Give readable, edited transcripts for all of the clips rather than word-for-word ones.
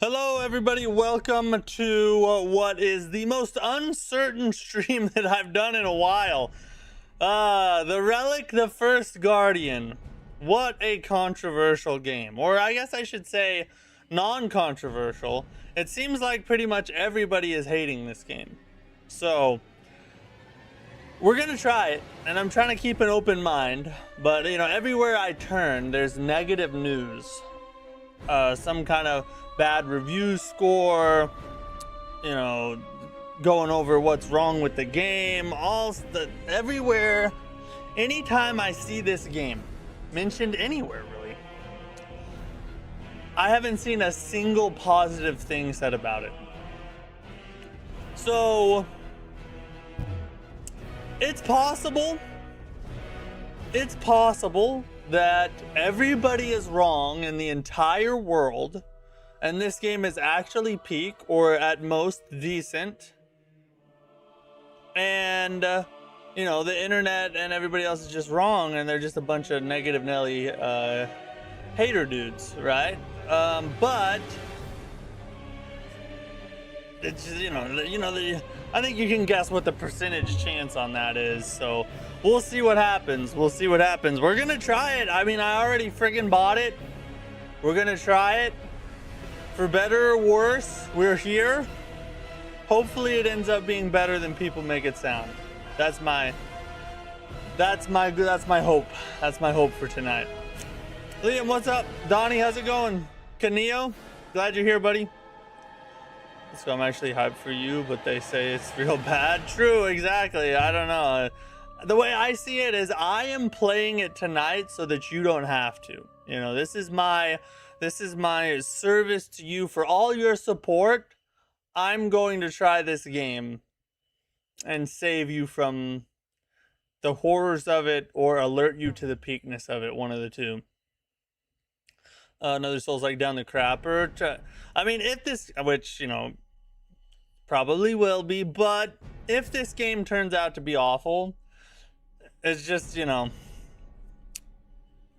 Hello everybody, welcome to what is the most uncertain stream that I've done in a while. The Relic, the First Guardian. What a controversial game. Or I guess I should say non-controversial. It seems like pretty much everybody is hating this game. So, we're gonna try it, and I'm trying to keep an open mind. But, you know, everywhere I turn, there's negative news. Some kind of bad review score, you know, going over what's wrong with the game, everywhere. Anytime I see this game mentioned anywhere, really, I haven't seen a single positive thing said about it. So it's possible that everybody is wrong in the entire world, and this game is actually peak or at most decent, and you know, the internet and everybody else is just wrong, and they're just a bunch of negative Nelly hater dudes, right? But it's just, I think you can guess what the percentage chance on that is. So we'll see what happens. We're gonna try it. I mean, I already friggin' bought it. We're gonna try it. For better or worse, we're here. Hopefully it ends up being better than people make it sound. That's my hope. That's my hope for tonight. Liam, what's up? Donnie, how's it going? Kaneo, glad you're here, buddy. So I'm actually hyped for you, but they say it's real bad. True, exactly. I don't know. The way I see it is I am playing it tonight so that you don't have to. You know, this is my service to you for all your support. I'm going to try this game and save you from the horrors of it or alert you to the peakness of it, one of the two. Another Souls-like down the crapper. I mean, if this, which, you know, probably will be, but if this game turns out to be awful, it's just, you know,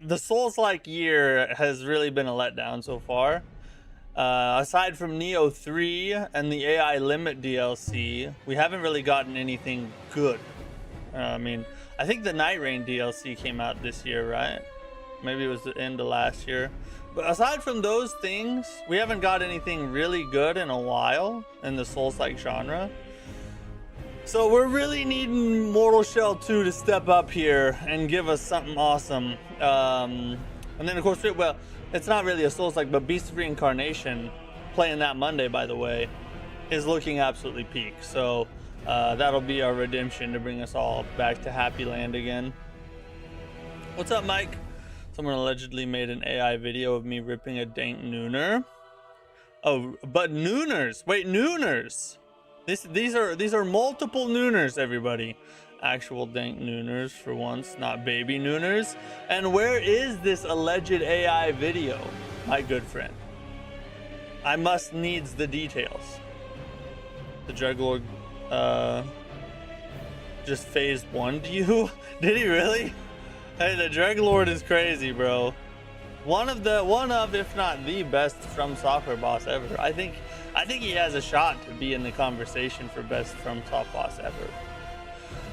the Souls-like year has really been a letdown so far. Aside from Neo 3 and the AI Limit DLC, we haven't really gotten anything good. I mean, I think the Night Rain DLC came out this year, right? Maybe it was the end of last year. But aside from those things, we haven't got anything really good in a while in the Souls-like genre. So we're really needing Mortal Shell 2 to step up here and give us something awesome. And then of course, well, it's not really a Souls-like, but Beast of Reincarnation, playing that Monday, by the way, is looking absolutely peak. So that'll be our redemption to bring us all back to Happy Land again. What's up, Mike? Someone allegedly made an AI video of me ripping a dank nooner. Oh, but nooners. Wait, nooners. These are multiple nooners, everybody. Actual dank nooners for once, not baby nooners. And where is this alleged AI video, my good friend? I must needs the details. The Dreadlord just phase 1'd you? Did he really? Hey, the Dreadlord is crazy, bro. One of, if not the best From Software boss ever. I think he has a shot to be in the conversation for best From Soft boss ever.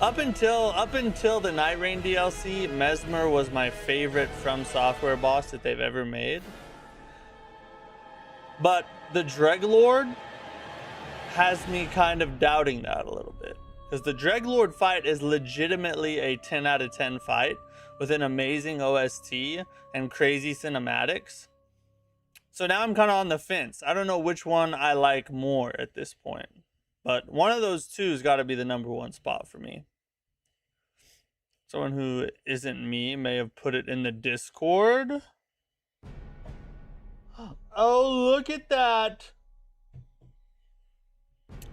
Up until the Night Rain DLC, Mesmer was my favorite From Software boss that they've ever made. But the Dreadlord has me kind of doubting that a little bit, because the Dreadlord fight is legitimately a 10 out of 10 fight with an amazing OST and crazy cinematics. So now I'm kind of on the fence. I don't know which one I like more at this point, but one of those two's got to be the #1 spot for me. Someone who isn't me may have put it in the Discord. Oh, look at that.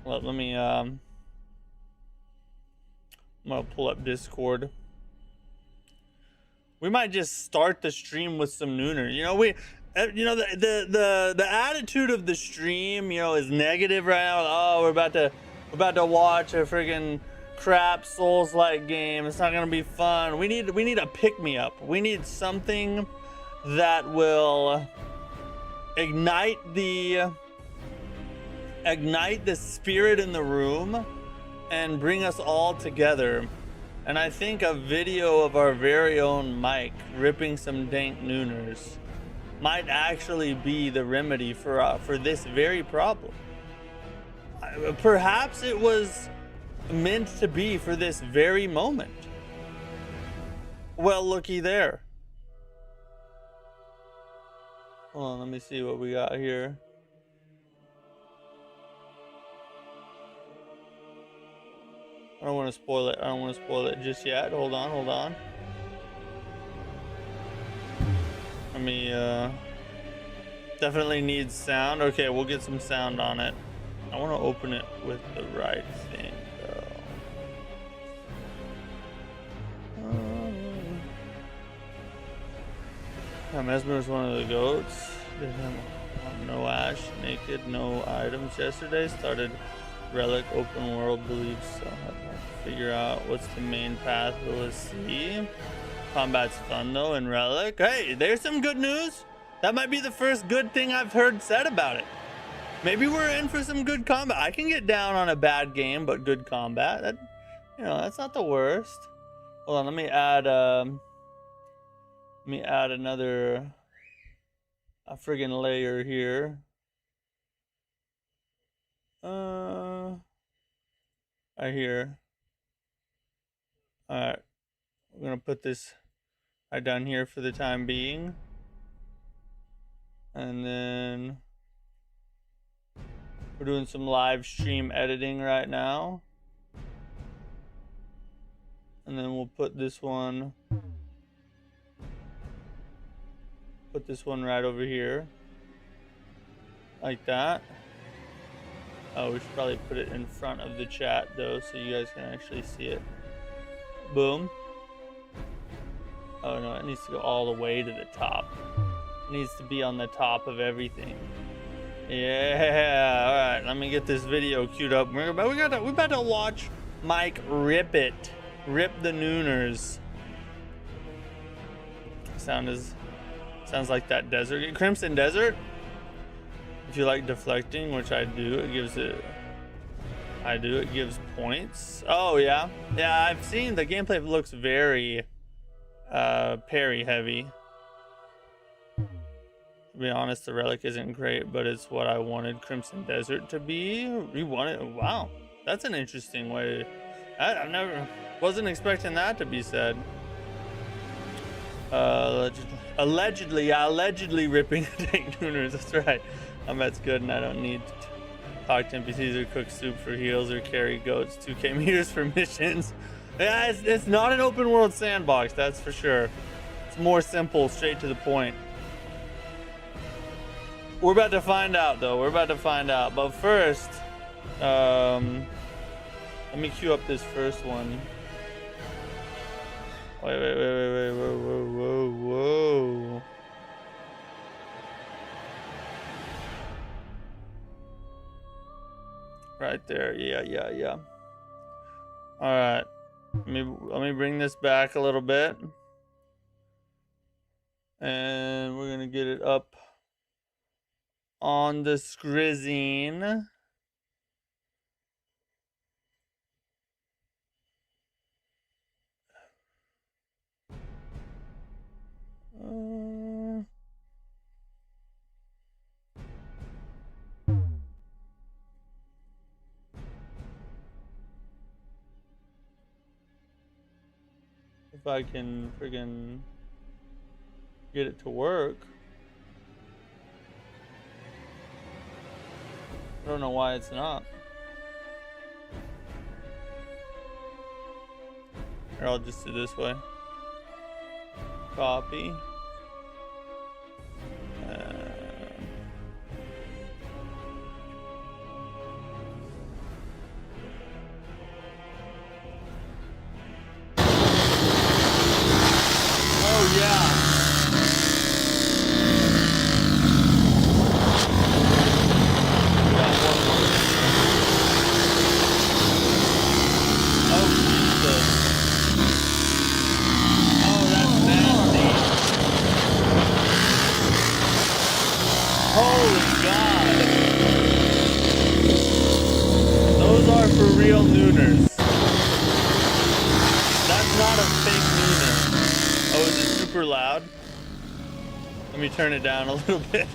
Let me I'm gonna pull up Discord. We might just start the stream with some nooner. You know, the attitude of the stream, you know, is negative right now. Oh, we're about to watch a friggin' crap Souls-like game. It's not gonna be fun. We need a pick-me-up. We need something that will ignite the ignite the spirit in the room and bring us all together. And I think a video of our very own Mike ripping some dank nooners might actually be the remedy for this very problem. Perhaps it was meant to be for this very moment. Well, looky there. Hold on, let me see what we got here. I don't want to spoil it. I don't want to spoil it just yet. Hold on. Let me, definitely needs sound. Okay, we'll get some sound on it. I want to open it with the right thing, though. Mesmer is one of the goats. Did him no ash, naked, no items yesterday. Started Relic open world, believes so. I have to figure out what's the main path we'll see. Combat's fun though in Relic. Hey, there's some good news. That might be the first good thing I've heard said about it. Maybe we're in for some good combat. I can get down on a bad game, but good combat. That, you know, that's not the worst. Hold on, let me add another friggin' layer here. Right here. Alright. We're gonna put this right down here for the time being. And then we're doing some live stream editing right now. And then we'll put this one right over here. Like that. Oh, we should probably put it in front of the chat though, so you guys can actually see it. Boom. Oh no, it needs to go all the way to the top. It needs to be on the top of everything. Yeah, all right. Let me get this video queued up. We're about to watch Mike rip the nooners. Sounds like that desert, Crimson Desert. If you like deflecting, which I do, it gives points. Oh yeah, I've seen the gameplay. Looks very parry heavy. To be honest, the Relic isn't great, but it's what I wanted Crimson Desert to be. Wow, that's an interesting way. I wasn't expecting that to be said. Allegedly ripping dank nooners. That's right. That's good, and I don't need to talk to NPCs or cook soup for heals or carry goats 2k meters for missions. Yeah, it's not an open world sandbox, that's for sure. It's more simple, straight to the point. We're about to find out, though. But first, let me queue up this first one. Wait, whoa. Right there, yeah. All right, let me bring this back a little bit, and we're gonna get it up on the screen. If I can friggin' get it to work. I don't know why it's not. Or I'll just do this way. Copy. loud. Let me turn it down a little bit.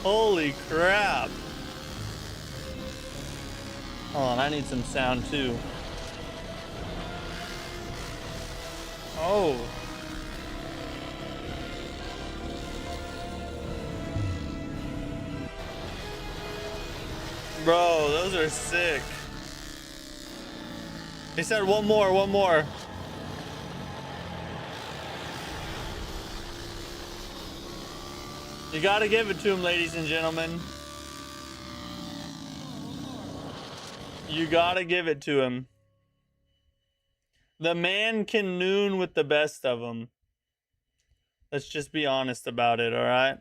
Holy crap. Hold on, I need some sound too. Oh. Bro, those are sick. He said one more, one more. You gotta give it to him, ladies and gentlemen. You gotta give it to him. The man can noon with the best of them. Let's just be honest about it, alright?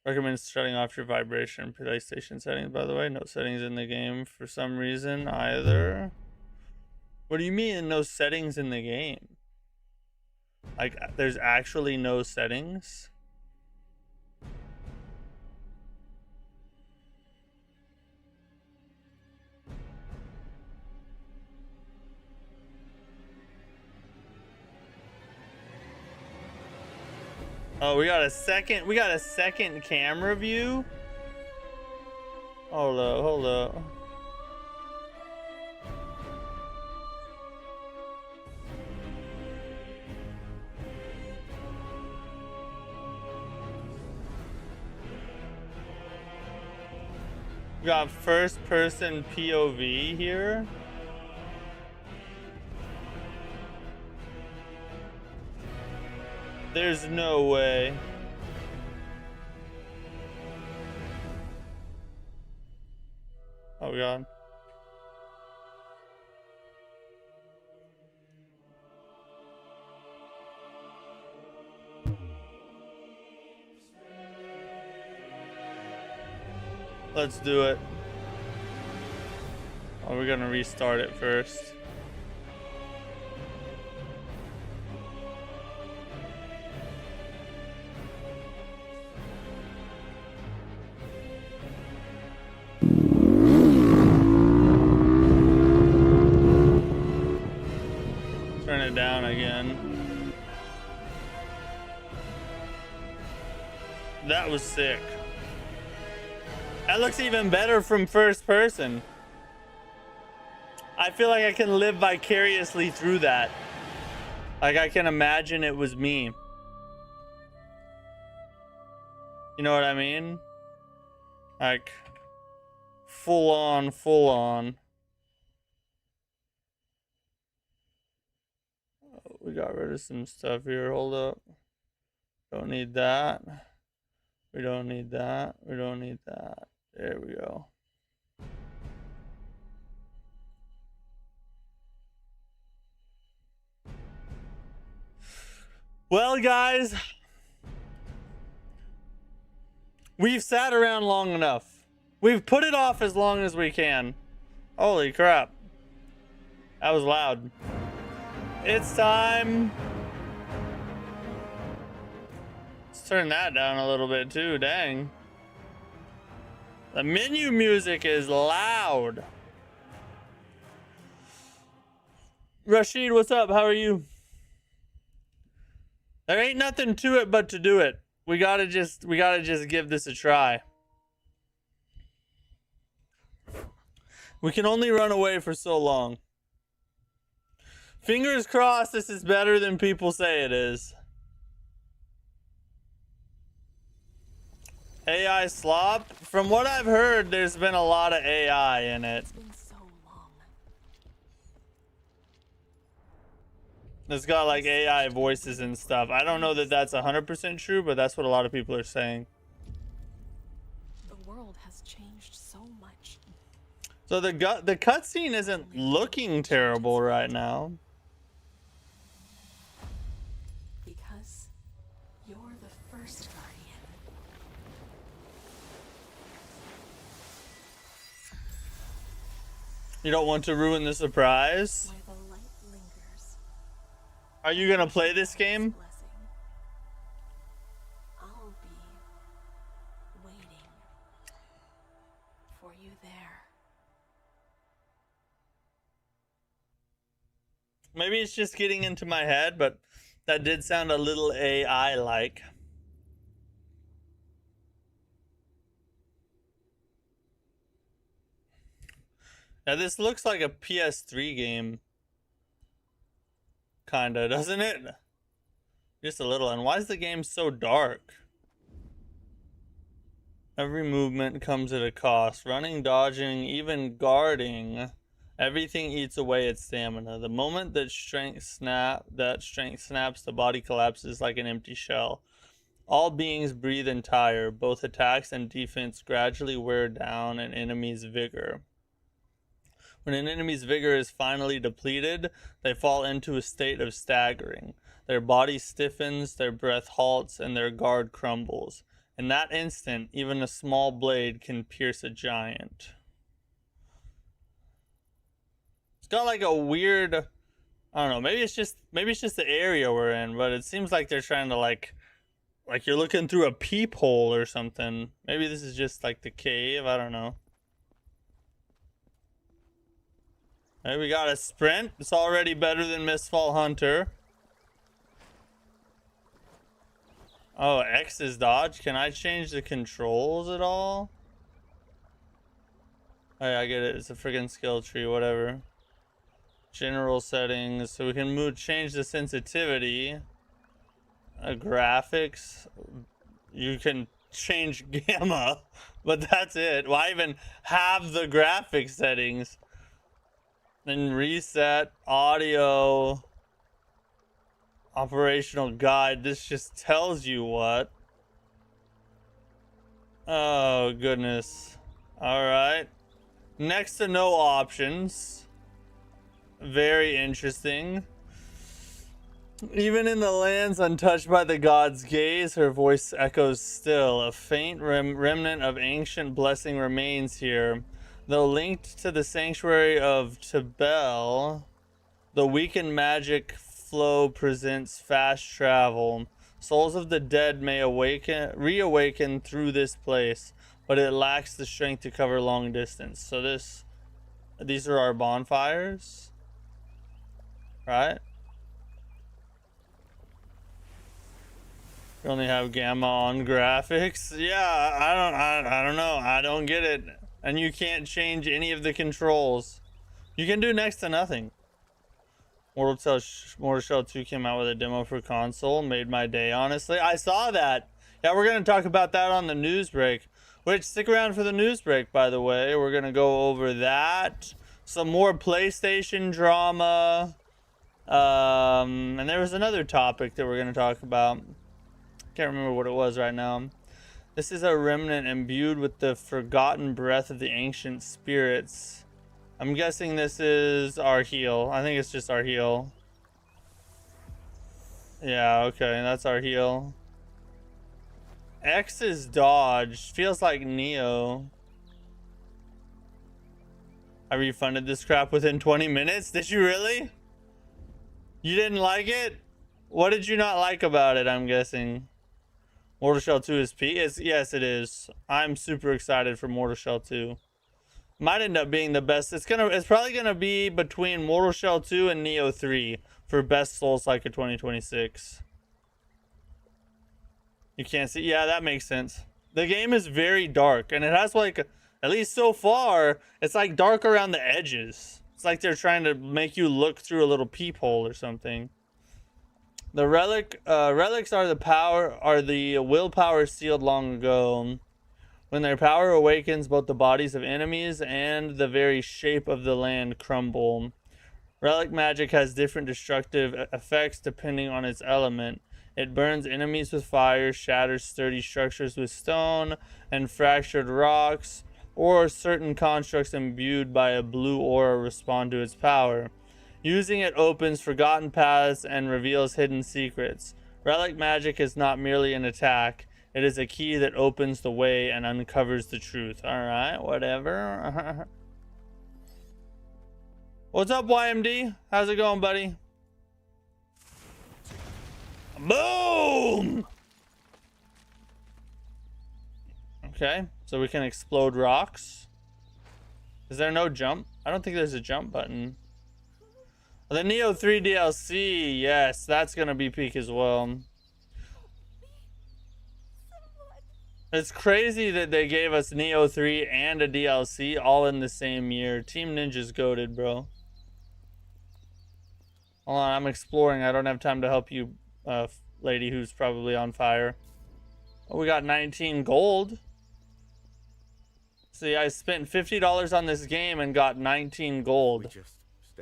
Recommend shutting off your vibration PlayStation settings, by the way. No settings in the game for some reason either. What do you mean no settings in the game? Like, there's actually no settings? Oh, we got a second camera view? Hold up, hold up. We got first person POV here. There's no way. Oh god. Let's do it. Oh, we're gonna restart it first. Turn it down again. That was sick. That looks even better from first person. I feel like I can live vicariously through that. Like I can imagine it was me. You know what I mean? Like full on, full on. Oh, we got rid of some stuff here. Hold up. Don't need that. We don't need that. We don't need that. There we go. Well, guys, we've sat around long enough. We've put it off as long as we can. Holy crap. That was loud. It's time. Let's turn that down a little bit too, dang. The menu music is loud. Rashid, what's up? How are you? There ain't nothing to it but to do it. We gotta just give this a try. We can only run away for so long. Fingers crossed this is better than people say it is. AI slop? From what I've heard, there's been a lot of AI in it. It's been so long. It's got like AI voices and stuff. I don't know that that's 100% true, but that's what a lot of people are saying. The world has changed so much. So the cutscene isn't looking terrible right now. Because you're the first Guardian. You don't want to ruin the surprise? Where the light lingers. Are you gonna play this game? Blessing. I'll be waiting for you there. Maybe it's just getting into my head, but that did sound a little AI-like. Now this looks like a PS3 game. Kinda, doesn't it? Just a little. And why is the game so dark? Every movement comes at a cost. Running, dodging, even guarding. Everything eats away at stamina. The moment that strength snaps, the body collapses like an empty shell. All beings breathe and tire. Both attacks and defense gradually wear down an enemy's vigor. When an enemy's vigor is finally depleted, they fall into a state of staggering. Their body stiffens, their breath halts, and their guard crumbles. In that instant, even a small blade can pierce a giant. It's got like a weird, I don't know, maybe it's just the area we're in, but it seems like they're trying to like you're looking through a peephole or something. Maybe this is just like the cave, I don't know. Hey, we got a sprint. It's already better than Mistfall Hunter. Oh, X is dodge. Can I change the controls at all? Oh yeah, I get it. It's a friggin' skill tree, whatever. General settings. So we can change the sensitivity. Graphics. You can change gamma, but that's it. Why even have the graphics settings? Then reset audio. Operational guide. This just tells you what. Oh goodness. Alright. Next to no options. Very interesting. Even in the lands untouched by the god's gaze, her voice echoes still. A faint remnant of ancient blessing remains here. Though linked to the sanctuary of Tebel, the weakened magic flow presents fast travel. Souls of the dead may reawaken through this place, but it lacks the strength to cover long distance. So these are our bonfires, right? We only have gamma on graphics. Yeah, I don't know. I don't get it. And you can't change any of the controls. You can do next to nothing. Mortal Shell 2 came out with a demo for console. Made my day, honestly. I saw that. Yeah, we're going to talk about that on the news break. Which, stick around for the news break, by the way. We're going to go over that. Some more PlayStation drama. And there was another topic that we're going to talk about. Can't remember what it was right now. This is a remnant imbued with the forgotten breath of the ancient spirits. I'm guessing this is our heal. I think it's just our heal. Yeah, okay, that's our heal. X is dodge. Feels like Neo. I refunded this crap within 20 minutes. Did you really? You didn't like it? What did you not like about it, I'm guessing? Mortal Shell 2 is P? Yes, it is. I'm super excited for Mortal Shell 2. Might end up being the best. It's probably gonna be between Mortal Shell 2 and Neo 3 for best Souls-like of 2026. You can't see. Yeah, that makes sense. The game is very dark, and it has like, at least so far, it's like dark around the edges. It's like they're trying to make you look through a little peephole or something. The relics are the willpower sealed long ago. When their power awakens, both the bodies of enemies and the very shape of the land crumble. Relic magic has different destructive effects depending on its element. It burns enemies with fire, shatters sturdy structures with stone and fractured rocks, or certain constructs imbued by a blue aura respond to its power. Using it opens forgotten paths and reveals hidden secrets. Relic magic is not merely an attack. It is a key that opens the way and uncovers the truth. Alright, whatever. What's up, YMD? How's it going, buddy? Boom! Okay, so we can explode rocks. Is there no jump? I don't think there's a jump button. The Neo 3 DLC, yes, that's gonna be peak as well. It's crazy that they gave us Neo 3 and a DLC all in the same year. Team Ninja's goated, bro. Hold on, I'm exploring. I don't have time to help you, lady who's probably on fire. Oh, we got 19 gold. See, I spent $50 on this game and got 19 gold.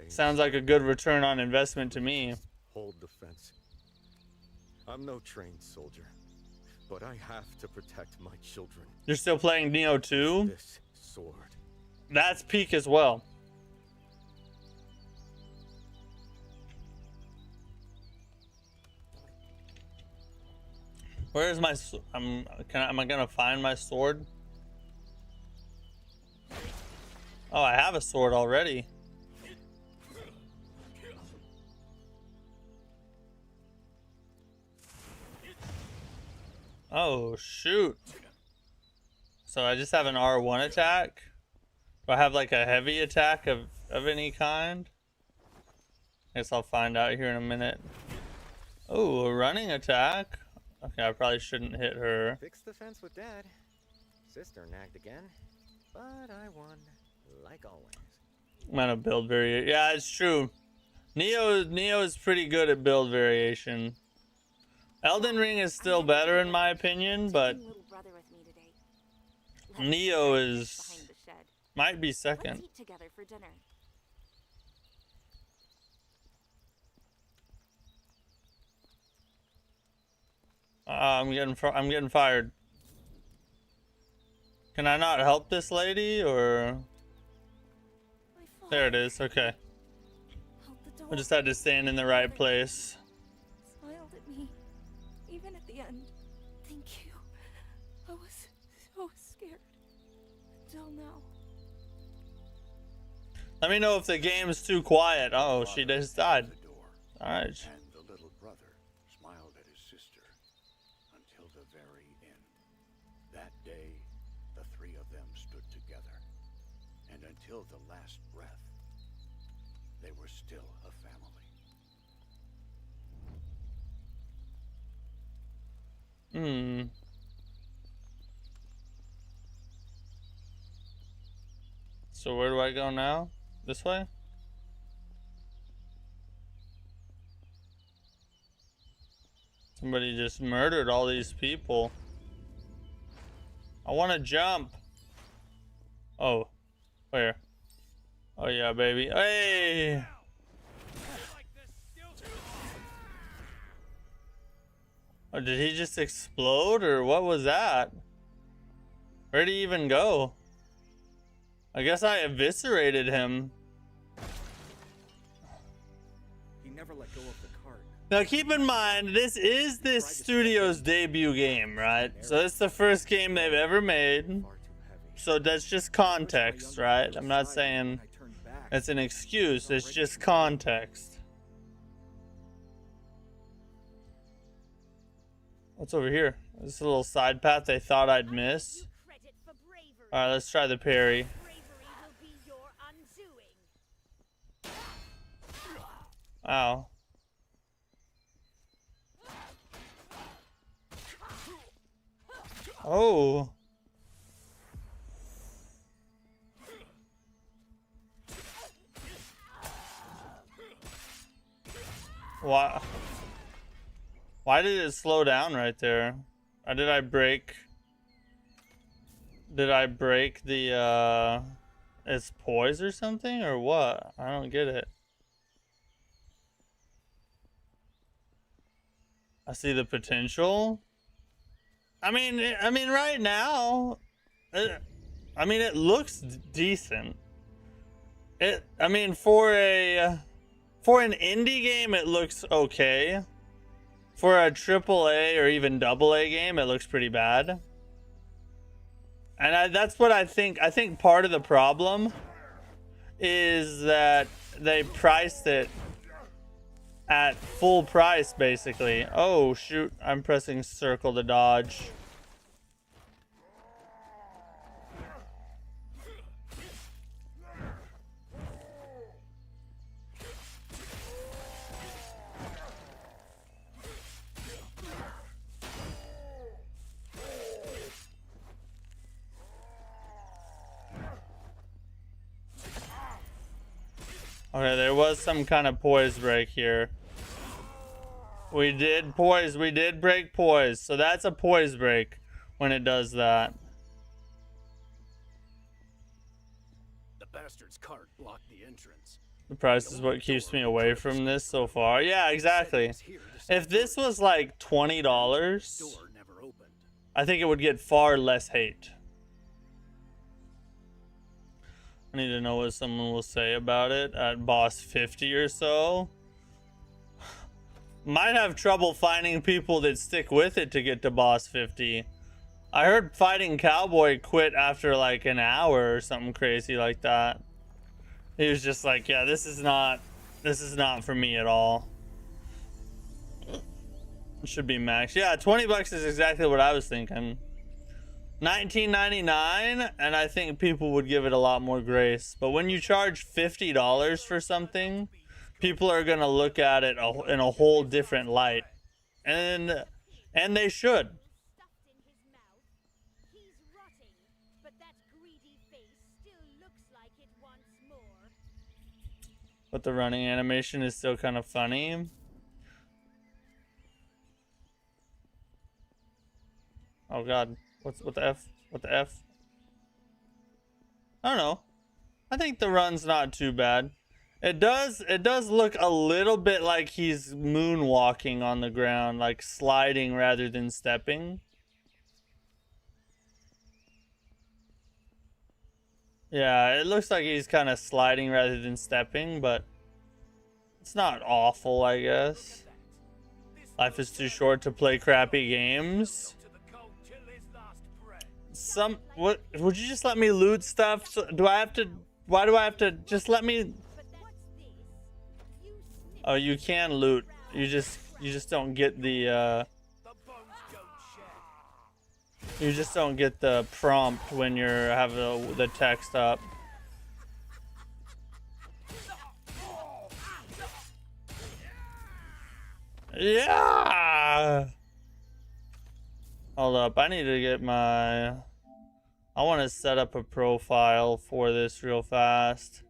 Sounds like a good return on investment to me. Hold the fence. I'm no trained soldier, but I have to protect my children. You're still playing Neo 2? This sword. That's peak as well. Where is my? Am I gonna find my sword? Oh, I have a sword already. Oh shoot! So I just have an R1 attack. Do I have like a heavy attack of any kind? Guess I'll find out here in a minute. Oh, a running attack. Okay, I probably shouldn't hit her. Fixed the fence with Dad. Sister nagged again, but I won, like always. I'm gonna build variation. Yeah, it's true. Neo is pretty good at build variation. Elden Ring is still better in my opinion, but Neo is might be second. Let's eat together for dinner. I'm getting fired. Can I not help this lady or? There it is. Okay. I just had to stand in the right place. Smiled at me, even at the end. Thank you. I was so scared until now. Let me know if the game's too quiet. Oh, she just died. All right. And the little brother smiled at his sister until the very end. That day, the three of them stood together, and until the last breath, they were still a family. So where do I go now? This way? Somebody just murdered all these people. I want to jump. Oh, where? Oh yeah, baby. Hey! Oh, did he just explode or what was that? Where'd he even go? I guess I eviscerated him. He never let go of the cart. Now keep in mind, this is this studio's debut game, right? So it's the first game they've ever made. So that's just context, right? I'm not saying it's an excuse, it's just context. What's over here? This is a little side path they thought I'd miss. Alright, let's try the parry. Ow. Oh. Why did it slow down right there? Or did I break the its poise or something or what? I don't get it. I see the potential. I mean right now, it looks decent. I mean for an indie game it looks okay. For a AAA or even AA game it looks pretty bad. And that's what I think. I think part of the problem is that they priced it at full price basically. Oh shoot, I'm pressing circle to dodge. Okay, there was some kind of poise break here. We did poise. We did break poise. So that's a poise break when it does that. The bastard's cart blocked the entrance. The price is what keeps me away from this so far. Yeah, exactly. If this was like $20, Door never opened. I think it would get far less hate. I need to know what someone will say about it at boss 50 or so. Might have trouble finding people that stick with it to get to boss 50. I heard Fighting Cowboy quit after like an hour or something crazy like that. He was just like, yeah, this is not for me at all. It should be max. Yeah, 20 bucks is exactly what I was thinking. $19.99, and I think people would give it a lot more grace. But when you charge $50 for something, people are gonna look at it in a whole different light, and they should. Stuffed in his mouth. He's rotting, but that greedy face still looks like it wants more. But the running animation is still kind of funny. Oh god, what the F? What the F? I don't know. I think the run's not too bad. It does look a little bit like he's moonwalking on the ground, like sliding rather than stepping. Yeah, it looks like he's kind of sliding rather than stepping, but it's not awful, I guess. Life is too short to play crappy games. What would you just let me loot stuff? So, why do I have to just let me? Oh, you can loot. You just don't get the you just don't get the prompt when you're having the text up. Yeah. Hold up, I need to get my... I want to set up a profile for this real fast.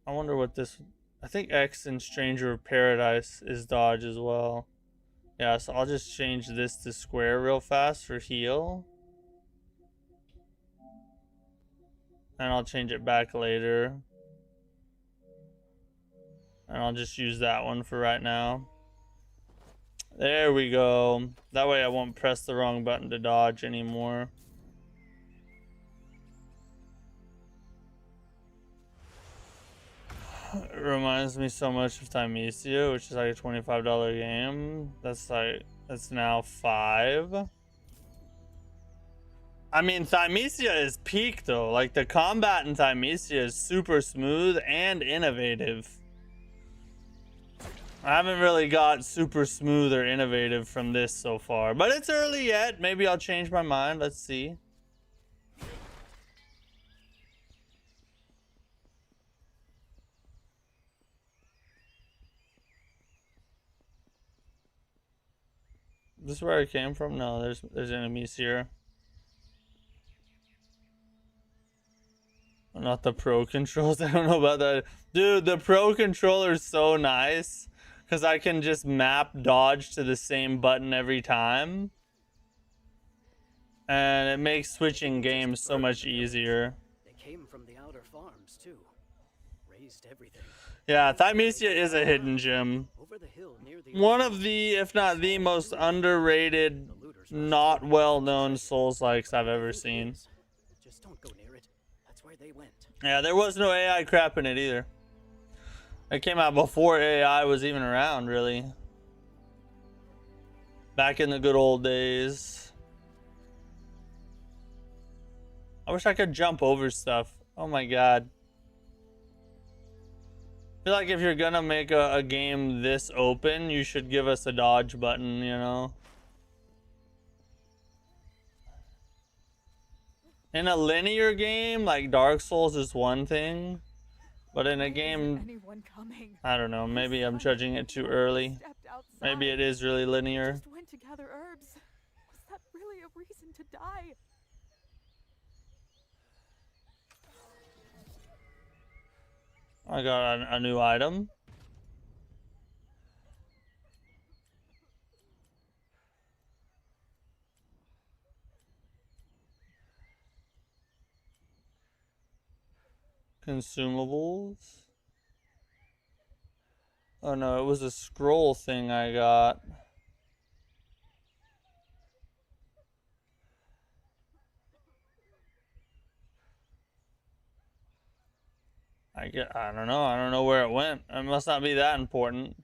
I wonder what this... I think X in Stranger of Paradise is dodge as well. Yeah, so I'll just change this to square real fast for heal. And I'll change it back later. And I'll just use that one for right now. There we go. That way I won't press the wrong button to dodge anymore. It reminds me so much of Thymesia, which is like a $25 game. That's now $5. I mean, Thymesia is peak though. Like the combat in Thymesia is super smooth and innovative. I haven't really got super smooth or innovative from this so far, but it's early yet. Maybe I'll change my mind. Let's see. This is where I came from? No, there's enemies here. Not the pro controls. I don't know about that. Dude, the pro controller is so nice. Because I can just map dodge to the same button every time. And it makes switching games so much easier. They came from the outer farms too. Raised everything. Yeah, Thymesia is a hidden gem. Over the hill near the One of the, if not the most underrated, not well-known Souls-likes I've ever seen. Just don't go near it. That's where they went. Yeah, there was no AI crap in it either. It came out before AI was even around, really. Back in the good old days. I wish I could jump over stuff. Oh my god. I feel like if you're gonna make a game this open, you should give us a dodge button, you know? In a linear game, like Dark Souls is one thing. But in a game, I don't know, maybe I'm judging it too early. Maybe it is really linear. Just went to gather herbs. Was that really a reason to die? I got a new item. Consumables. Oh no, it was a scroll thing I got. I don't know. I don't know where it went. It must not be that important.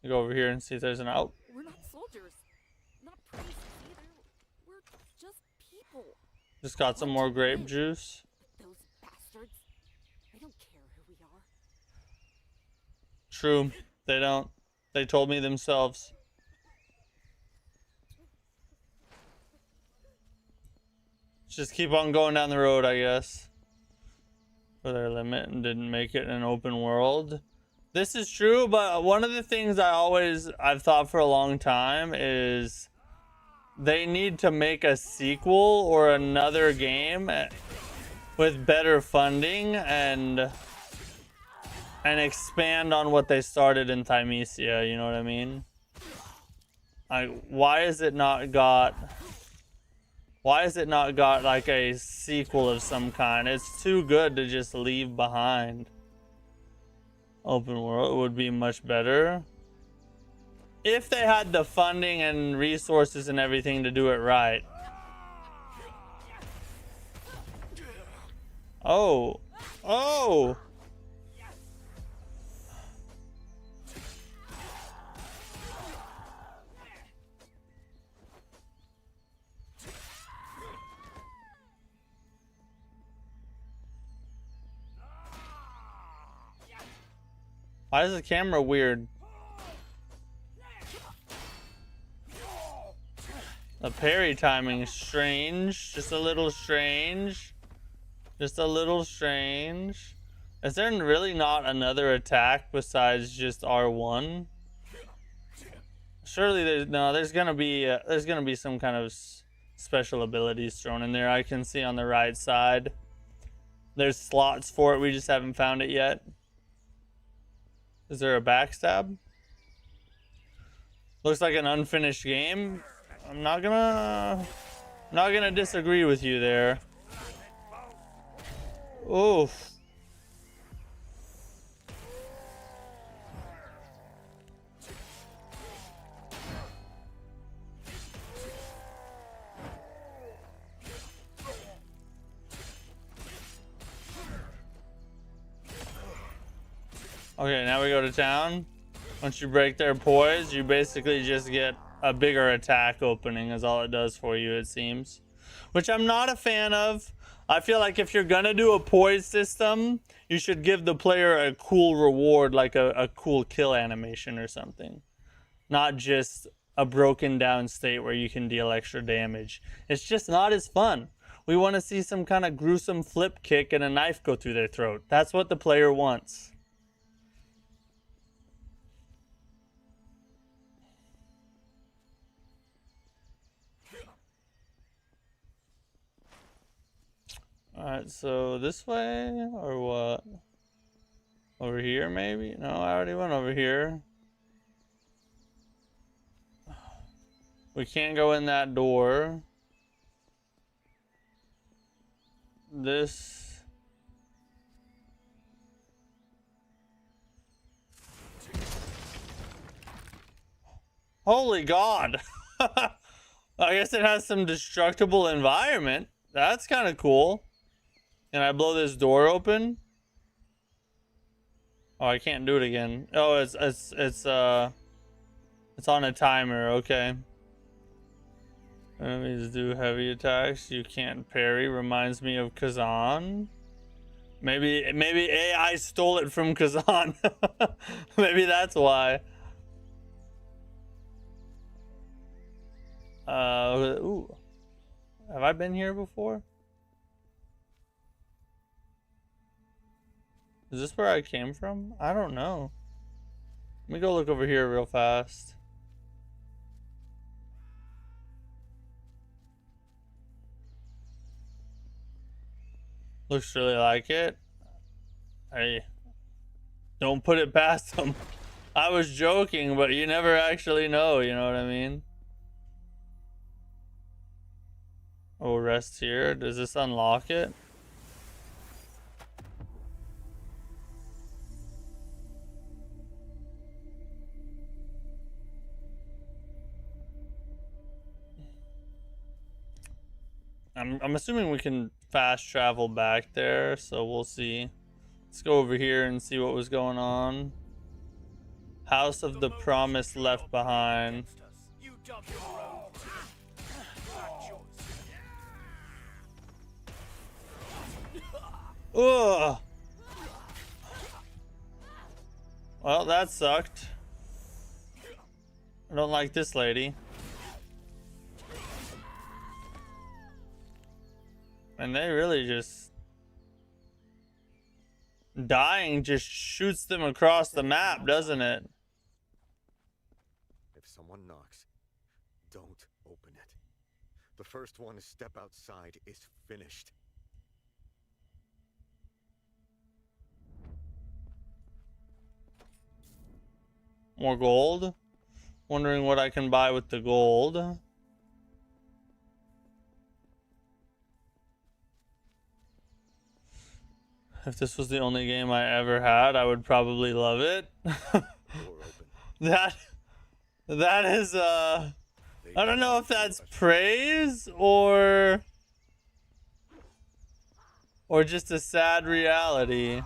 Go over here and see if there's an out. We're not soldiers, not priests either. We're just people. Just got some more grape juice. But those bastards, they don't care who we are. True. They don't. They told me themselves. Just keep on going down the road, I guess. For their limit and didn't make it an open world. This is true, but one of the things I've thought for a long time is they need to make a sequel or another game with better funding and expand on what they started in Thymesia, you know what I mean? Like, why is it not got like a sequel of some kind? It's too good to just leave behind. Open world would be much better if they had the funding and resources and everything to do it right. Oh. Why is the camera weird? The parry timing is strange. Just a little strange. Just a little strange. Is there really not another attack besides just R1? Surely there's gonna be some kind of special abilities thrown in there. I can see on the right side. There's slots for it. We just haven't found it yet. Is there a backstab? Looks like an unfinished game. I'm not gonna disagree with you there. Oof. Okay, now we go to town. Once you break their poise, you basically just get a bigger attack opening is all it does for you, it seems. Which I'm not a fan of. I feel like if you're gonna do a poise system, you should give the player a cool reward, like a cool kill animation or something. Not just a broken down state where you can deal extra damage. It's just not as fun. We want to see some kind of gruesome flip kick and a knife go through their throat. That's what the player wants. Alright, so this way or what? Over here maybe? No, I already went over here. We can't go in that door. This. Holy God! I guess it has some destructible environment. That's kind of cool. Can I blow this door open? Oh, I can't do it again. Oh, it's on a timer. Okay. Enemies do heavy attacks. You can't parry. Reminds me of Kazan. Maybe AI stole it from Kazan. Maybe that's why. Ooh. Have I been here before? Is this where I came from? I don't know. Let me go look over here real fast. Looks really like it. Hey, Don't put it past them. I was joking, but you never actually know, you know what I mean? Oh, rest here. Does this unlock it? I'm assuming we can fast travel back there, so we'll see. Let's go over here and see what was going on. House of the Promise left behind. You dug your own. Not yours. Ugh. Well, that sucked. I don't like this lady. And they really just... Dying just shoots them across the map, doesn't it? If someone knocks, don't open it. The first one to step outside is finished. More gold. Wondering what I can buy with the gold. If this was the only game I ever had, I would probably love it. Door open. That is I don't know if that's praise or just a sad reality.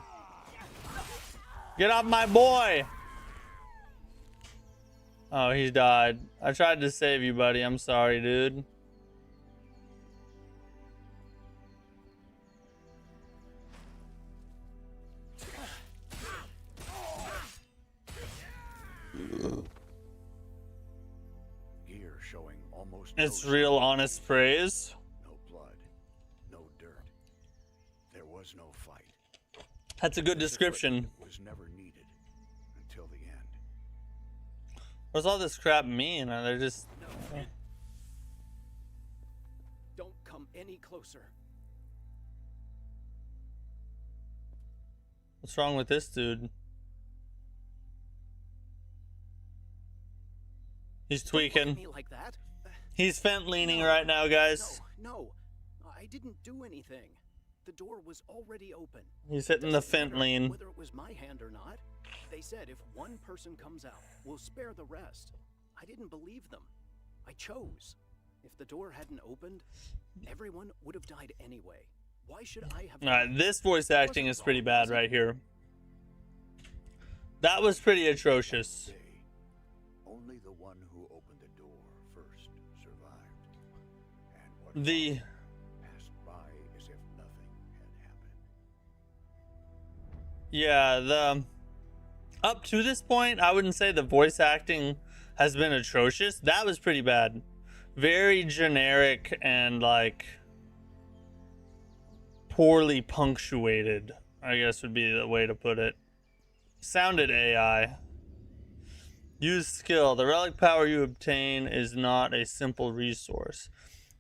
Get off my boy. Oh, he died. I tried to save you, buddy. I'm sorry, dude. Gear showing almost It's no real sign of honest praise. no blood, no dirt. There was no fight. That's a good description. It was never needed until the end. What does all this crap mean? They're just... Don't come any closer. What's wrong with this dude? He's Don't look at tweaking. me like that. He's fent leaning right now, guys. No, I didn't do anything. The door was already open. He's hitting the Doesn't fent matter lean. whether it was my hand or not. They said if one person comes out, we'll spare the rest. I didn't believe them. I chose. If the door hadn't opened, everyone would have died anyway. Why should I have... Alright, this voice acting is pretty bad right here. That was pretty atrocious. Day, only the one who opened the door first survived. And what The... passed by as if nothing had happened. Yeah, the... Up to this point, I wouldn't say the voice acting has been atrocious. That was pretty bad. Very generic and, like... poorly punctuated, I guess would be the way to put it. Sounded AI. Use skill. The relic power you obtain is not a simple resource.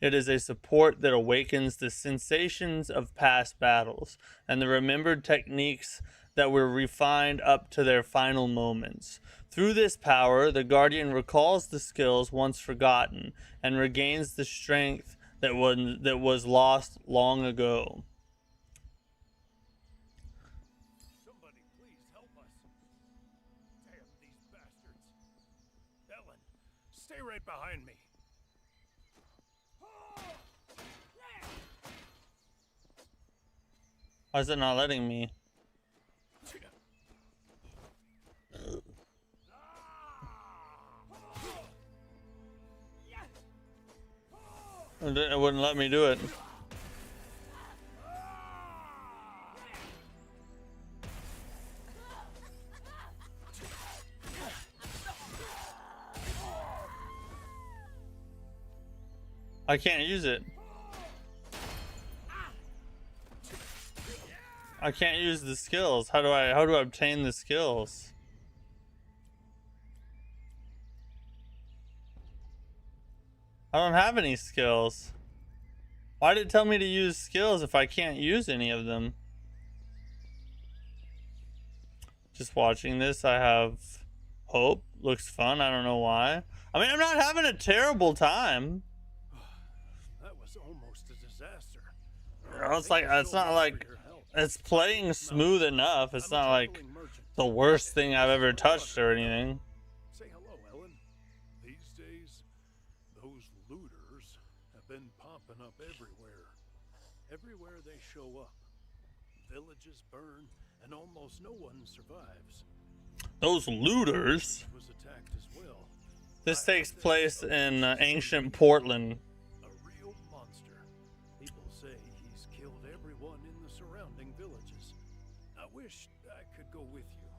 It is a support that awakens the sensations of past battles and the remembered techniques that were refined up to their final moments. Through this power, the Guardian recalls the skills once forgotten and regains the strength that was lost long ago. Somebody please help us. Damn these bastards. Ellen, stay right behind me. Why is it not letting me? It wouldn't let me do it. I can't use it. I can't use the skills. How do I obtain the skills? I don't have any skills. Why did it tell me to use skills if I can't use any of them? Just watching this, I have hope. Looks fun. I don't know why. I mean, I'm not having a terrible time. That was almost a disaster. It's like, it's not like it's playing smooth enough. It's not like the worst thing I've ever touched or anything. Say hello, Ellen. These days, those looters have been popping up everywhere. Everywhere they show up. Villages burn, and almost no one survives. Those looters. Was attacked as well. This takes place in ancient Portland. A real monster. People say he's killed everyone in the surrounding villages. I wish I could go with you.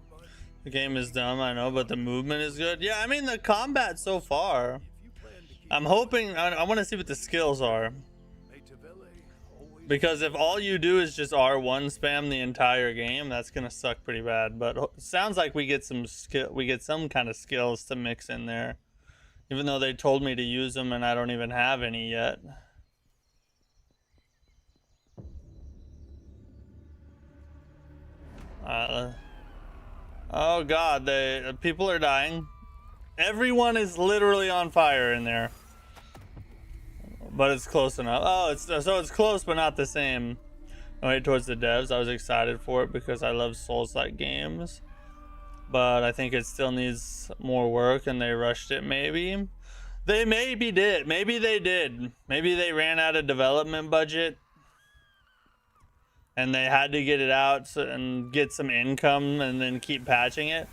But The game is dumb, I know, but the movement is good. Yeah, I mean, the combat so far. if you plan to keep I'm hoping, I want to see what the skills are. Machiavelli always Because if all you do is just R1 spam the entire game, that's gonna suck pretty bad. But it sounds like we get some kind of skills to mix in there, even though they told me to use them and I don't even have any yet. Oh God, people are dying. Everyone is literally on fire in there. But it's close enough. Oh, it's close, but not the same. I went towards the devs. I was excited for it because I love Souls-like games, but I think it still needs more work, and they rushed it. Maybe they did. Maybe they did. Maybe they ran out of development budget, and they had to get it out and get some income, and then keep patching it.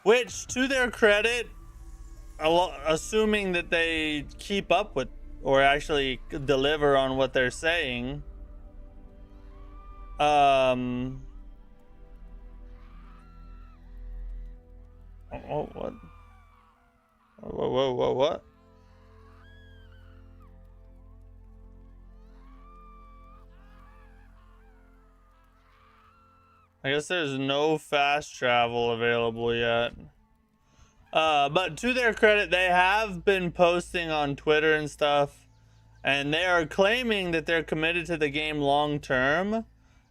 Which, to their credit, assuming that they keep up with or actually deliver on what they're saying. Oh, what? Whoa, what? I guess there's no fast travel available yet. But to their credit, they have been posting on Twitter and stuff, and they are claiming that they're committed to the game long term,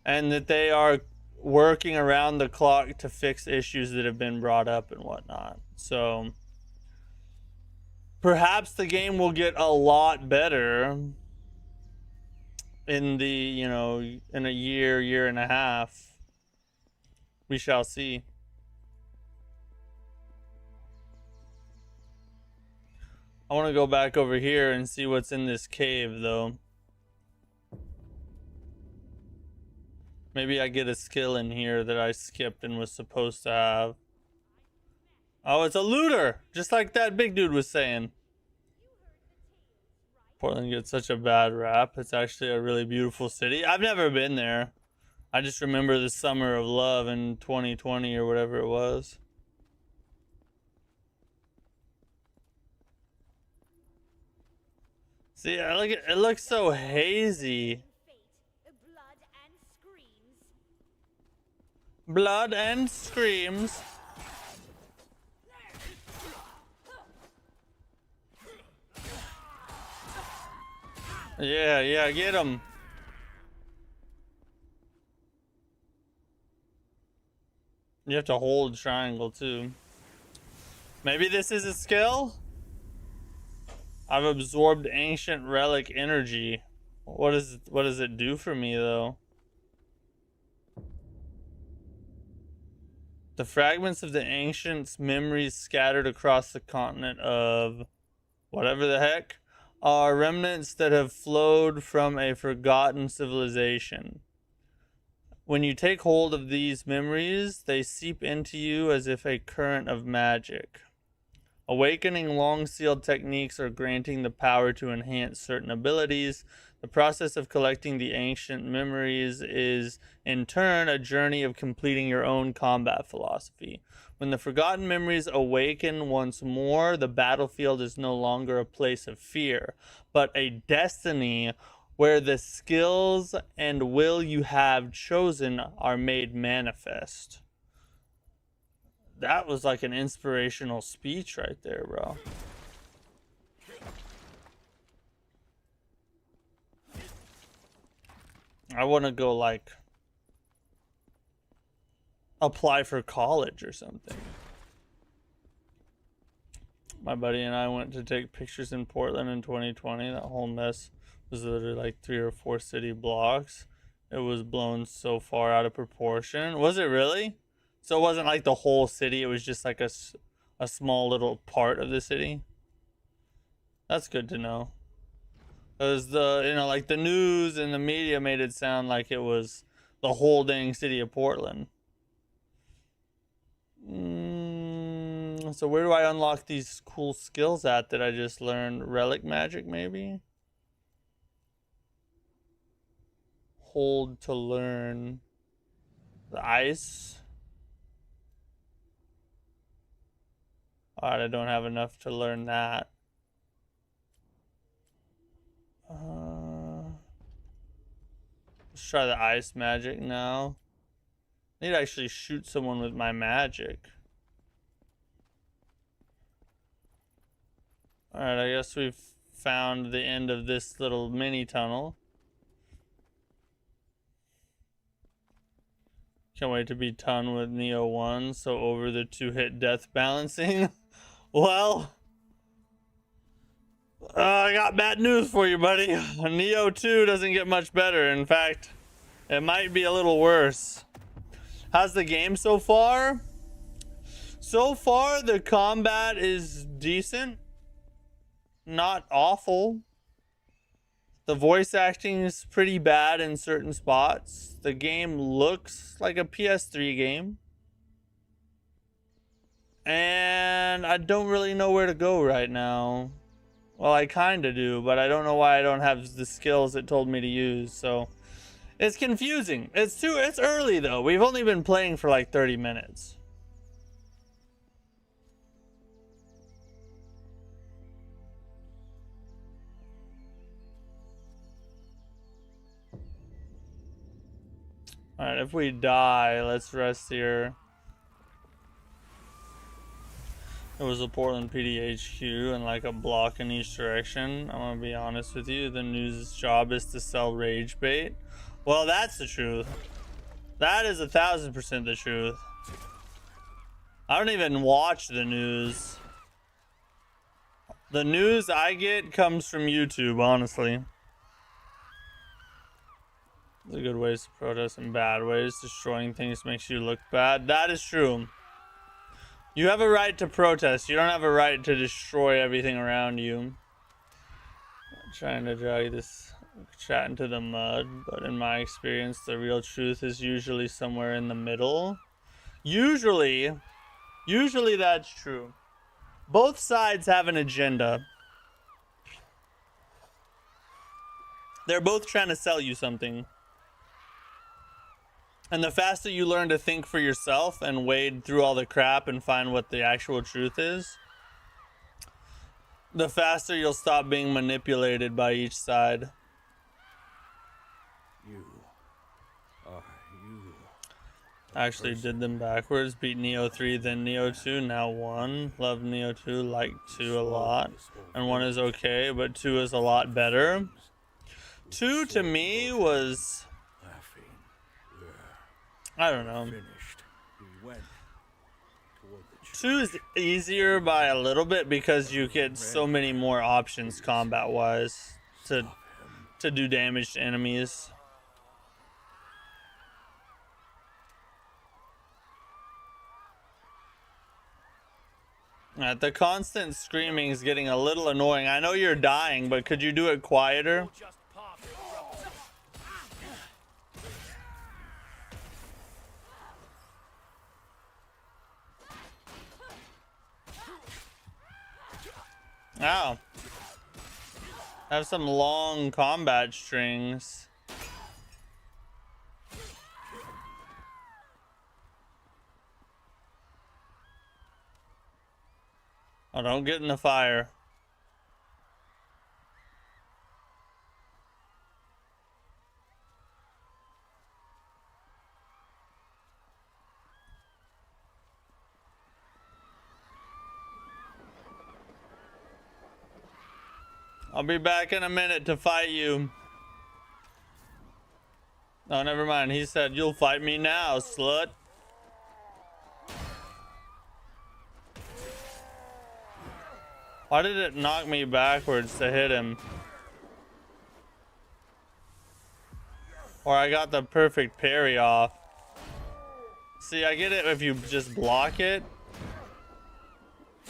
and that they are working around the clock to fix issues that have been brought up and whatnot. So perhaps the game will get a lot better in the, in a year and a half. We shall see. I want to go back over here and see what's in this cave, though. Maybe I get a skill in here that I skipped and was supposed to have. Oh, it's a looter! Just like that big dude was saying. Portland gets such a bad rap. It's actually a really beautiful city. I've never been there. I just remember the summer of love in 2020 or whatever it was. See, it looks so hazy. Blood and screams. Yeah, get him. You have to hold triangle too. Maybe this is a skill? I've absorbed ancient relic energy. What does it do for me though? The fragments of the ancients' memories scattered across the continent of whatever the heck are remnants that have flowed from a forgotten civilization. When you take hold of these memories, they seep into you as if a current of magic. Awakening long-sealed techniques or granting the power to enhance certain abilities. The process of collecting the ancient memories is, in turn, a journey of completing your own combat philosophy. When the forgotten memories awaken once more, the battlefield is no longer a place of fear, but a destiny where the skills and will you have chosen are made manifest. That was like an inspirational speech right there, bro. I want to go like apply for college or something. My buddy and I went to take pictures in Portland in 2020. That whole mess was literally like 3 or 4 city blocks. It was blown so far out of proportion. Was it really? So it wasn't like the whole city. It was just like a small little part of the city. That's good to know. Because like the news and the media made it sound like it was the whole dang city of Portland. So where do I unlock these cool skills at that I just learned? Relic magic, maybe? Hold to learn the ice. Alright, I don't have enough to learn that. Let's try the ice magic now. I need to actually shoot someone with my magic. Alright, I guess we've found the end of this little mini tunnel. Can't wait to be done with Neo 1, so over the 2-hit death balancing. Well, I got bad news for you, buddy. Neo 2 doesn't get much better. In fact, it might be a little worse. How's the game so far? So far, the combat is decent. Not awful. The voice acting is pretty bad in certain spots. The game looks like a PS3 game. And I don't really know where to go right now. Well, I kind of do, but I don't know why I don't have the skills it told me to use. So it's confusing. It's early though. We've only been playing for like 30 minutes. Alright, if we die, let's rest here. It was a Portland PDHQ and like a block in each direction. I'm gonna be honest with you, the news' job is to sell rage bait. Well, that's the truth. That is 1000% the truth. I don't even watch the news. The news I get comes from YouTube, honestly. There's good ways to protest and bad ways. Destroying things makes you look bad. That is true. You have a right to protest. You don't have a right to destroy everything around you. I'm trying to drag this chat into the mud, but in my experience, the real truth is usually somewhere in the middle. Usually that's true. Both sides have an agenda. They're both trying to sell you something. And the faster you learn to think for yourself and wade through all the crap and find what the actual truth is, the faster you'll stop being manipulated by each side. I actually did them backwards. Beat Neo 3, then Neo 2, now 1. Love Neo 2, like 2 a lot. And 1 is okay, but 2 is a lot better. 2 to me was... I don't know. 2 is easier by a little bit because you get so many more options combat-wise to do damage to enemies. The constant screaming is getting a little annoying. I know you're dying, but could you do it quieter? Ow. Have some long combat strings. Oh, don't get in the fire. I'll be back in a minute to fight you. Oh, never mind. He said, "You'll fight me now, slut." Why did it knock me backwards to hit him? Or I got the perfect parry off. See, I get it if you just block it.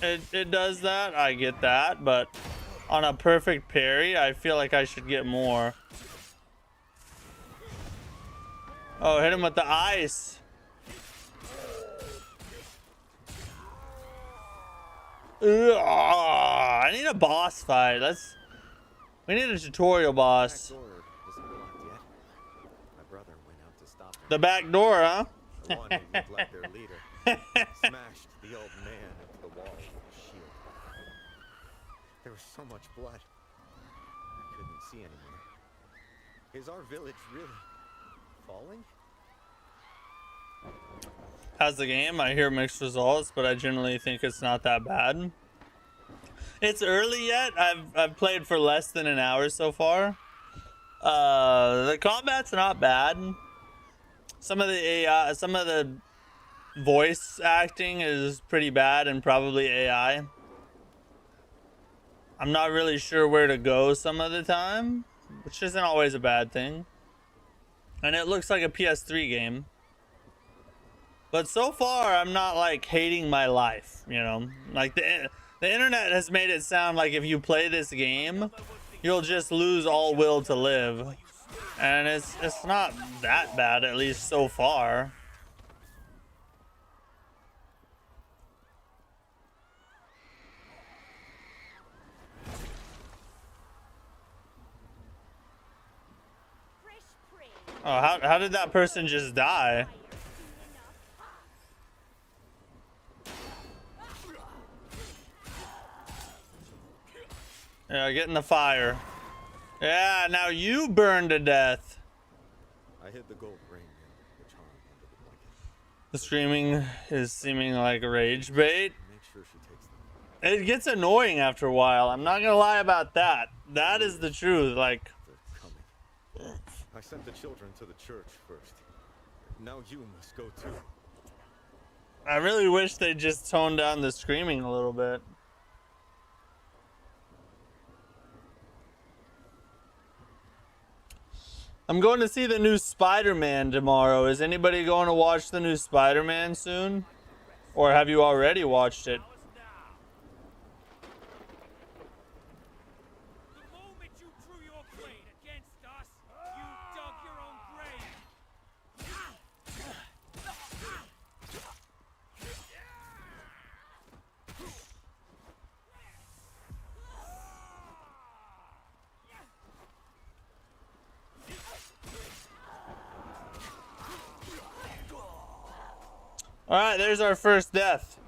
It does that. I get that. But on a perfect parry, I feel like I should get more. Oh, hit him with the ice. Ugh, I need a boss fight. We need a tutorial boss. Back door isn't locked yet. My brother went out to stop him. The back door, huh? The one who looked like their leader smashed the old man into the wall with a shield. There was so much blood. I couldn't see anymore. Is our village really falling? How's the game? I hear mixed results, but I generally think it's not that bad. It's early yet. I've played for less than an hour so far. The combat's not bad. Some of the AI, some of the voice acting is pretty bad and probably AI. I'm not really sure where to go some of the time, which isn't always a bad thing. And it looks like a PS3 game. But so far, I'm not like hating my life, you know? Like the internet has made it sound like if you play this game, you'll just lose all will to live. And it's not that bad, at least so far. Oh, how did that person just die? Yeah, get in the fire. Yeah, now you burn to death. I hid the gold ring and the charm under the blanket. The screaming is seeming like rage bait. Make sure she takes them. It gets annoying after a while. I'm not gonna lie about that. That is the truth. Like, They're coming. I sent the children to the church first. Now you must go too. I really wish they just toned down the screaming a little bit. I'm going to see the new Spider-Man tomorrow. Is anybody going to watch the new Spider-Man soon? Or have you already watched it? The moment you drew your blade against us, you dug your own grave. Alright, there's our first death.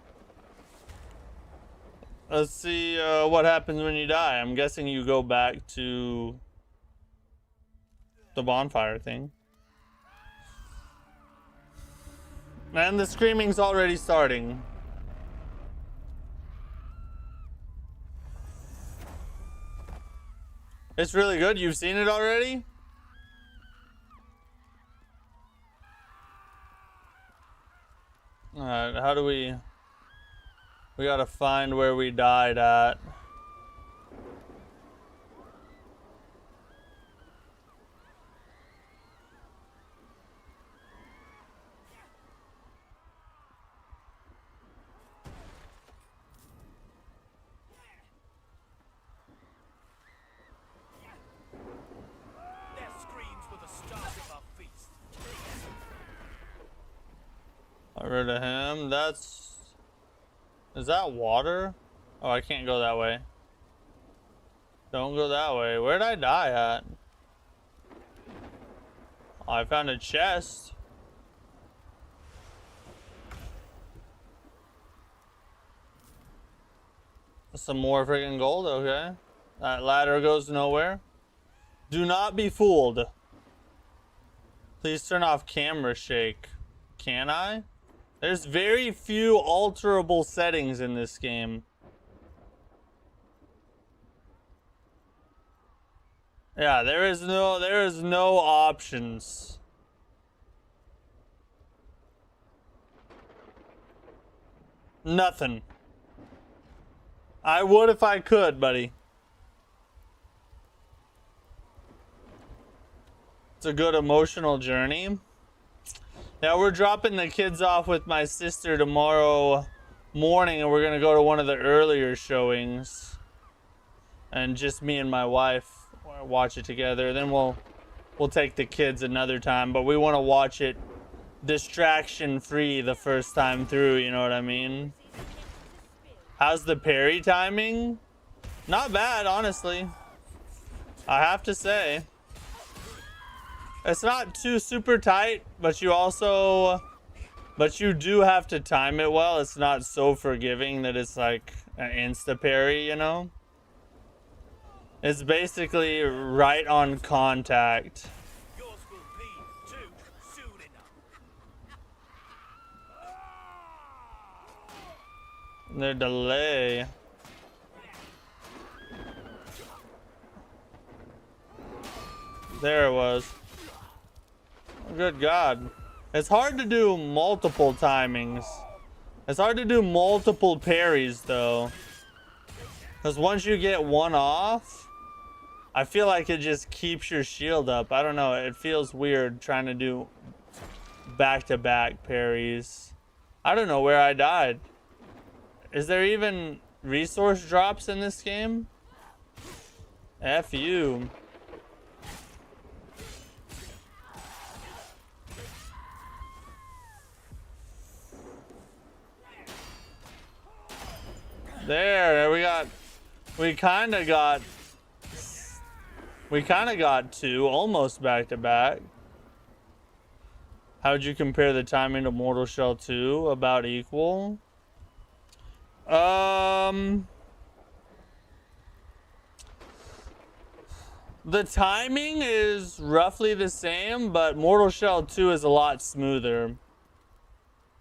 Let's see what happens when you die. I'm guessing you go back to the bonfire thing. And the screaming's already starting. It's really good. You've seen it already? Alright, how do we gotta find where we died at. Their screams were the start of our feast. Got rid of him. Is that water? Oh, I can't go that way. Don't go that way. Where'd I die at? Oh, I found a chest. Some more freaking gold, okay. That ladder goes nowhere. Do not be fooled. Please turn off camera shake. Can I? There's very few alterable settings in this game. Yeah, there is no options. Nothing. I would if I could, buddy. It's a good emotional journey. Yeah, we're dropping the kids off with my sister tomorrow morning, and we're gonna go to one of the earlier showings. And just me and my wife watch it together. Then we'll take the kids another time, but we want to watch it distraction free the first time through, you know what I mean? How's the parry timing? Not bad, honestly. I have to say. It's not too super tight, but you do have to time it well. It's not so forgiving that it's like an insta parry, you know? It's basically right on contact. Yours will be too soon enough. Their delay. There it was. Good God. It's hard to do multiple timings. It's hard to do multiple parries though. Because once you get one off, I feel like it just keeps your shield up. I don't know. It feels weird trying to do back-to-back parries. I don't know where I died. Is there even resource drops in this game? F you. There we kind of got two almost back to back. How'd you compare the timing to Mortal Shell 2? About equal. The timing is roughly the same, but Mortal Shell 2 is a lot smoother.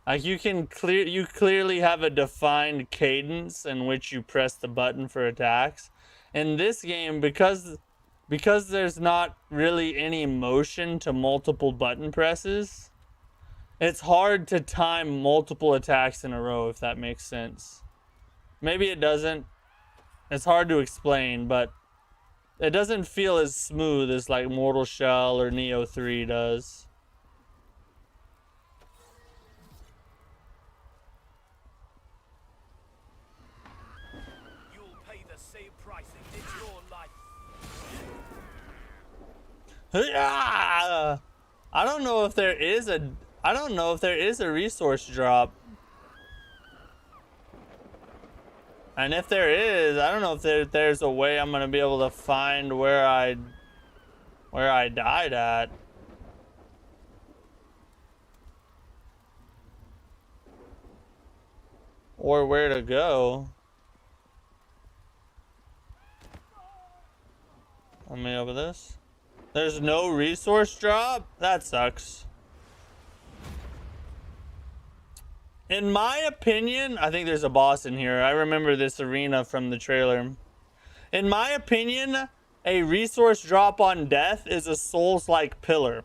Like you clearly have a defined cadence in which you press the button for attacks. In this game, because there's not really any motion to multiple button presses, it's hard to time multiple attacks in a row, if that makes sense. Maybe it doesn't. It's hard to explain, but it doesn't feel as smooth as like Mortal Shell or Neo 3 does. I don't know if there is a resource drop. And if there is, I don't know if there's a way I'm gonna be able to find where I died at. Or where to go. Let me over this. There's no resource drop? That sucks. In my opinion, I think there's a boss in here. I remember this arena from the trailer. In my opinion, a resource drop on death is a Souls-like pillar.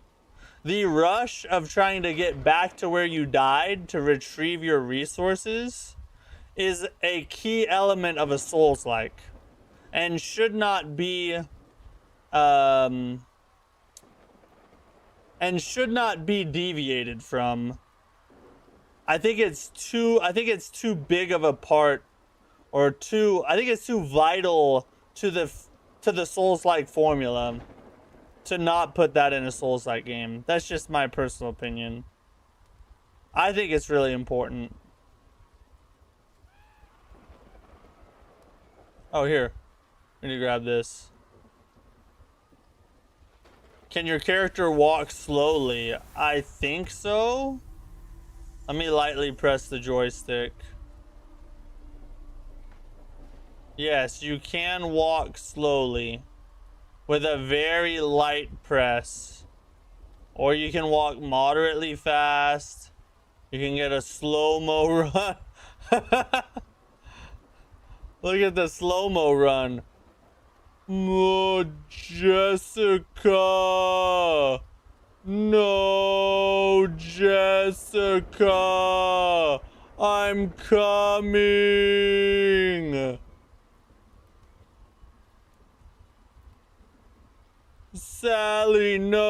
The rush of trying to get back to where you died to retrieve your resources is a key element of a Souls-like and should not be deviated from. I think it's too big of a part, or I think it's too vital to the Souls-like formula to not put that in a Souls-like game. That's just my personal opinion. I think it's really important. Oh, here. I need to grab this. Can your character walk slowly? I think so. Let me lightly press the joystick. Yes, you can walk slowly with a very light press. Or you can walk moderately fast. You can get a slow-mo run. Look at the slow-mo run. Oh, Jessica. No, Jessica. I'm coming. Sally, no.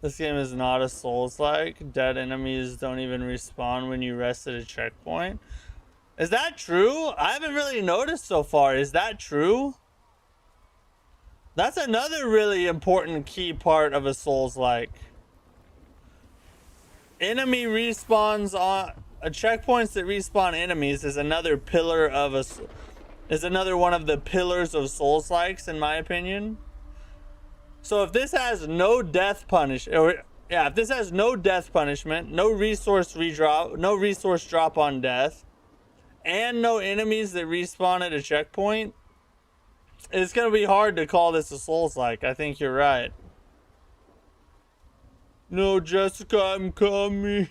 This game is not a Souls-like. Dead enemies don't even respawn when you rest at a checkpoint. Is that true? I haven't really noticed so far. Is that true? That's another really important key part of a Souls-like. Enemy respawns on checkpoints that respawn enemies is another pillar of another one of the pillars of Souls-likes, in my opinion. So if this has no death if this has no death punishment, no resource drop on death, and no enemies that respawn at a checkpoint, it's gonna be hard to call this a Souls-like. I think you're right. No, Jessica, I'm coming.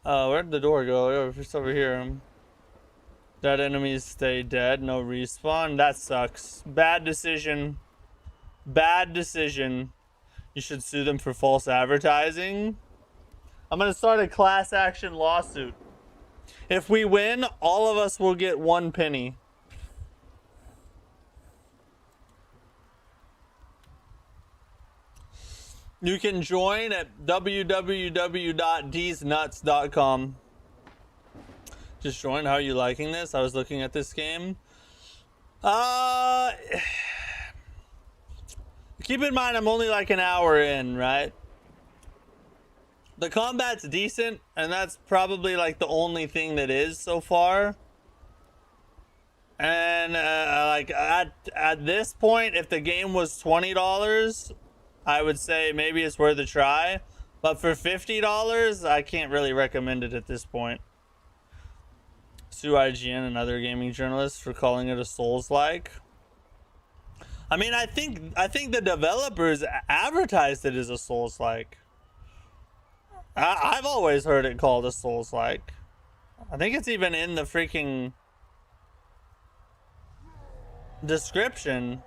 Where'd the door go? Oh, it's over here. Dead enemies stay dead, no respawn. That sucks. Bad decision. Bad decision. You should sue them for false advertising. I'm gonna start a class action lawsuit. If we win, all of us will get 1 penny. You can join at www.dsnuts.com. Just join. How are you liking this? I was looking at this game. Keep in mind I'm only like an hour in, right? The combat's decent, and that's probably like the only thing that is so far. And like at this point, if the game was $20, I would say maybe it's worth a try. But for $50, I can't really recommend it at this point. Sue IGN and other gaming journalists for calling it a Souls-like. I mean, I think the developers advertised it as a Souls-like. I've always heard it called a Souls-like. I think it's even in the freaking description.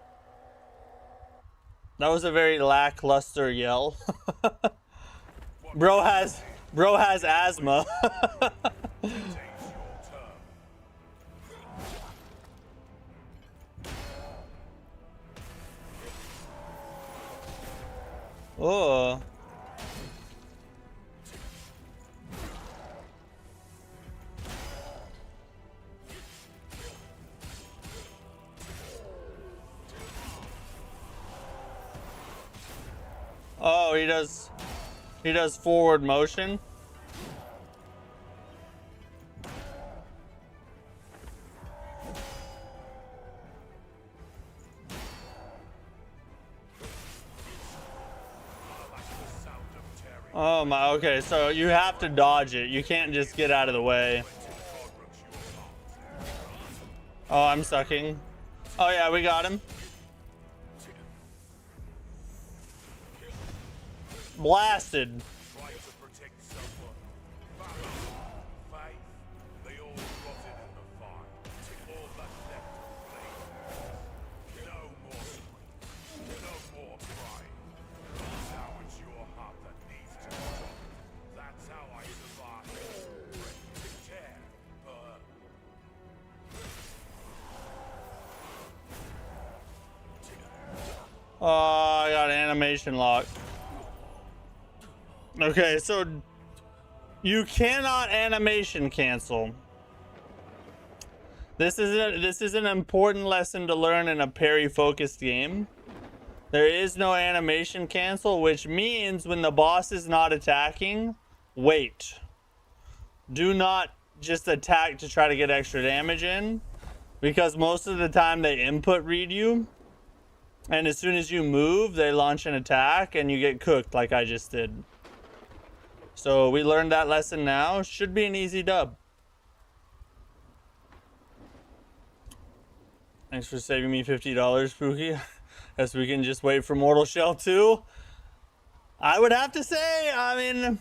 That was a very lackluster yell. Bro has asthma. Oh. Oh, he does forward motion. Oh my, okay, so you have to dodge it. You can't just get out of the way. Oh, I'm sucking. Oh yeah, we got him. Blasted. Oh, I got animation lock. Okay, so you cannot animation cancel. This is an important lesson to learn in a parry-focused game. There is no animation cancel, which means when the boss is not attacking, wait. Do not just attack to try to get extra damage in, because most of the time they input read you. And as soon as you move, they launch an attack and you get cooked like I just did. So we learned that lesson now. Should be an easy dub. Thanks for saving me $50, Pookie. Guess we can just wait for Mortal Shell 2. I would have to say, I mean,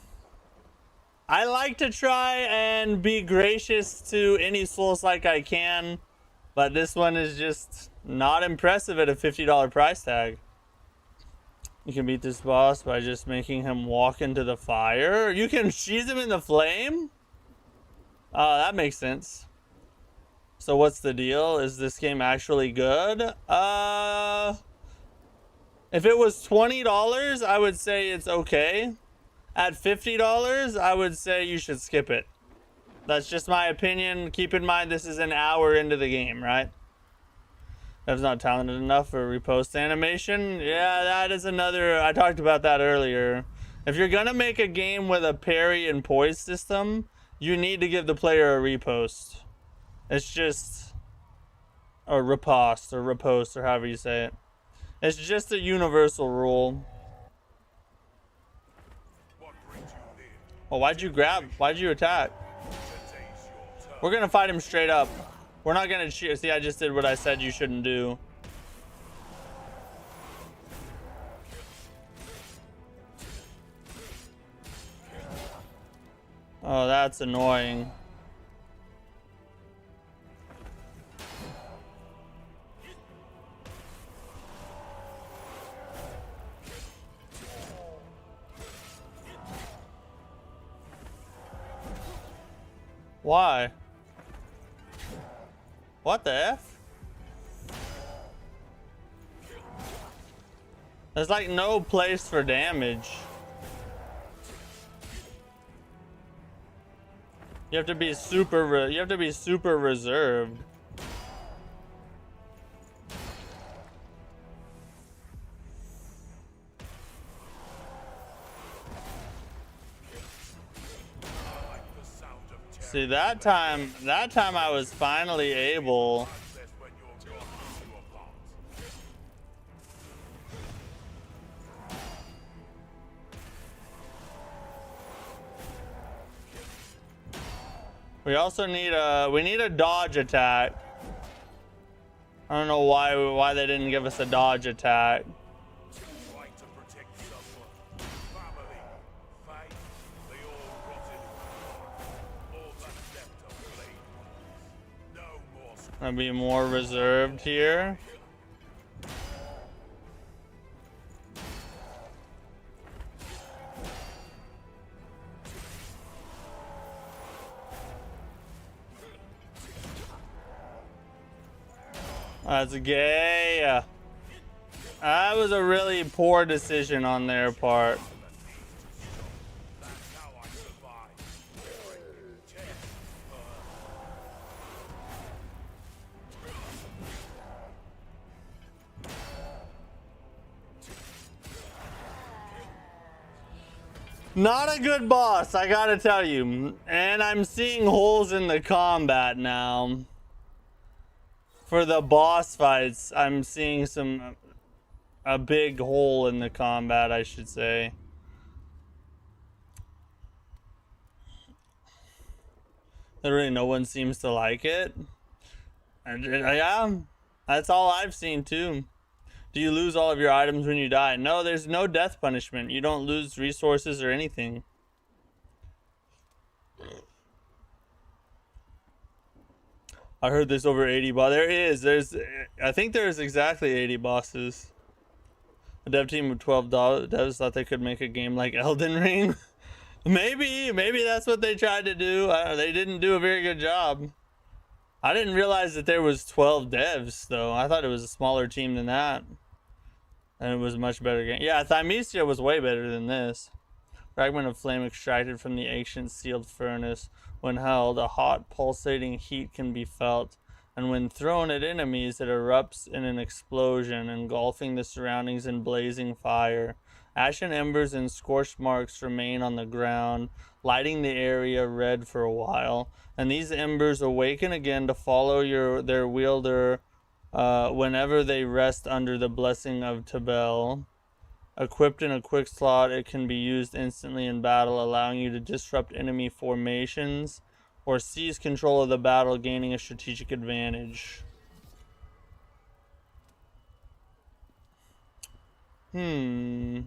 I like to try and be gracious to any Souls-like I can. But this one is just not impressive at a $50 price tag. You can beat this boss by just making him walk into the fire. You can cheese him in the flame? Oh, that makes sense. So what's the deal? Is this game actually good? If it was $20, I would say it's okay. At $50, I would say you should skip it. That's just my opinion. Keep in mind this is an hour into the game, right? Dev's not talented enough for repost animation. Yeah, that is another. I talked about that earlier. If you're gonna make a game with a parry and poise system, you need to give the player a repost. It's just, or riposte, or riposte, or however you say it. It's just a universal rule. Well, why'd you grab? Why'd you attack? We're gonna fight him straight up. We're not gonna cheat. See, I just did what I said you shouldn't do. Oh, that's annoying. Why? What the F? There's like no place for damage. You have to be super reserved. See, that time I was finally able. We also need a dodge attack. I don't know why they didn't give us a dodge attack. I'll be more reserved here. That's gay. That was a really poor decision on their part. Not a good boss, I gotta tell you. And I'm seeing holes in the combat now. For the boss fights, I'm seeing a big hole in the combat, I should say. Literally no one seems to like it. Yeah, that's all I've seen too. Do you lose all of your items when you die? No, there's no death punishment. You don't lose resources or anything. I heard there's over 80 bosses. I think there's exactly 80 bosses. A dev team of 12 devs thought they could make a game like Elden Ring. Maybe that's what they tried to do. They didn't do a very good job. I didn't realize that there was 12 devs though. I thought it was a smaller team than that. And it was a much better game. Yeah, Thymesia was way better than this. Fragment of flame extracted from the ancient sealed furnace. When held, a hot pulsating heat can be felt, and when thrown at enemies, it erupts in an explosion, engulfing the surroundings in blazing fire. Ashen embers and scorched marks remain on the ground, lighting the area red for a while, and these embers awaken again to follow their wielder whenever they rest under the blessing of Tabel. Equipped in a quick slot, it can be used instantly in battle, allowing you to disrupt enemy formations or seize control of the battle, gaining a strategic advantage. I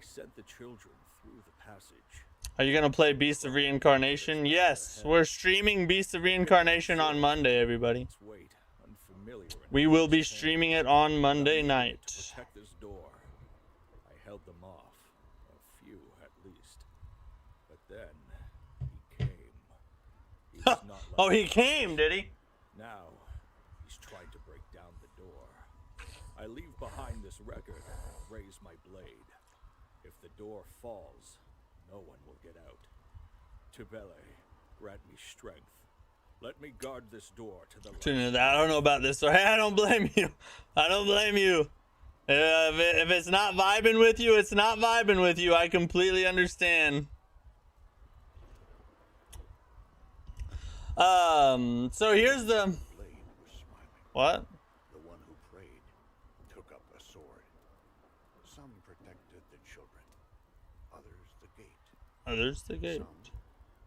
sent the children through the passage. Are you gonna play Beast of Reincarnation? Yes, we're streaming Beast of Reincarnation on Monday, everybody. Wait, unfamiliar. familiar enough We will be with his streaming hands. it on I Monday needed night. to protect this door. I held them off, a few at least. But then he came. He was not like Oh, he the came, others. did he? Now he's trying to break down the door. I leave behind this record and raise my blade. If the door falls, no one will get out. Tibele, grant me strength. Let me guard this door to the last. I don't know about this, so I don't blame you. I don't blame you. If it's not vibing with you, it's not vibing with you. I completely understand. So here's the... Blade was smiling. What? The one who prayed took up a sword. Some protected the children, others the gate. Others the gate. Some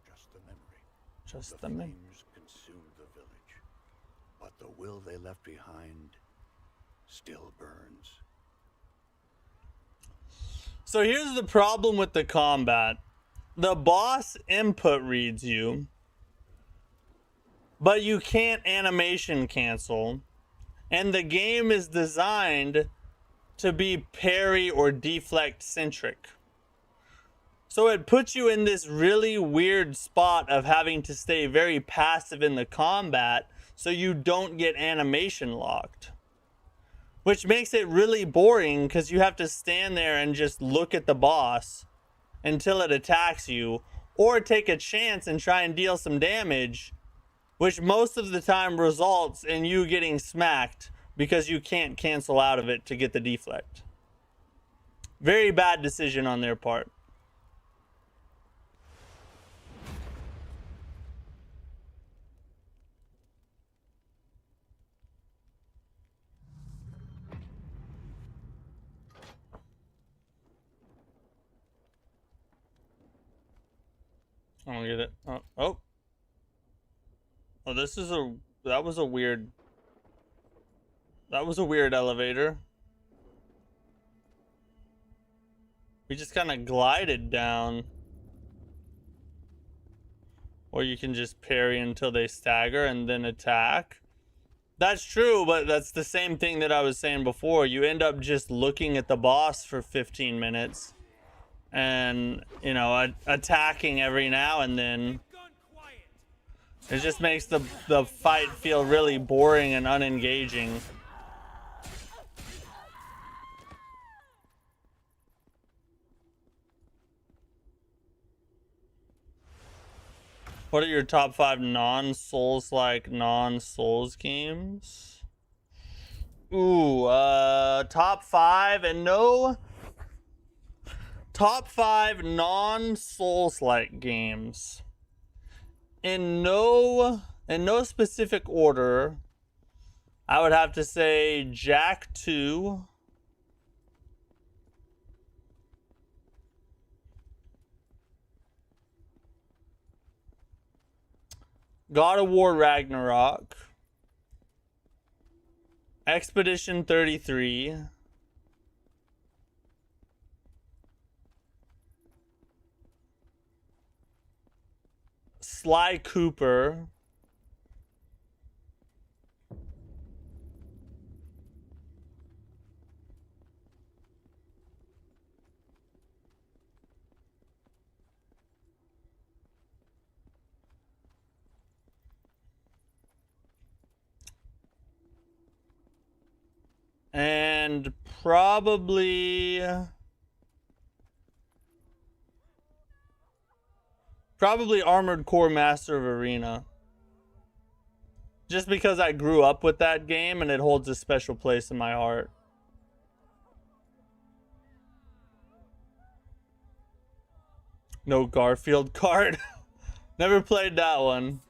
just the memory. Just The the man. flames consumed the village, but the will they left behind still burns. So here's the problem with the combat. The boss input reads you, but you can't animation cancel. And the game is designed to be parry or deflect centric. So it puts you in this really weird spot of having to stay very passive in the combat so you don't get animation locked. Which makes it really boring because you have to stand there and just look at the boss until it attacks you, or take a chance and try and deal some damage, which most of the time results in you getting smacked because you can't cancel out of it to get the deflect. Very bad decision on their part. I don't get it. Oh, this is that was a weird elevator. We just kind of glided down. Or you can just parry until they stagger and then attack. That's true, but that's the same thing that I was saying before. You end up just looking at the boss for 15 minutes. And, you know, attacking every now and then. It just makes the fight feel really boring and unengaging. What are your top 5 non-Souls-like, non-Souls games? Ooh, top 5 and no... Top 5 non-Souls-like games. In no specific order, I would have to say Jack 2. God of War Ragnarok. Expedition 33. Sly Cooper. And probably Armored Core Master of Arena. Just because I grew up with that game and it holds a special place in my heart. No Garfield card. Never played that one.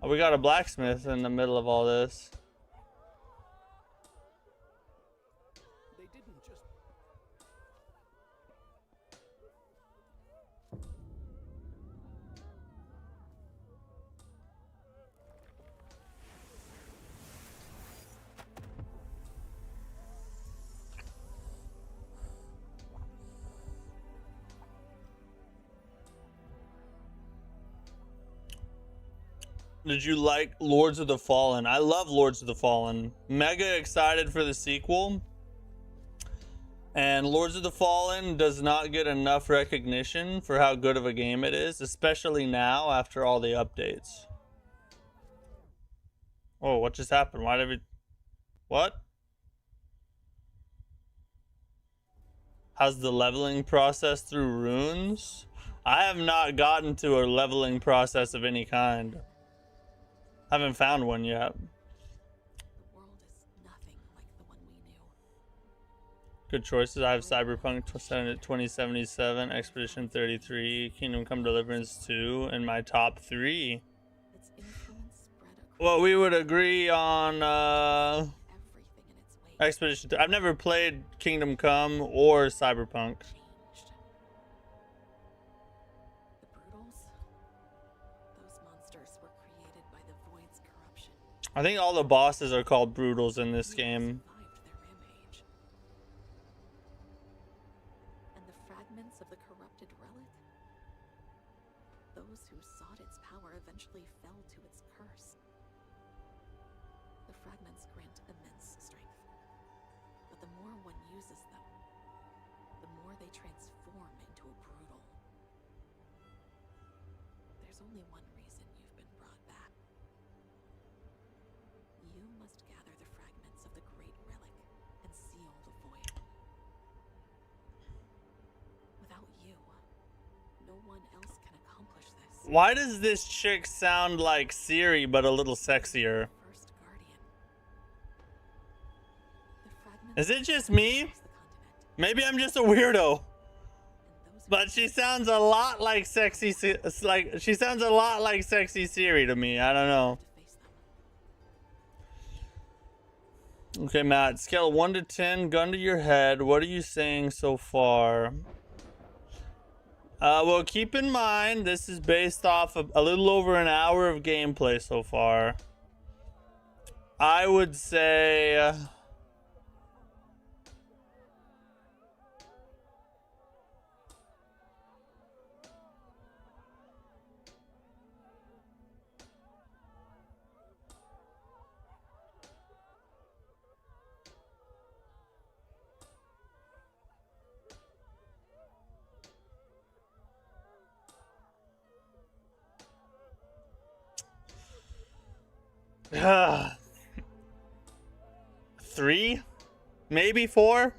Oh, we got a blacksmith in the middle of all this. They didn't just... Did you like Lords of the Fallen? I love Lords of the Fallen. Mega excited for the sequel. And Lords of the Fallen does not get enough recognition for how good of a game it is, especially now after all the updates. Oh, what just happened? Why did we... What? How's the leveling process through runes? I have not gotten to a leveling process of any kind. Haven't found one yet. The world is nothing like the one we knew. Good choices. I have Cyberpunk 2077, Expedition 33, Kingdom Come Deliverance 2 in my top 3. Its influence spread across Well, we would agree on everything in its wake. Expedition 3. I've never played Kingdom Come or Cyberpunk. Changed. The Brutals? Those monsters were created by the Void's corruption. I think all the bosses are called Brutals in this game. Survived their rampage. And the fragments of the corrupted relic? Those who sought its power eventually fell to its curse. The fragments grant immense strength. But the more one uses them, the more they transform into a brutal. There's only one reason you've been brought back. You must gather the fragments of the great relic and seal the void. Without you, no one else can accomplish this. Why does this chick sound like Siri but a little sexier? First Guardian. The fragments Is it just me? across the continent, Maybe I'm just a weirdo. and those who But she sounds a lot like sexy, she sounds a lot like sexy Siri to me. I don't know. to face them. Okay, Matt, scale 1 to 10, gun to your head. What are you saying so far? Well, keep in mind, this is based off of a little over an hour of gameplay so far. I would say... Three? Maybe 4?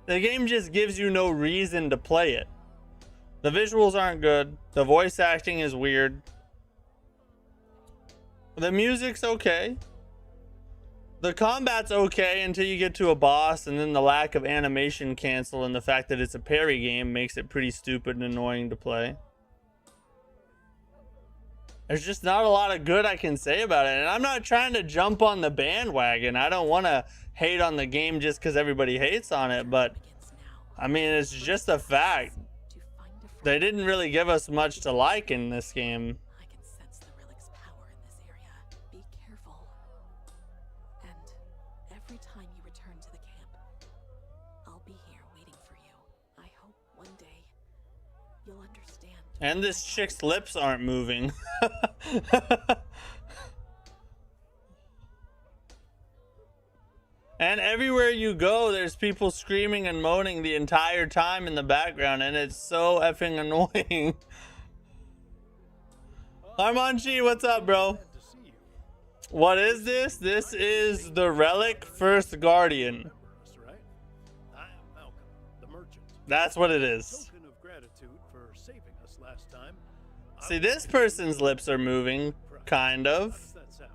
The game just gives you no reason to play it. The visuals aren't good. The voice acting is weird. The music's okay. The combat's okay until you get to a boss, and then the lack of animation cancel and the fact that it's a parry game makes it pretty stupid and annoying to play. There's just not a lot of good I can say about it. And I'm not trying to jump on the bandwagon. I don't want to hate on the game just because everybody hates on it. But, Begins now. I mean, it's just a fact. To find a They fragment, didn't really give us much to like in this game. I can sense the relic's power in this area. Be careful. And every time you return to the camp, I'll be here waiting for you. I hope one day you'll understand. And this chick's lips aren't moving. And everywhere you go, there's people screaming and moaning the entire time in the background, and it's so effing annoying. Armanchi, what's up, bro? Glad to see you. What is this? This is the Relic First Guardian. Remember us, right? I am Malcolm, the merchant. That's what it is. Token of gratitude for saving us last time. I See, will this give you person's lips are moving, kind How of. does that sound?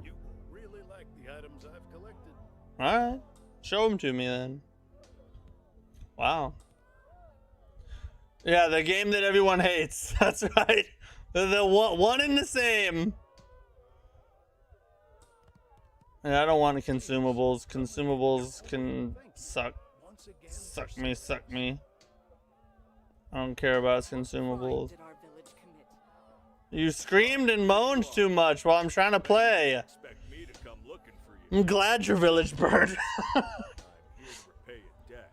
You will really like the items I've collected. Alright. Show them to me then. Wow. Yeah, the game that everyone hates. That's right. The one and the same. Yeah, I don't want consumables. Consumables can suck. Once again, Suck me, suck me. I don't care about consumables. Did our village commit? You screamed and moaned too much while I'm trying to play. Expect me to come looking for you. I'm glad your village burned. I'm here to repay a debt.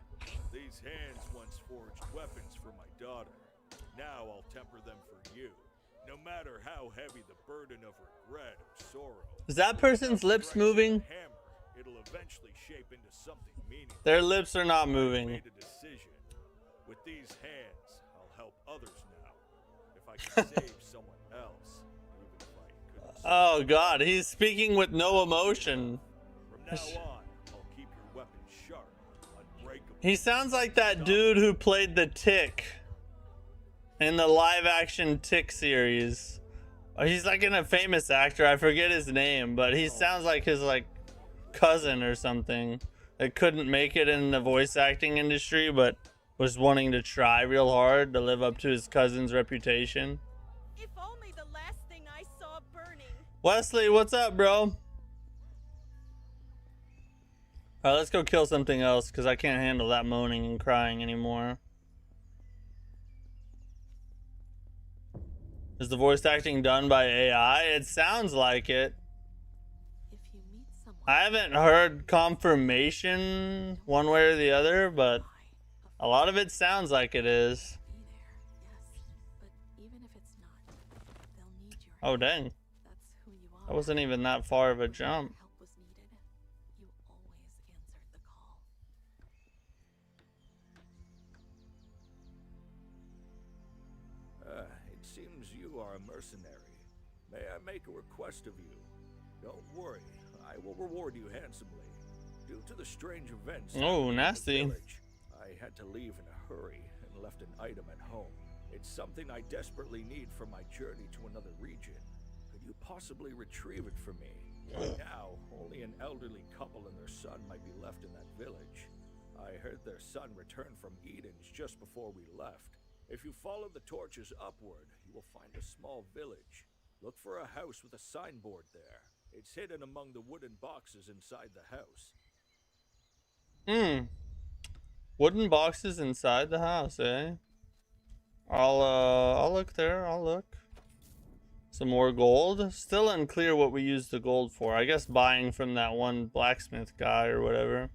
These hands once forged weapons hands for my daughter. Now I'll temper them for you. No matter how heavy the burden of regret or sorrow. Is that person's lips moving? Hammer, it'll eventually shape into something meaningful. Their lips are not I moving. made a decision. With these hands, I'll help others now. If I can save someone else, even if I couldn't. Oh God, he's speaking with no emotion. From now on, I'll keep your weapon sharp, unbreakable. He sounds like that dude who played the Tick in the live-action Tick series. He's like a famous actor. I forget his name, but he sounds like his cousin or something that couldn't make it in the voice acting industry, but was wanting to try real hard to live up to his cousin's reputation. If only the last thing I saw burning. Wesley, what's up, bro? Alright, let's go kill something else, because I can't handle that moaning and crying anymore. Is the voice acting done by AI? It sounds like it. If you meet someone, I haven't heard confirmation one way or the other, but a lot of it sounds like it is. be there, yes. But even if it's not, they'll need your Oh, help. dang. That's who you are. That wasn't even that far of a jump. Help was needed. You always answered the call. It seems you are a mercenary. May I make a request of you? Don't worry, I will reward you handsomely. Due to the strange events Oh, in the nasty. village, I had to leave in a hurry and left an item at home. It's something I desperately need for my journey to another region. Could you possibly retrieve it for me? Right now, only an elderly couple and their son might be left in that village. I heard their son returned from Eden's just before we left. If you follow the torches upward, you will find a small village. Look for a house with a signboard there. It's hidden among the wooden boxes inside the house. Wooden boxes inside the house, eh? I'll look there. I'll look. Some more gold. Still unclear what we used the gold for. I guess buying from that one blacksmith guy or whatever.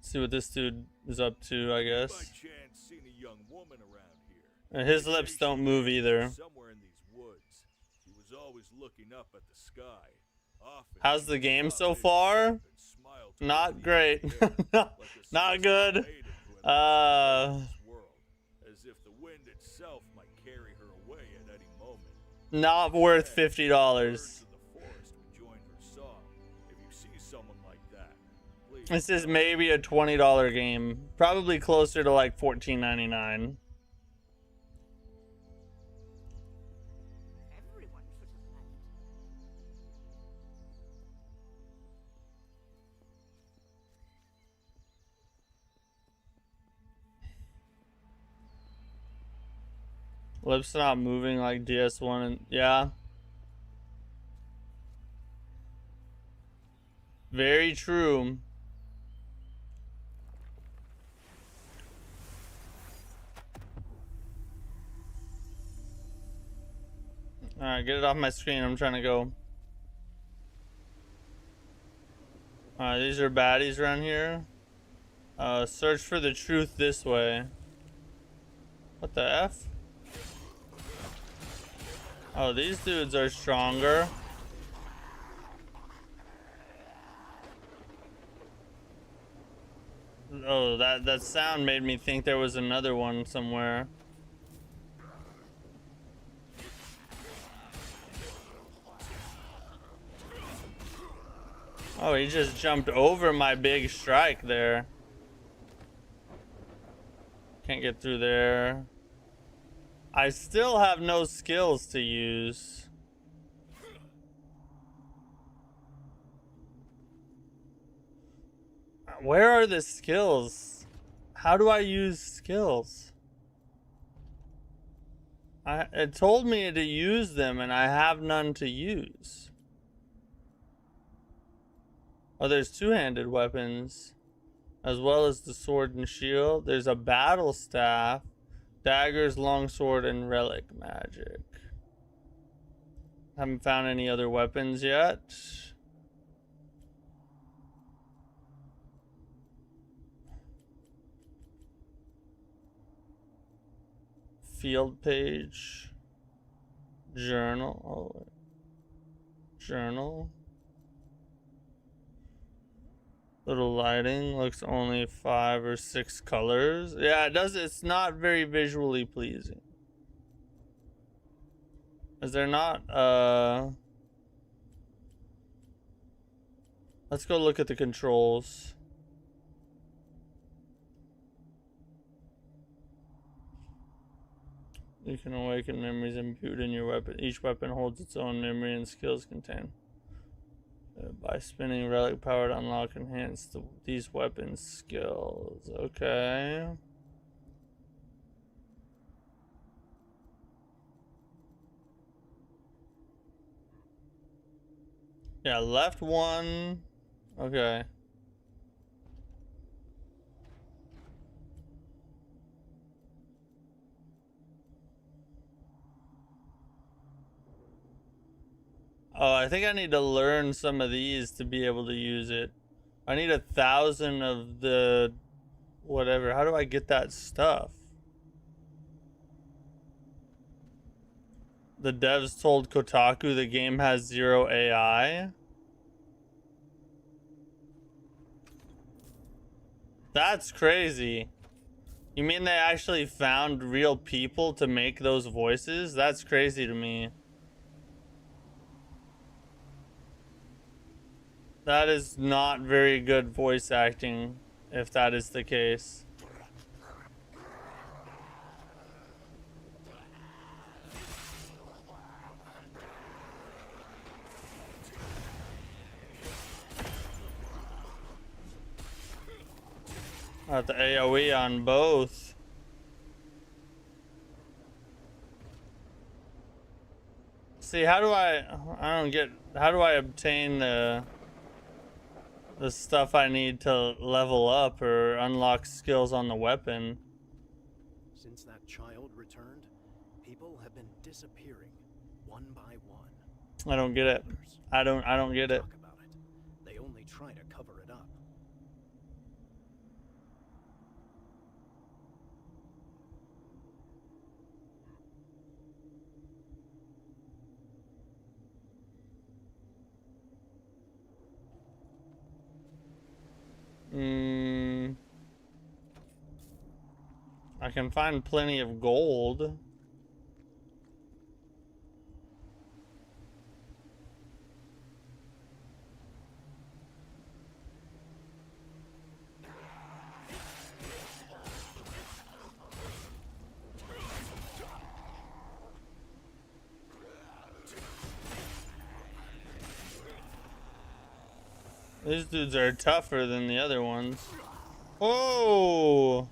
See what this dude is up to, I By guess. chance seen a young woman around here? And his lips don't move either. Somewhere in these woods. She was always looking up at the sky. Often How's the game so far? Not great. Not good. As if the wind itself might carry her away at any moment. Not worth $50. Birds of the forest would join her song. If you see someone like that, please. This is maybe a $20 game. Probably closer to like $14.99. Everyone should have left. Lips not moving like DS1 and yeah. Very true. Alright, get it off my screen. I'm trying to go. Alright, these are baddies around here. Search for the truth this way. What the F? Oh, these dudes are stronger. Oh, that sound made me think there was another one somewhere. Oh, he just jumped over my big strike there. Can't get through there. I still have no skills to use. Where are the skills? How do I use skills? It told me to use them and I have none to use. Oh, there's two-handed weapons as well as the sword and shield. There's a battle staff. Daggers, longsword, and relic magic. Haven't found any other weapons yet. field page. Journal. Oh, journal. Little lighting looks only 5 or 6 colors. Yeah, it does. It's not very visually pleasing. Is there not? Let's go look at the controls. You can awaken memories imbued in your weapon. Each weapon holds its own memory and skills contained. By spinning relic power to unlock enhance these weapons skills. Okay. Yeah, left one. Okay. Oh, I think I need to learn some of these to be able to use it. I need 1,000 of the whatever. How do I get that stuff? The devs told Kotaku the game has 0 AI. That's crazy. You mean they actually found real people to make those voices? That's crazy to me. That is not very good voice acting, if that is the case. Got the AoE on both. See, how do I don't get, how do I obtain the stuff I need to level up or unlock skills on the weapon? Since that child returned, people have been disappearing one by one. I don't get it. I don't get it. Talk about it. They only try to cover it up. I can find plenty of gold. These dudes are tougher than the other ones. Whoa!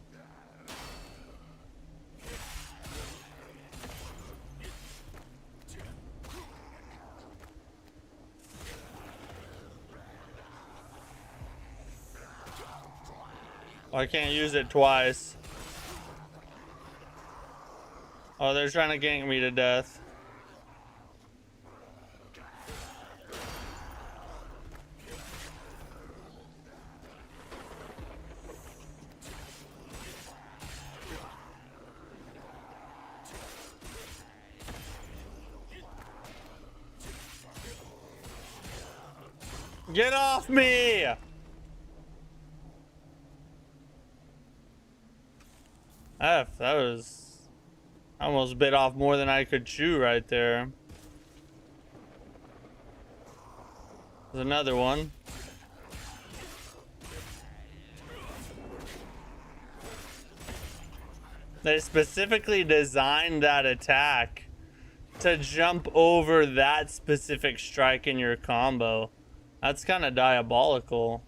I can't use it twice. Oh, they're trying to gank me to death. Get off me! That was almost bit off more than I could chew right there. There's another one. They specifically designed that attack to jump over that specific strike in your combo. That's kind of diabolical.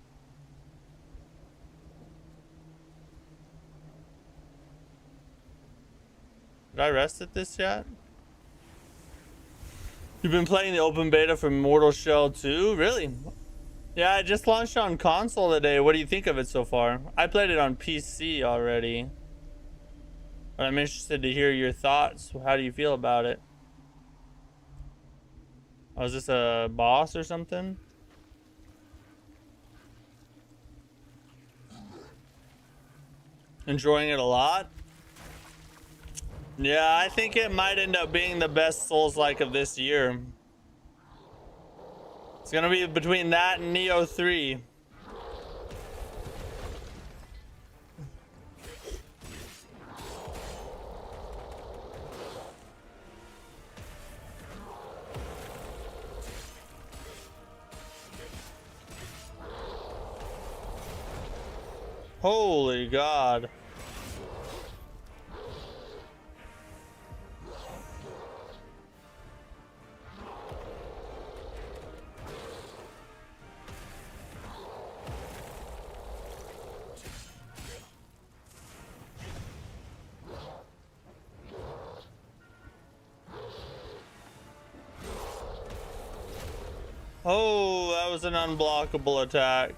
Did I rest at this yet? You've been playing the open beta for Mortal Shell 2? Really? Yeah, I just launched on console today. What do you think of it so far? I played it on PC already. But I'm interested to hear your thoughts. How do you feel about it? Oh, is this a boss or something? Enjoying it a lot? Yeah, I think it might end up being the best Souls-like of this year. It's gonna be between that and Neo 3. Holy God. Oh, that was an unblockable attack.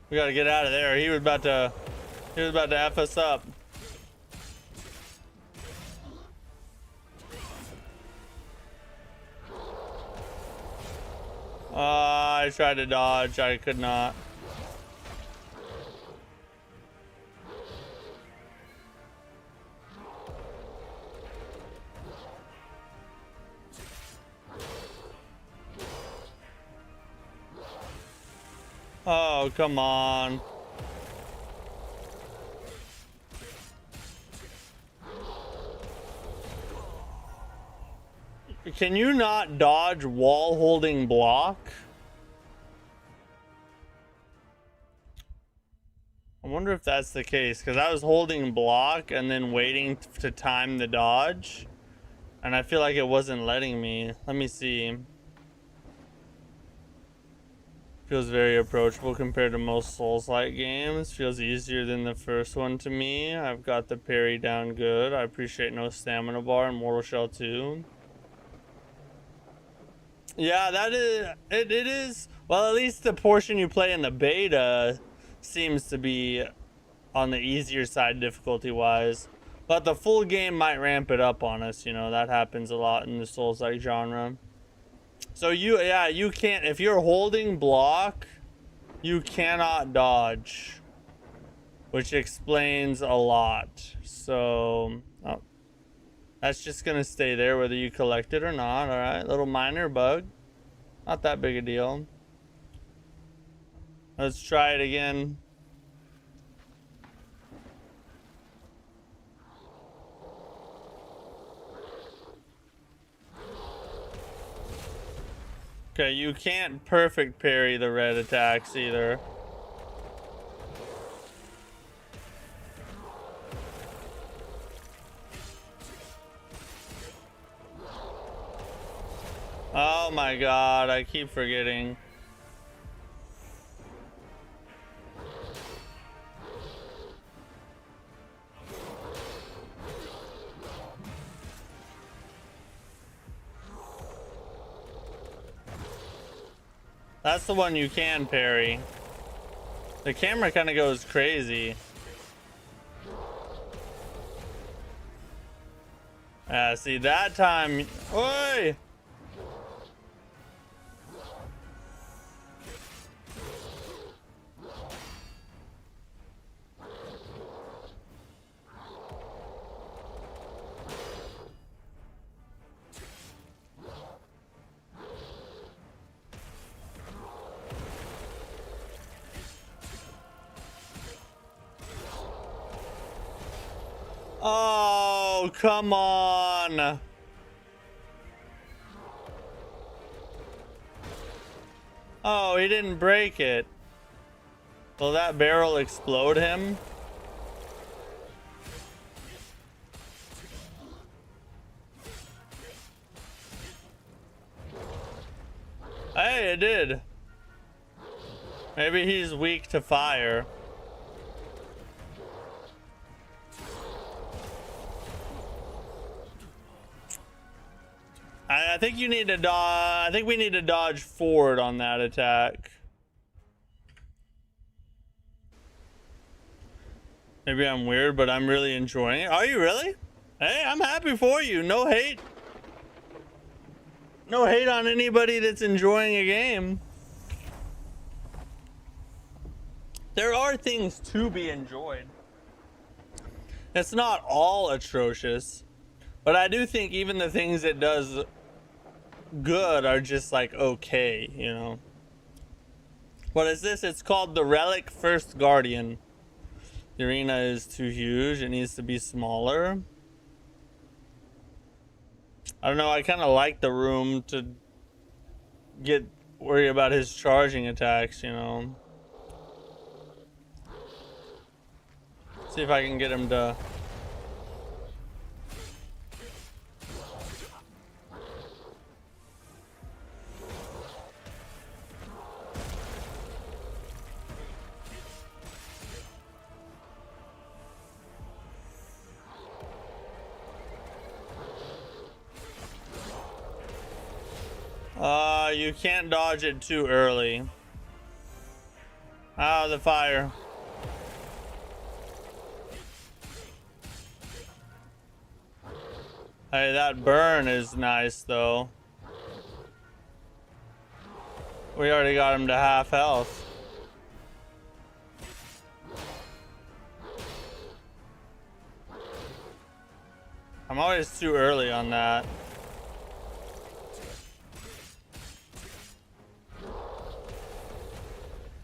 We gotta get out of there. He was about to F us up. I tried to dodge. I could not. Oh, come on. Can you not dodge wall holding block? I wonder if that's the case, because I was holding block and then waiting to time the dodge, and I feel like it wasn't letting me. Let me see. Feels very approachable compared to most Souls-like games. Feels easier than the first one to me. I've got the parry down good. I appreciate no stamina bar in Mortal Shell 2. Yeah, that is it is. Well, at least the portion you play in the beta seems to be on the easier side difficulty-wise. But the full game might ramp it up on us, you know. That happens a lot in the Souls-like genre. So you can't, if you're holding block, you cannot dodge, which explains a lot. So, oh, that's just gonna stay there whether you collect it or not. All right, little minor bug, not that big a deal. Let's try it again. Okay, you can't perfect parry the red attacks either. Oh my God, I keep forgetting. That's the one you can parry. The camera kind of goes crazy. See, that time... Oi! Oh, come on. Oh, he didn't break it. Will that barrel explode him? Hey, it did. Maybe he's weak to fire. I think you need to dodge. I think we need to dodge forward on that attack. Maybe I'm weird, but I'm really enjoying it. Are you really? Hey, I'm happy for you. No hate. No hate on anybody that's enjoying a game. There are things to be enjoyed. It's not all atrocious, but I do think even the things it does good are just like okay, you know. What is this? It's called the Relic First Guardian. The arena is too huge. It needs to be smaller. I don't know. I kind of like the room to worry about his charging attacks, you know. See if I can get him to... You can't dodge it too early. Ah, the fire. Hey, that burn is nice, though. We already got him to half health. I'm always too early on that.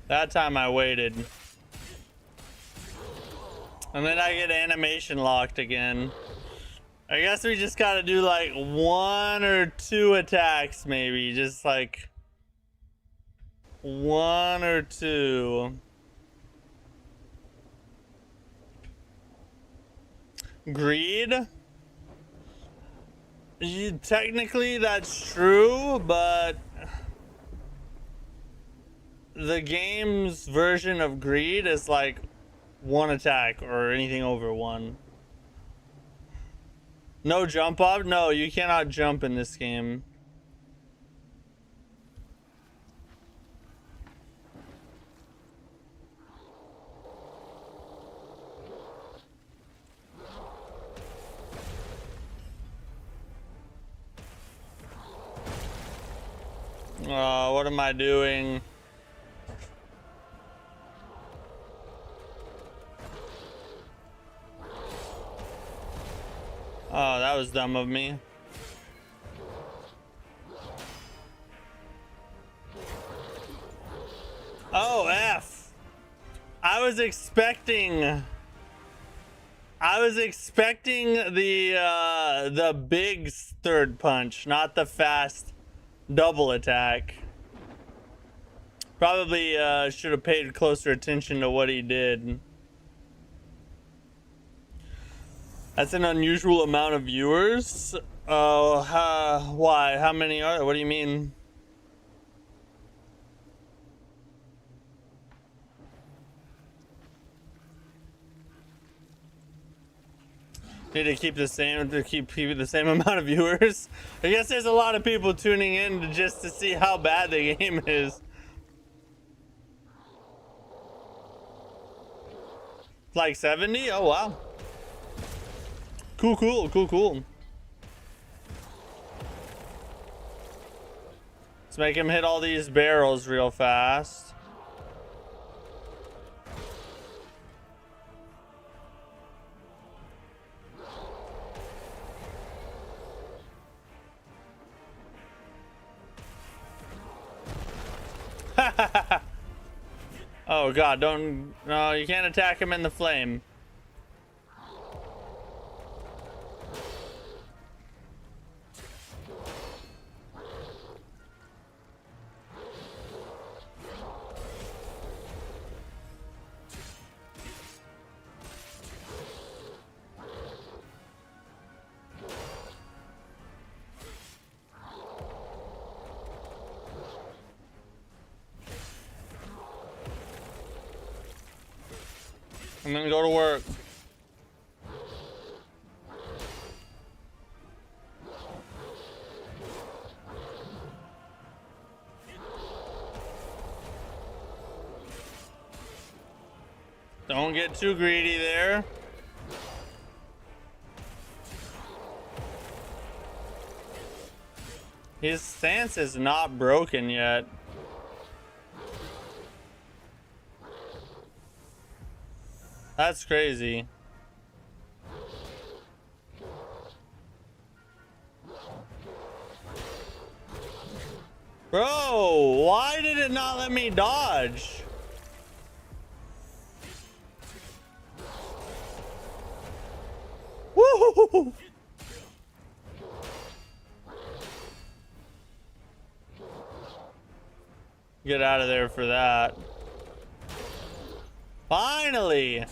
That time I waited. And then I get animation locked again. I guess we just gotta do like 1 or 2 attacks maybe. Just like 1 or 2. Greed? Technically that's true, but the game's version of greed is like 1 attack or anything over 1. No jump up? No, you cannot jump in this game. What am I doing? Oh, that was dumb of me. Oh, F. I was expecting the big third punch, not the fast double attack. Probably should have paid closer attention to what he did. That's an unusual amount of viewers. Oh, why? How many are there? What do you mean? Need to keep the same the same amount of viewers. I guess there's a lot of people tuning in just to see how bad the game is. Like 70? Oh wow. Cool. Let's make him hit all these barrels real fast. Oh god, no, you can't attack him in the flame. And then go to work. Don't get too greedy there. His stance is not broken yet. That's crazy. Bro, why did it not let me dodge? Woo! Get out of there for that. Finally!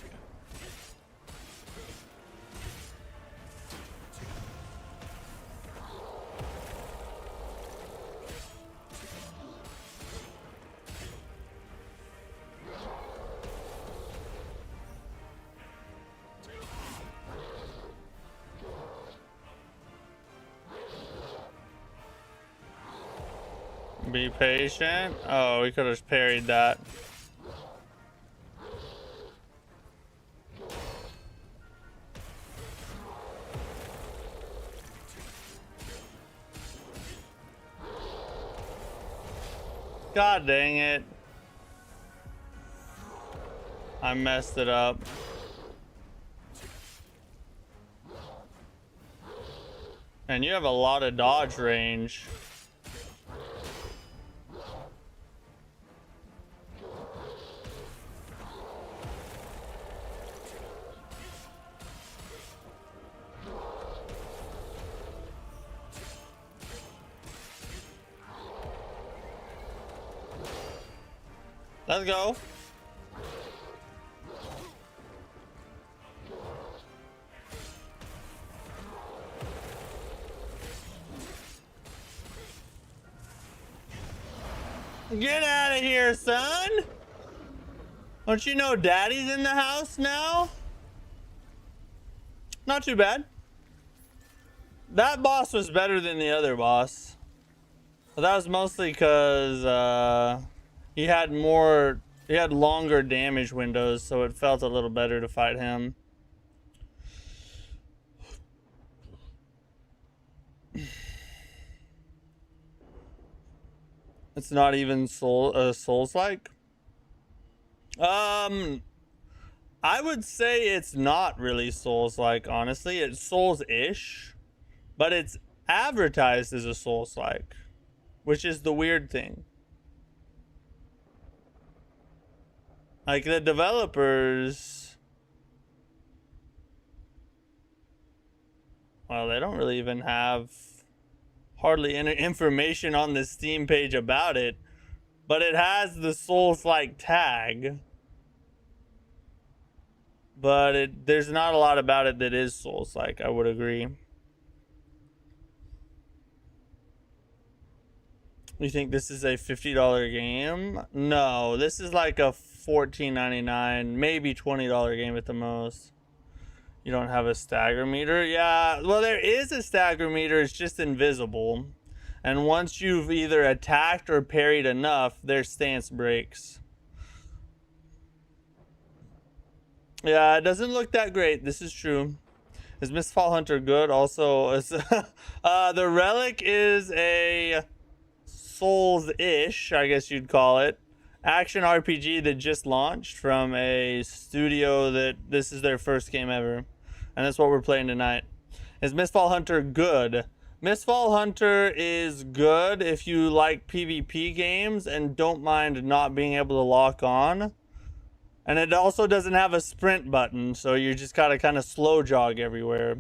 Be patient. Oh, we could have parried that. God dang it. I messed it up. And you have a lot of dodge range. Let's go. Get out of here, son. Don't you know daddy's in the house now? Not too bad. That boss was better than the other boss. But that was mostly because he had longer damage windows, so it felt a little better to fight him. It's not even Souls-like. I would say it's not really Souls-like, honestly. It's Souls-ish, but it's advertised as a Souls-like, which is the weird thing. Like, the developers, well, they don't really even have hardly any information on the Steam page about it, but it has the Souls-like tag. But there's not a lot about it that is Souls-like, I would agree. You think this is a $50 game? No, this is like a $14.99, maybe $20 game at the most. You don't have a stagger meter? Yeah, well, there is a stagger meter. It's just invisible. And once you've either attacked or parried enough, their stance breaks. Yeah, it doesn't look that great. This is true. Is Mistfall Hunter good? Also, the Relic is a Souls-ish, I guess you'd call it, action RPG that just launched from a studio that this is their first game ever. And that's what we're playing tonight. Is Mistfall Hunter good? Mistfall Hunter is good if you like PvP games and don't mind not being able to lock on. And it also doesn't have a sprint button, so you just gotta kind of slow jog everywhere.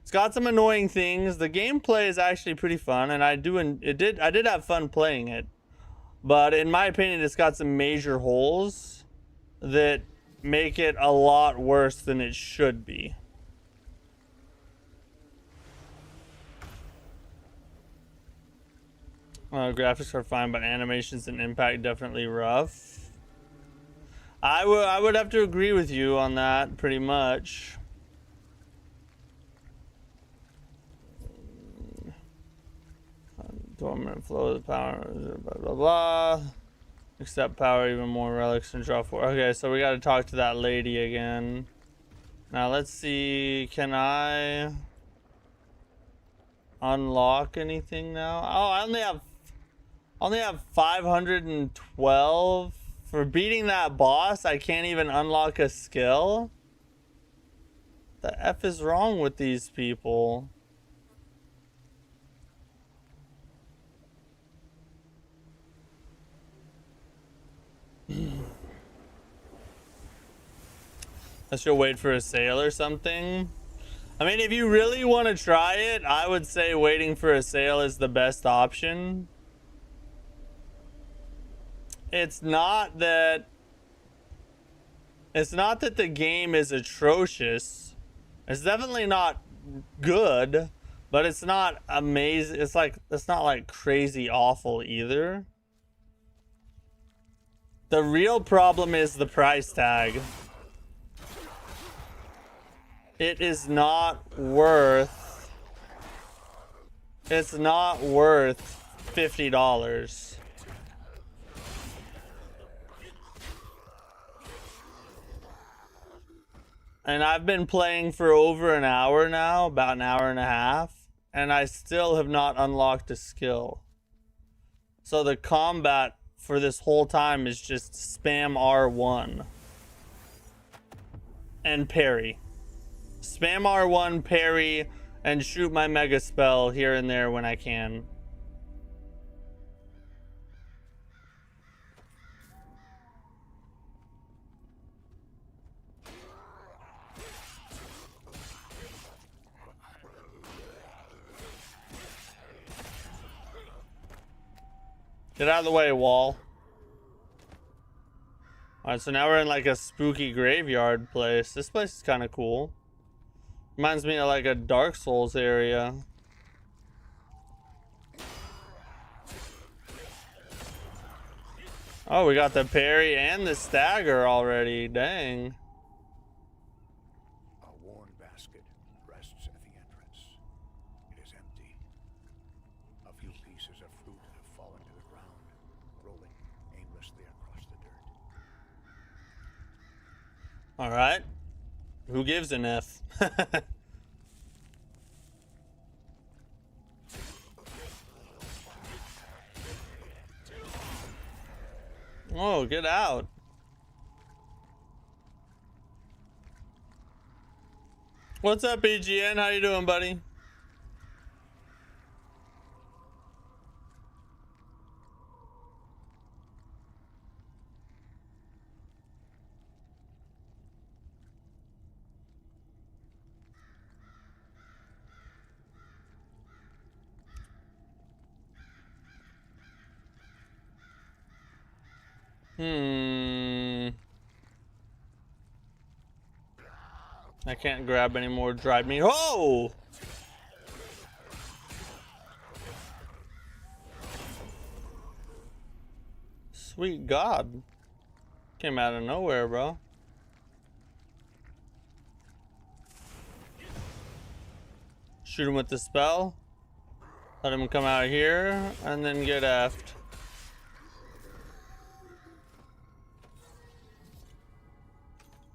It's got some annoying things. The gameplay is actually pretty fun, and I did have fun playing it. But in my opinion, it's got some major holes that make it a lot worse than it should be. Graphics are fine, but animations and impact definitely rough. I would have to agree with you on that, pretty much. Dormant flow of the power, blah blah blah. Accept power, even more relics and draw 4. Okay, so we got to talk to that lady again. Now let's see. Can I? unlock anything now? Oh, I only have 512 for beating that boss. I can't even unlock a skill. The F is wrong with these people? I should wait for a sale or something. I mean, if you really want to try it, I would say waiting for a sale is the best option. It's not that the game is atrocious. It's definitely not good, but it's not amazing. It's not like crazy awful either. The real problem is the price tag. It is not worth. It's not worth $50. And I've been playing for over an hour now, about an hour and a half, and I still have not unlocked a skill. So the combat for this whole time is just spam R1 and parry. Spam R1, parry, and shoot my mega spell here and there when I can. Get out of the way, wall. Alright, so now we're in like a spooky graveyard place. This place is kind of cool. Reminds me of like a Dark Souls area. Oh, we got the parry and the stagger already. Dang. A worn basket rests at the entrance. It is empty. A few pieces of fruit have fallen to the ground, rolling aimlessly across the dirt. All right. Who gives an F? Oh, get out. What's up, BGN? How you doing, buddy? I can't grab any more dried meat. Oh! Sweet God. Came out of nowhere, bro. Shoot him with the spell. Let him come out here and then get effed.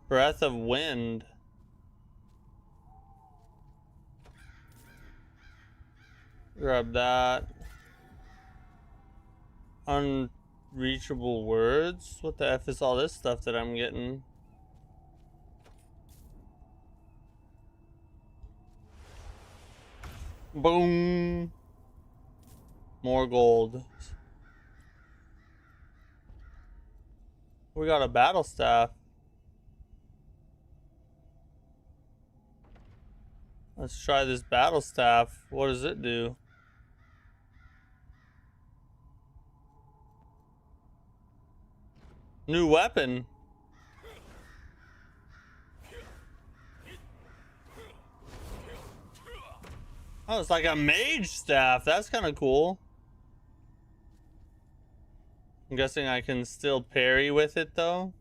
Breath of wind. Grab that. Unreachable words? What the F is all this stuff that I'm getting? Boom. More gold. We got a battle staff. Let's try this battle staff. What does it do? New weapon. Oh, it's like a mage staff. That's kind of cool. I'm guessing I can still parry with it, though.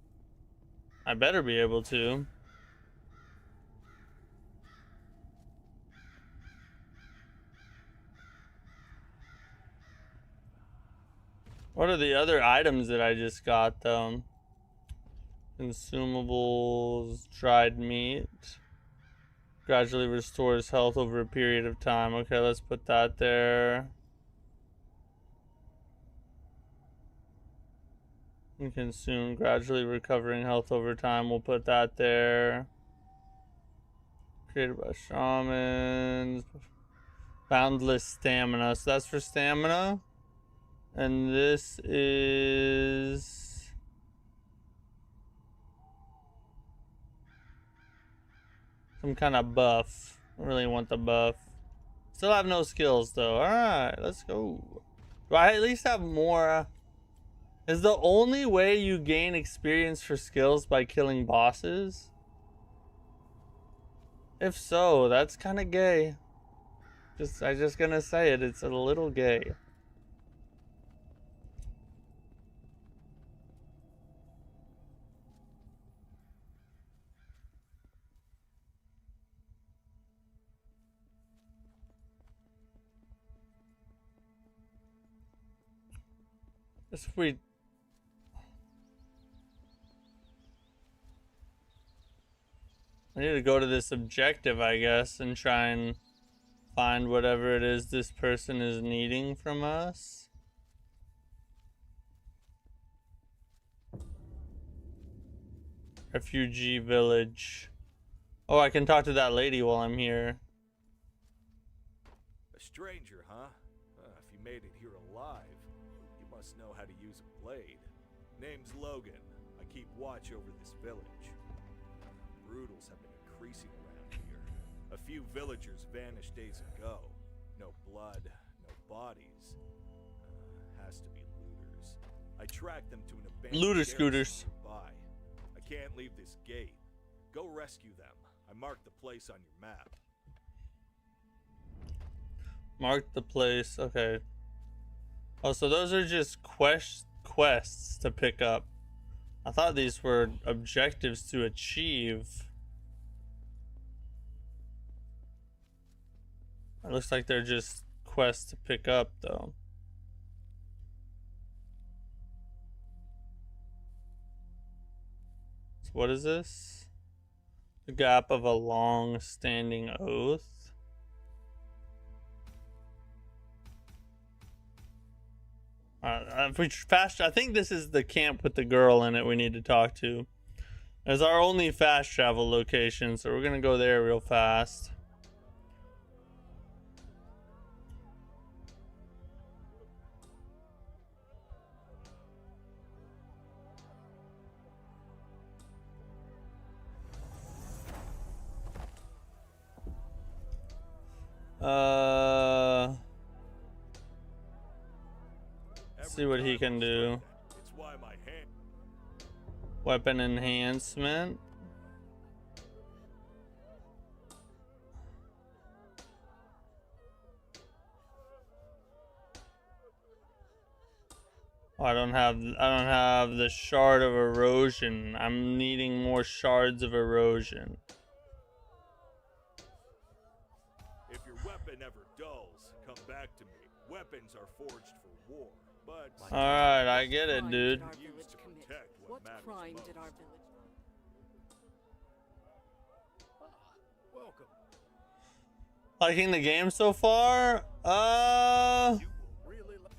I better be able to. What are the other items that I just got, though? Consumables, dried meat. Gradually restores health over a period of time. Okay, let's put that there. And consume, gradually recovering health over time. We'll put that there. Created by shamans. Boundless stamina. So that's for stamina. And this is some kind of buff. I don't really want the buff. Still have no skills though. Alright, let's go. Do I at least have more? Is the only way you gain experience for skills by killing bosses? If so, that's kind of gay. I'm just gonna say it. It's a little gay. If we I need to go to this objective, I guess, and try and find whatever it is this person is needing from us. Refugee village. Oh, I can talk to that lady while I'm here. A stranger, huh? If you made it here alive, you must know how to use a blade. Name's Logan. I keep watch over this village. Brutals have been increasing around here. A few villagers vanished days ago. No blood, no bodies. Has to be looters. I tracked them to an abandoned Looter garrison scooters. nearby. I can't leave this gate. Go rescue them. I marked the place on your map. Mark the place. Okay. Oh, so those are just quests to pick up. I thought these were objectives to achieve. It looks like they're just quests to pick up, though. So what is this? The gap of a long-standing oath. If we fast, I think this is the camp with the girl in it we need to talk to. It's our only fast travel location, so we're gonna go there real fast. See what he can do. It's why my hand. Weapon enhancement. Oh, I don't have the shard of erosion. I'm needing more shards of erosion. If your weapon ever dulls, come back to me. Weapons are forged for war, but Alright, I get it, dude. used to protect what matters crime most. did our village? Welcome. Liking the game so far? You will really like.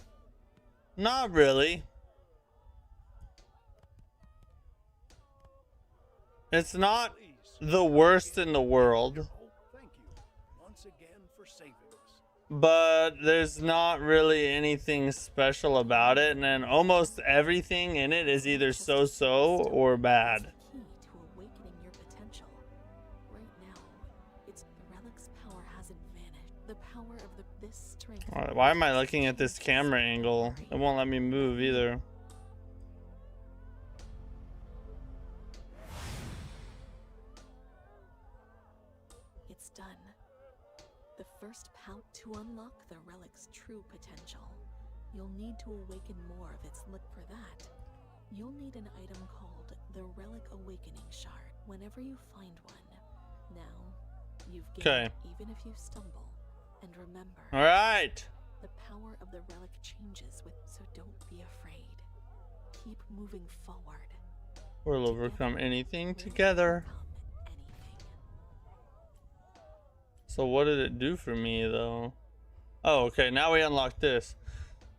Not really. It's not the worst in the world, Thank you once again for saving us. but there's not really anything special about it, and then almost everything in it is either so-so or bad. Key to awakening your potential. Right now, it's the relic's power hasn't vanished. The power of this strength. Why am I looking at this camera angle? It won't let me move either. It's done. The first pout to unlock the relic's true potential. You'll need to awaken more of its look for that. You'll need an item called the Relic Awakening Shard whenever you find one. Now, you've gained even if you stumble. And remember, Alright. the power of the relic changes so don't be afraid. Keep moving forward. We'll overcome anything together. Overcome anything. So what did it do for me though? Oh, okay, now we unlock this.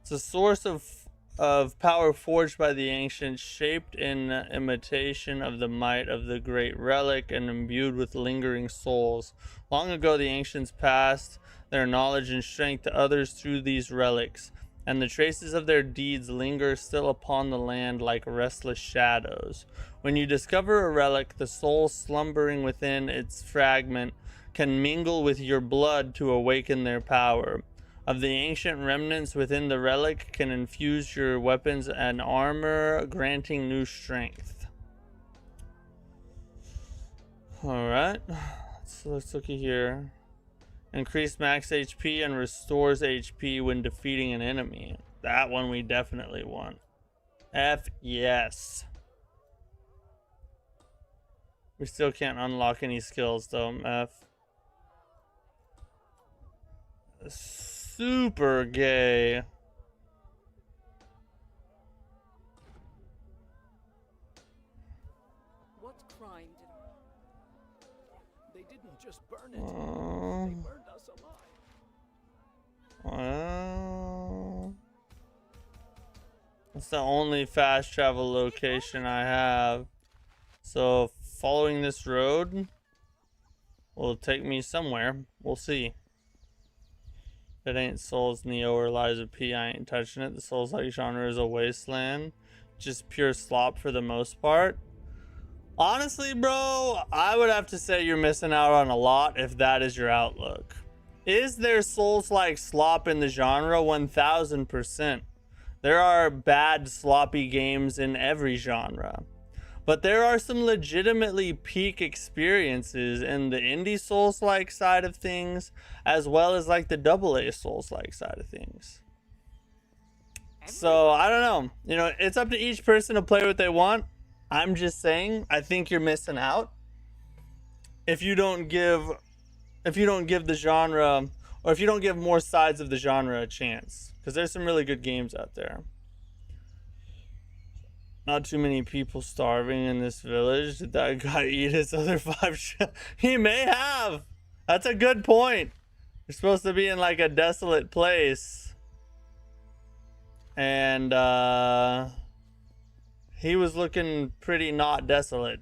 It's a source of power forged by the ancients, shaped in imitation of the might of the great relic and imbued with lingering souls. Long ago the ancients passed their knowledge and strength to others through these relics, and the traces of their deeds linger still upon the land like restless shadows. When you discover a relic, the soul slumbering within its fragment can mingle with your blood to awaken their power. Of the ancient remnants within the relic can infuse your weapons and armor, granting new strength. Alright, let's look here. Increase max HP and restores HP when defeating an enemy. That one we definitely want. F yes. We still can't unlock any skills though. F. Super gay. What crime did... They didn't just burn it. They burned us alive. Well, it's the only fast travel location I have. So following this road will take me somewhere. We'll see. If it ain't Souls, Neo, or Lies of P, I ain't touching it. The Souls-like genre is a wasteland. Just pure slop for the most part. Honestly, bro, I would have to say you're missing out on a lot if that is your outlook. Is there Souls-like slop in the genre? 1000%. There are bad, sloppy games in every genre. But there are some legitimately peak experiences in the indie Souls-like side of things, as well as like the AA Souls-like side of things. So, I don't know. You know, it's up to each person to play what they want. I'm just saying, I think you're missing out if you don't give the genre, or if you don't give more sides of the genre a chance. Because there's some really good games out there. Not too many people starving in this village. Did that guy eat his other 5 He may have. That's a good point. You're supposed to be in like a desolate place. And he was looking pretty not desolate.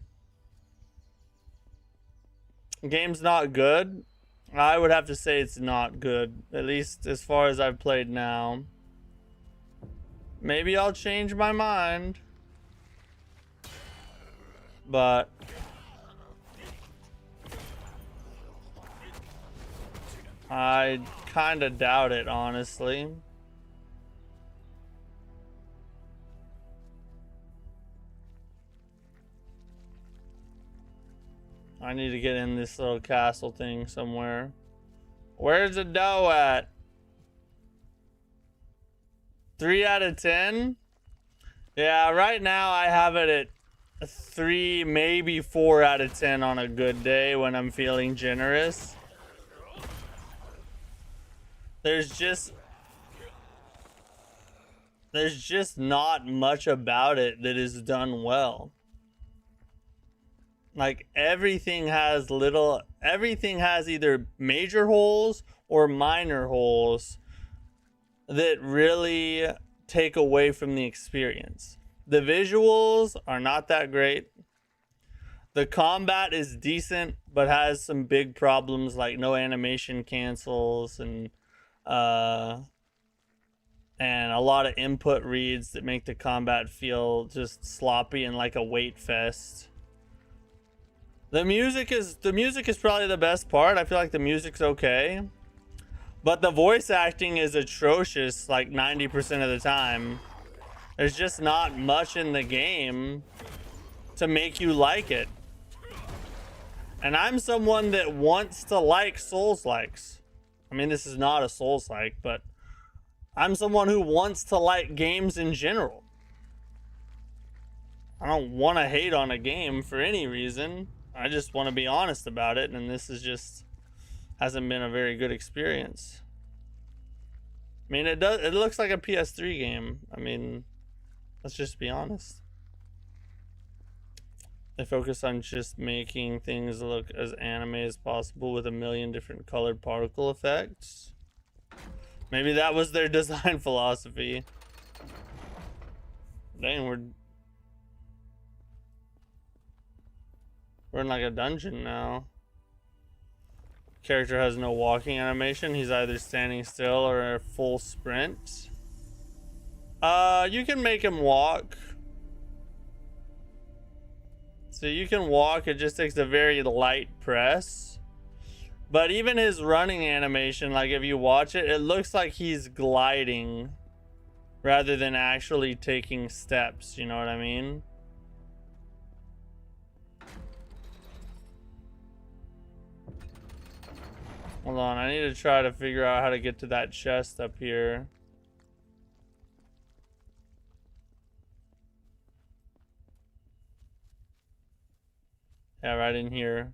Game's not good. I would have to say it's not good. At least as far as I've played now. Maybe I'll change my mind. But I kind of doubt it, honestly. I need to get in this little castle thing somewhere. Where's the dough at? 3 out of 10? Yeah, right now I have it at 3, maybe 4 out of 10 on a good day when I'm feeling generous. There's just not much about it that is done well. Like everything has either major holes or minor holes that really take away from the experience. The visuals are not that great. The combat is decent, but has some big problems like no animation cancels and a lot of input reads that make the combat feel just sloppy and like a weight fest. The music is probably the best part. I feel like the music's okay, but the voice acting is atrocious like 90% of the time. There's just not much in the game to make you like it. And I'm someone that wants to like Souls-likes. I mean, this is not a Souls-like, but I'm someone who wants to like games in general. I don't want to hate on a game for any reason. I just want to be honest about it, and this is just hasn't been a very good experience. I mean, it looks like a PS3 game. I mean, let's just be honest. They focus on just making things look as anime as possible with a million different colored particle effects. Maybe that was their design philosophy. Dang, we're in like a dungeon now. Character has no walking animation. He's either standing still or a full sprint. You can make him walk. So you can walk, it just takes a very light press. But even his running animation, like if you watch it, it looks like he's gliding rather than actually taking steps, you know what I mean? Hold on, I need to try to figure out how to get to that chest up here. Yeah, right in here.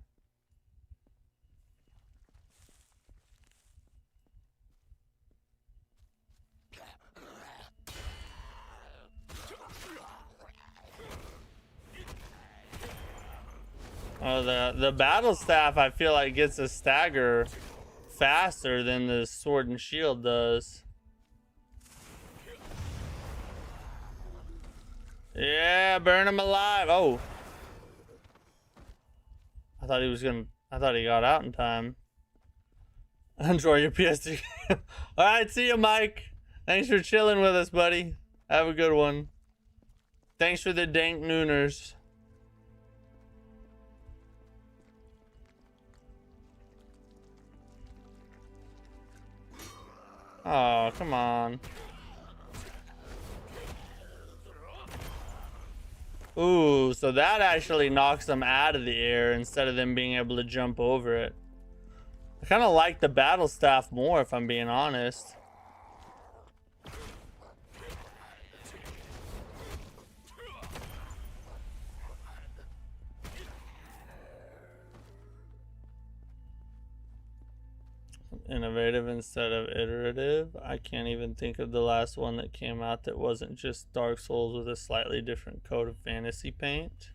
Oh, the battle staff I feel like gets a stagger faster than the sword and shield does. Yeah, burn him alive. Oh. I thought he got out in time. Enjoy your PS2. Alright, see you, Mike. Thanks for chilling with us, buddy. Have a good one. Thanks for the dank nooners. Oh, come on. Ooh, so that actually knocks them out of the air instead of them being able to jump over it. I kind of like the battle staff more, if I'm being honest. Innovative instead of iterative. I can't even think of the last one that came out that wasn't just Dark Souls with a slightly different coat of fantasy paint.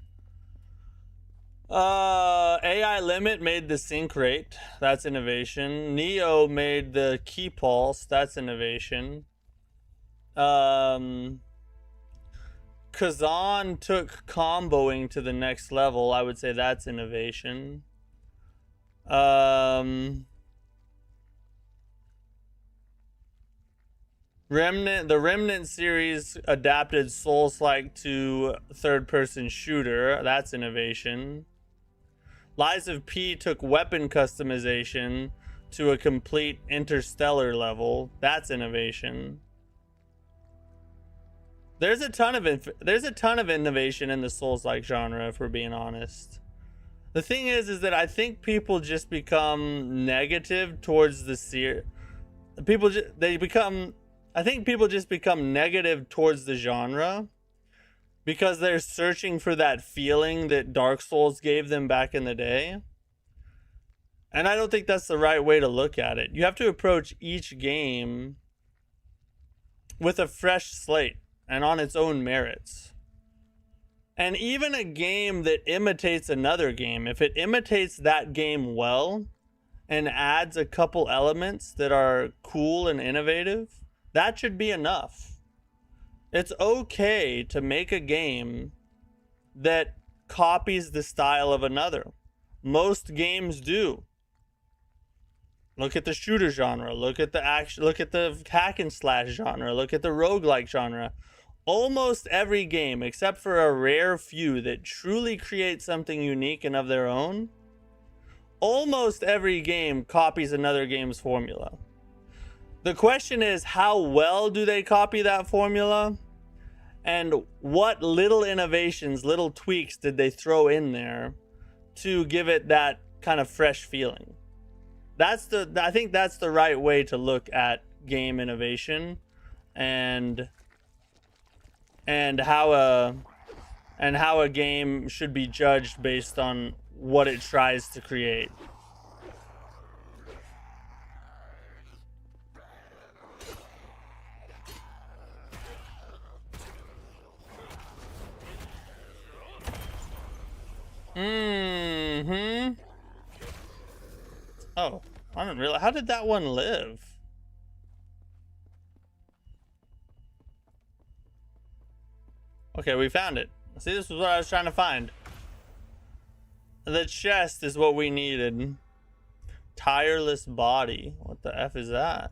AI Limit made the sync rate. That's innovation. Neo made the key pulse. That's innovation. Kazan took comboing to the next level. I would say that's innovation. The Remnant series adapted Souls-like to third-person shooter. That's innovation. Lies of P took weapon customization to a complete interstellar level. That's innovation. There's a ton of innovation in the Souls-like genre, if we're being honest. The thing is that I think people just become negative towards the series. I think people just become negative towards the genre because they're searching for that feeling that Dark Souls gave them back in the day. And I don't think that's the right way to look at it. You have to approach each game with a fresh slate and on its own merits. And even a game that imitates another game, if it imitates that game well and adds a couple elements that are cool and innovative, that should be enough. It's okay to make a game that copies the style of another. Most games do. Look at the shooter genre, look at the action, look at the hack and slash genre, look at the roguelike genre. Almost every game, except for a rare few that truly create something unique and of their own, almost every game copies another game's formula. The question is, how well do they copy that formula? And what little innovations, little tweaks did they throw in there to give it that kind of fresh feeling? I think that's the right way to look at game innovation and how a game should be judged based on what it tries to create. one really? How did that one live? Okay, we found it. See, this is what I was trying to find. The chest is what we needed. Tireless body. What the F is that?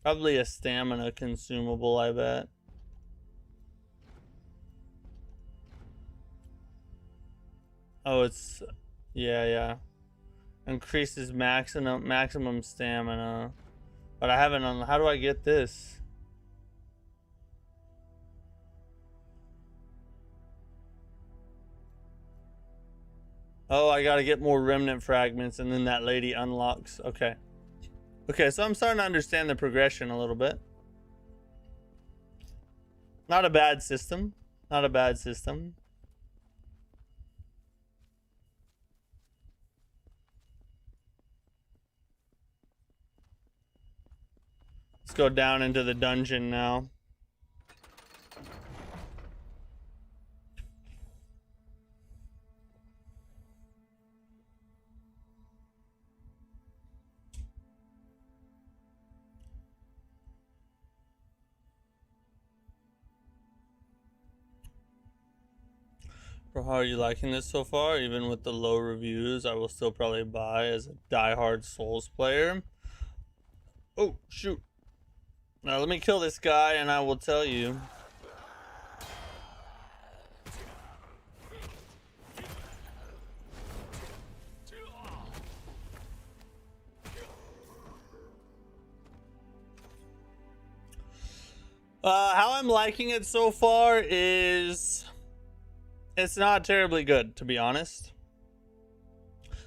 Probably a stamina consumable, I bet. Oh, it's... yeah. Increases maximum stamina. But I haven't... How do I get this? Oh, I gotta get more remnant fragments and then that lady unlocks. Okay. Okay, so I'm starting to understand the progression a little bit. Not a bad system. Not a bad system. Let's go down into the dungeon now. Bro, how are you liking this so far? Even with the low reviews, I will still probably buy as a diehard Souls player. Oh, shoot. Now let me kill this guy and I will tell you. How I'm liking it so far is... it's not terribly good, to be honest.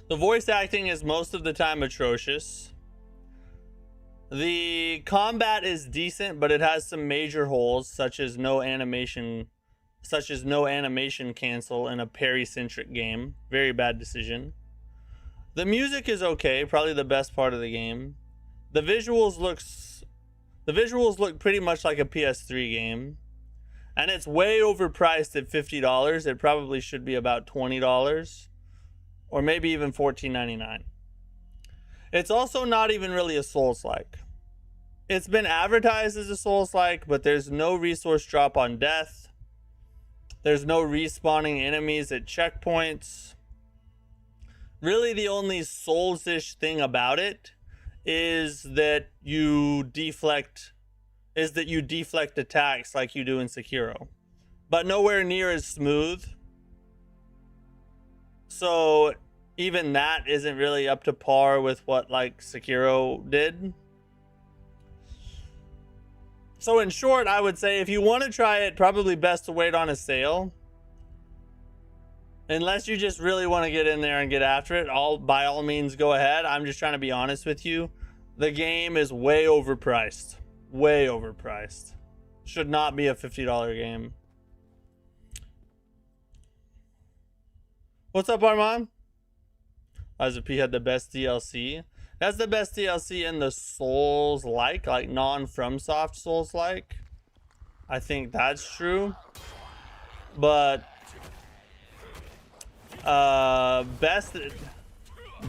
The voice acting is most of the time atrocious. The combat is decent, but it has some major holes, such as no animation cancel in a parry-centric game. Very bad decision. The music is okay, probably the best part of the game. The visuals look pretty much like a PS3 game. And it's way overpriced at $50. It probably should be about $20. Or maybe even $14.99. It's also not even really a Souls-like. It's been advertised as a Souls-like, but there's no resource drop on death. There's no respawning enemies at checkpoints. Really, the only Souls-ish thing about it is that you deflect attacks like you do in Sekiro, but nowhere near as smooth. So even that isn't really up to par with what like Sekiro did. So in short, I would say if you want to try it, probably best to wait on a sale. Unless you just really want to get in there and get after it, by all means go ahead. I'm just trying to be honest with you. The game is way overpriced. Way overpriced. Should not be a $50 game. What's up, Armand? Isaac P had the best DLC. That's the best DLC in the Souls-like, non-FromSoft Souls-like. I think that's true. But best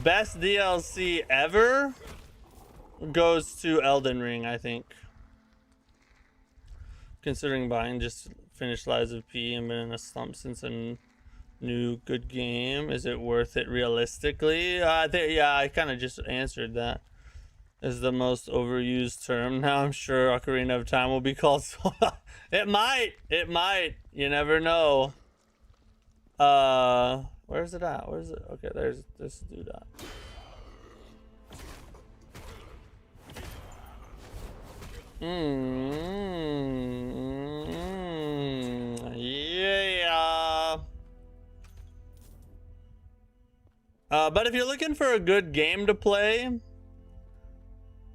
DLC ever goes to Elden Ring, I think. Considering buying, just finished Lies of P and been in a slump since a new good game. Is it worth it realistically? Yeah, I kind of just answered that. Is the most overused term now. I'm sure Ocarina of Time will be called. It might. You never know. Where's it at? Where's it? Okay, there's this dude at. Yeah. But if you're looking for a good game to play,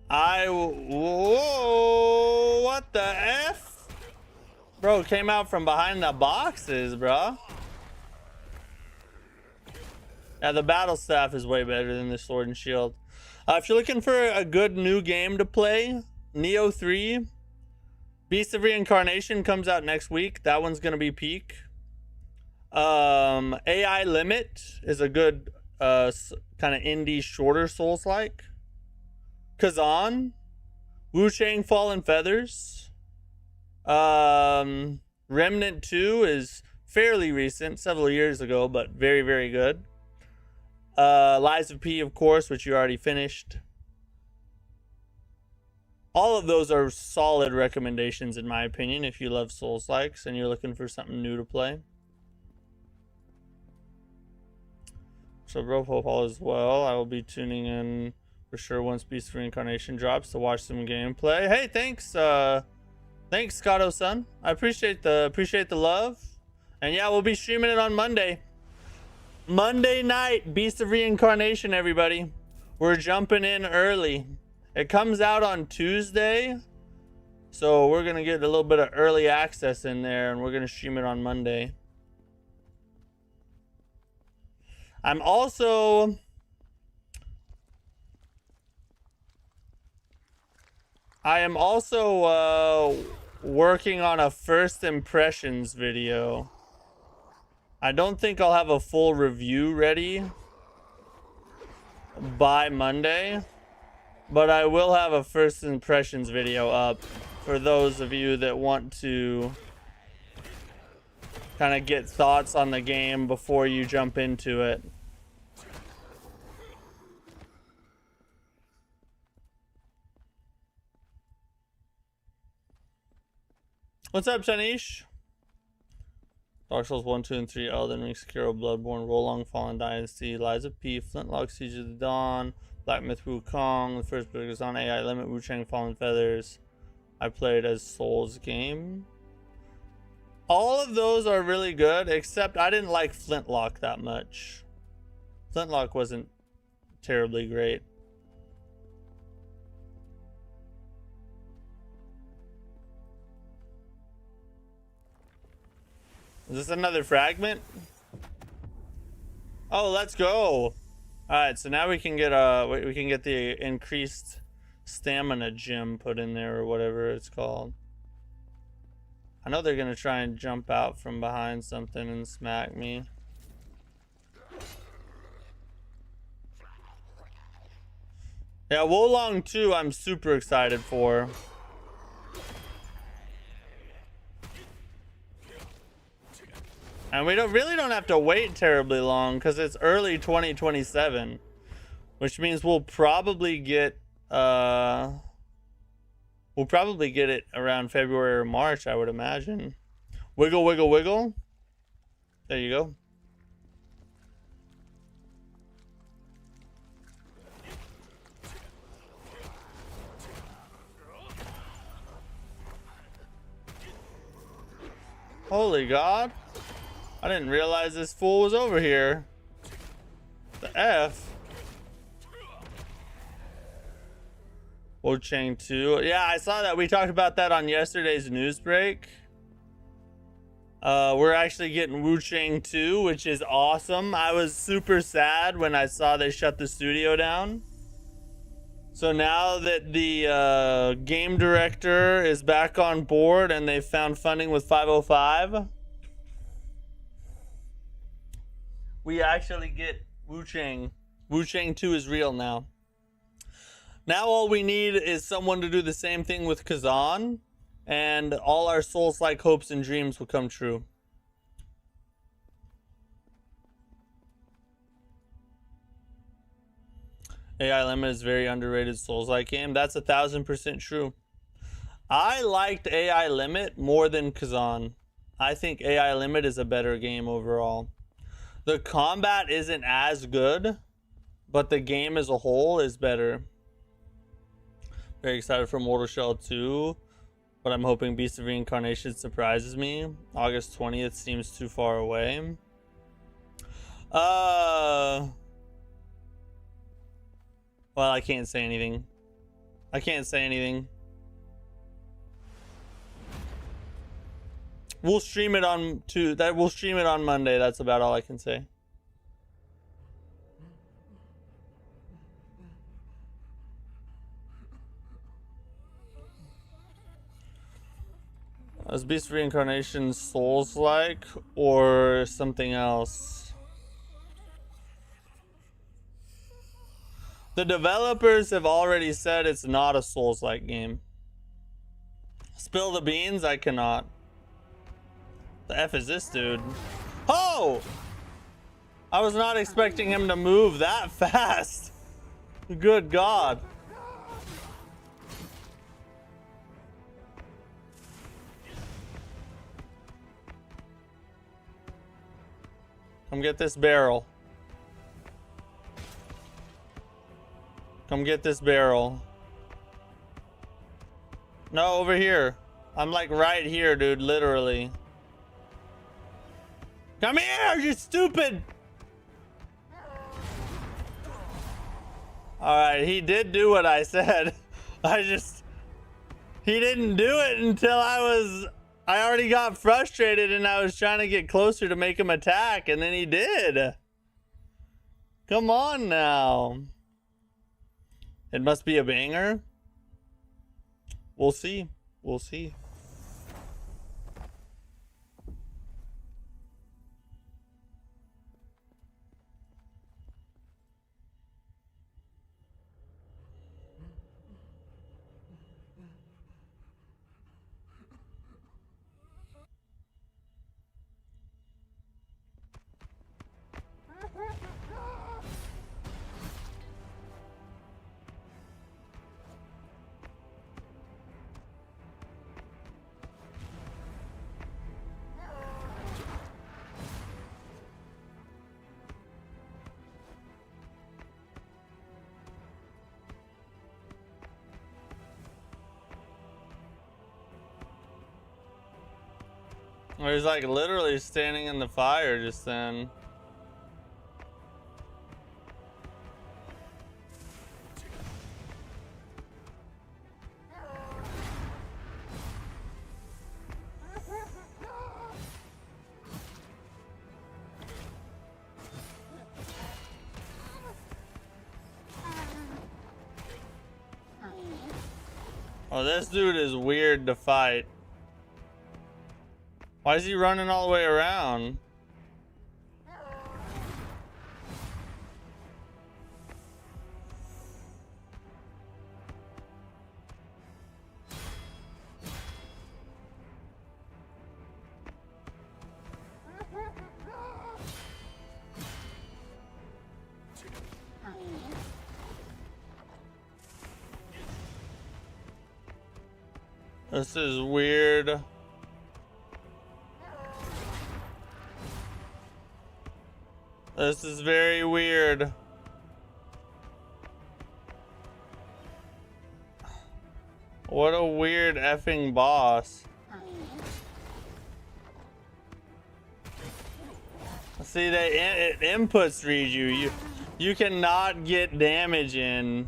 whoa, what the F? Bro, came out from behind the boxes, bro. Yeah, the battle staff is way better than the sword and shield. If you're looking for a good new game to play, Neo 3, Beast of Reincarnation comes out next week. That one's gonna be peak. AI Limit is a good kind of indie shorter Souls like. Kazan, Wu Chang Fallen Feathers. Remnant 2 is fairly recent, several years ago, but very, very good. Lies of P, of course, which you already finished. All of those are solid recommendations in my opinion if you love Souls likes and you're looking for something new to play. So Bro Popal as well. I will be tuning in for sure once Beast of Reincarnation drops to watch some gameplay. Hey, thanks, thanks Scotto-san. I appreciate the love. And yeah, we'll be streaming it on Monday. Monday night, Beast of Reincarnation, everybody. We're jumping in early. It comes out on Tuesday, so we're gonna get a little bit of early access in there, and we're gonna stream it on Monday. I am also working on a first impressions video. I don't think I'll have a full review ready by Monday, but I will have a first impressions video up for those of you that want to kind of get thoughts on the game before you jump into it. What's up, Shanish? Dark Souls 1, 2, and 3, Elden Ring, Sekiro, Bloodborne, Rolong, Fallen Dynasty, Lies of P, Flintlock, Siege of the Dawn, Black Myth Wukong, the first book is on AI Limit, Wu Chang Fallen Feathers. I played as Souls game. All of those are really good, except I didn't like Flintlock that much. Flintlock wasn't terribly great. Is this another fragment? Oh, let's go. All right, so now we can get the increased stamina gem put in there, or whatever it's called. I know they're gonna try and jump out from behind something and smack me. Yeah, Wolong 2 I'm super excited for. And we really don't have to wait terribly long because it's early 2027, which means we'll probably get it around February or March, I would imagine. Wiggle, wiggle, wiggle. There you go. Holy God. I didn't realize this fool was over here. The F. Wu Chang 2. Yeah, I saw that. We talked about that on yesterday's news break. We're actually getting Wu Chang 2, which is awesome. I was super sad when I saw they shut the studio down. So now that the game director is back on board and they found funding with 505, we actually get Wu Chang. Wu Chang 2 is real now. Now all we need is someone to do the same thing with Kazan, and all our Souls-like hopes and dreams will come true. AI Limit is a very underrated Souls-like game. That's 1000% true. I liked AI Limit more than Kazan. I think AI Limit is a better game overall. The combat isn't as good, but the game as a whole is better. Very excited for Mortal Shell 2, but I'm hoping Beast of Reincarnation surprises me. August 20th seems too far away. Well, I can't say anything. We'll stream it on We'll stream it on Monday. That's about all I can say. Is Beast of Reincarnation Souls-like or something else? The developers have already said it's not a Souls-like game. Spill the beans? I cannot. The F is this dude? Oh! I was not expecting him to move that fast. Good God. Come get this barrel. Come get this barrel. No, over here. I'm like right here, dude, literally. Come here, you stupid! Alright, he did do what I said. He didn't do it until I already got frustrated and I was trying to get closer to make him attack, and then he did. Come on now. It must be a banger. We'll see. We'll see. He's like literally standing in the fire just then. Oh, this dude is weird to fight. Why is he running all the way around? This is weird. This is very weird. What a weird effing boss. See, it inputs read you. You cannot get damage in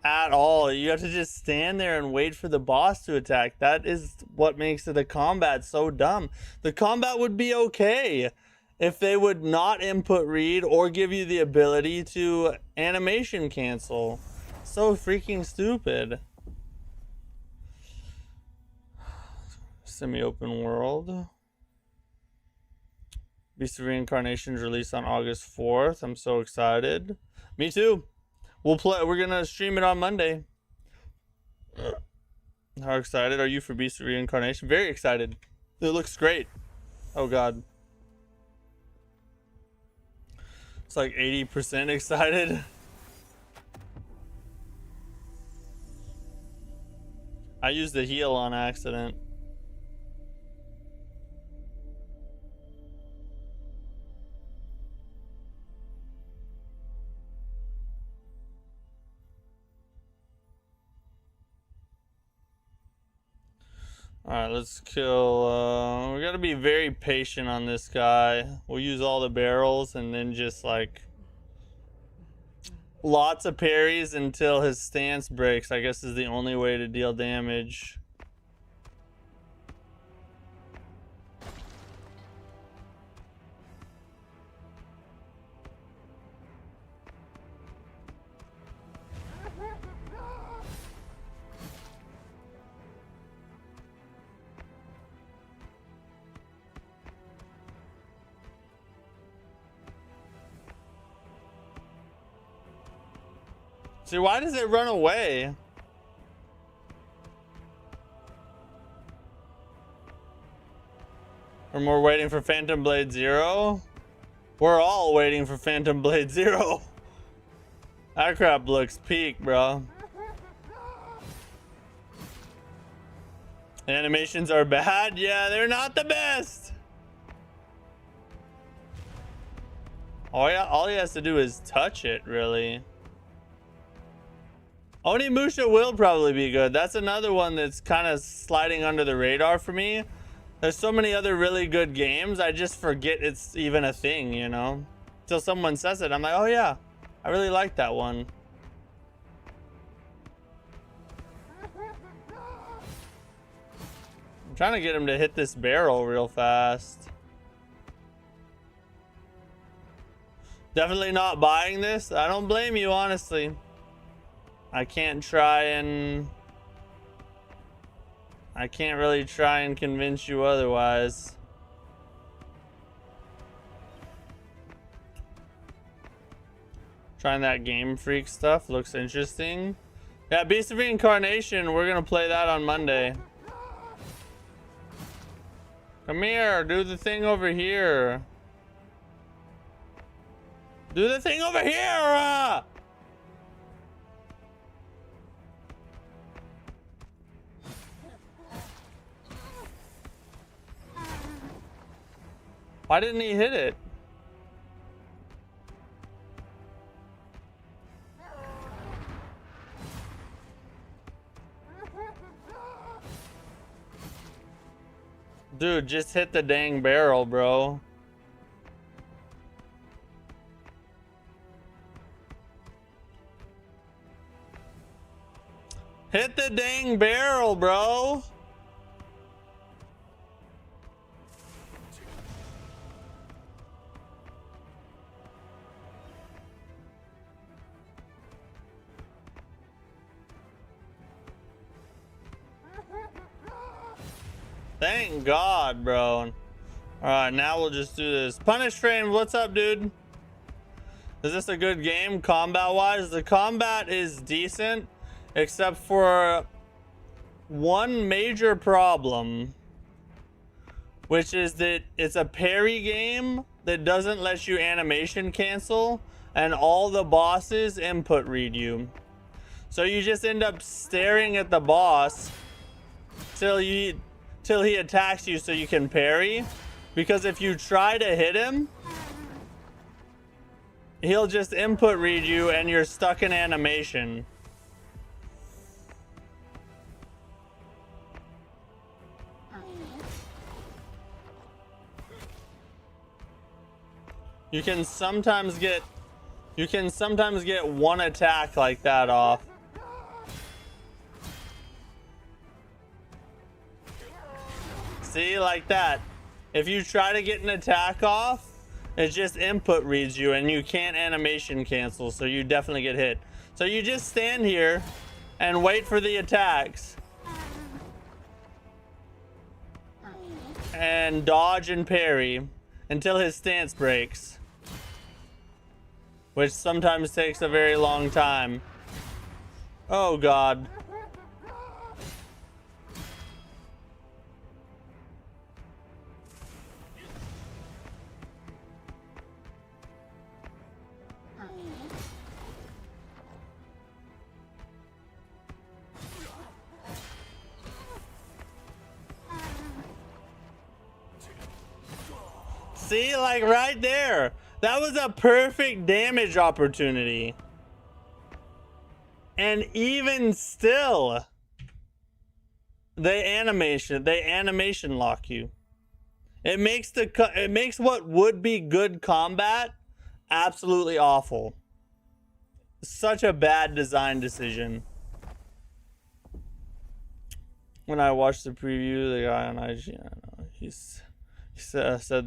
at all. You have to just stand there and wait for the boss to attack. That is what makes the combat so dumb. The combat would be okay if they would not input read or give you the ability to animation cancel. So freaking stupid. Semi-open world. Beast of Reincarnations released on August 4th. I'm so excited. Me too. We're gonna stream it on Monday. How excited are you for Beast of Reincarnation? Very excited. It looks great. Oh God. It's like 80% excited. I used the heal on accident. Alright, let's kill, we gotta be very patient on this guy. We'll use all the barrels and then just like lots of parries until his stance breaks, I guess is the only way to deal damage. See, why does it run away? Or we're waiting for Phantom Blade Zero? We're all waiting for Phantom Blade Zero. That crap looks peak, bro. Animations are bad? Yeah, they're not the best. All he has to do is touch it, really. Onimusha will probably be good. That's another one that's kind of sliding under the radar for me. There's so many other really good games, I just forget it's even a thing, you know? Until someone says it, I'm like, oh yeah, I really like that one. I'm trying to get him to hit this barrel real fast. Definitely not buying this. I don't blame you, honestly. I can't really try and convince you otherwise. Trying that Game Freak stuff looks interesting. Yeah, Beast of Reincarnation, we're gonna play that on Monday. Come here, do the thing over here. Do the thing over here! Why didn't he hit it? Dude, just hit the dang barrel, bro. Hit the dang barrel, bro. Thank God, bro. Alright, now we'll just do this. Punish Frame, what's up, dude? Is this a good game, combat-wise? The combat is decent, except for one major problem, which is that it's a parry game that doesn't let you animation cancel, and all the bosses input read you. So you just end up staring at the boss till he attacks you so you can parry, because if you try to hit him, he'll just input read you and you're stuck in animation. You can sometimes get one attack like that off. See, like that. If you try to get an attack off, it just input reads you and you can't animation cancel, so you definitely get hit. So you just stand here and wait for the attacks. And dodge and parry until his stance breaks. Which sometimes takes a very long time. Oh God. See, like right there. That was a perfect damage opportunity. And even still, they animation lock you. It makes what would be good combat absolutely awful. Such a bad design decision. When I watched the preview, the guy on IGN, he said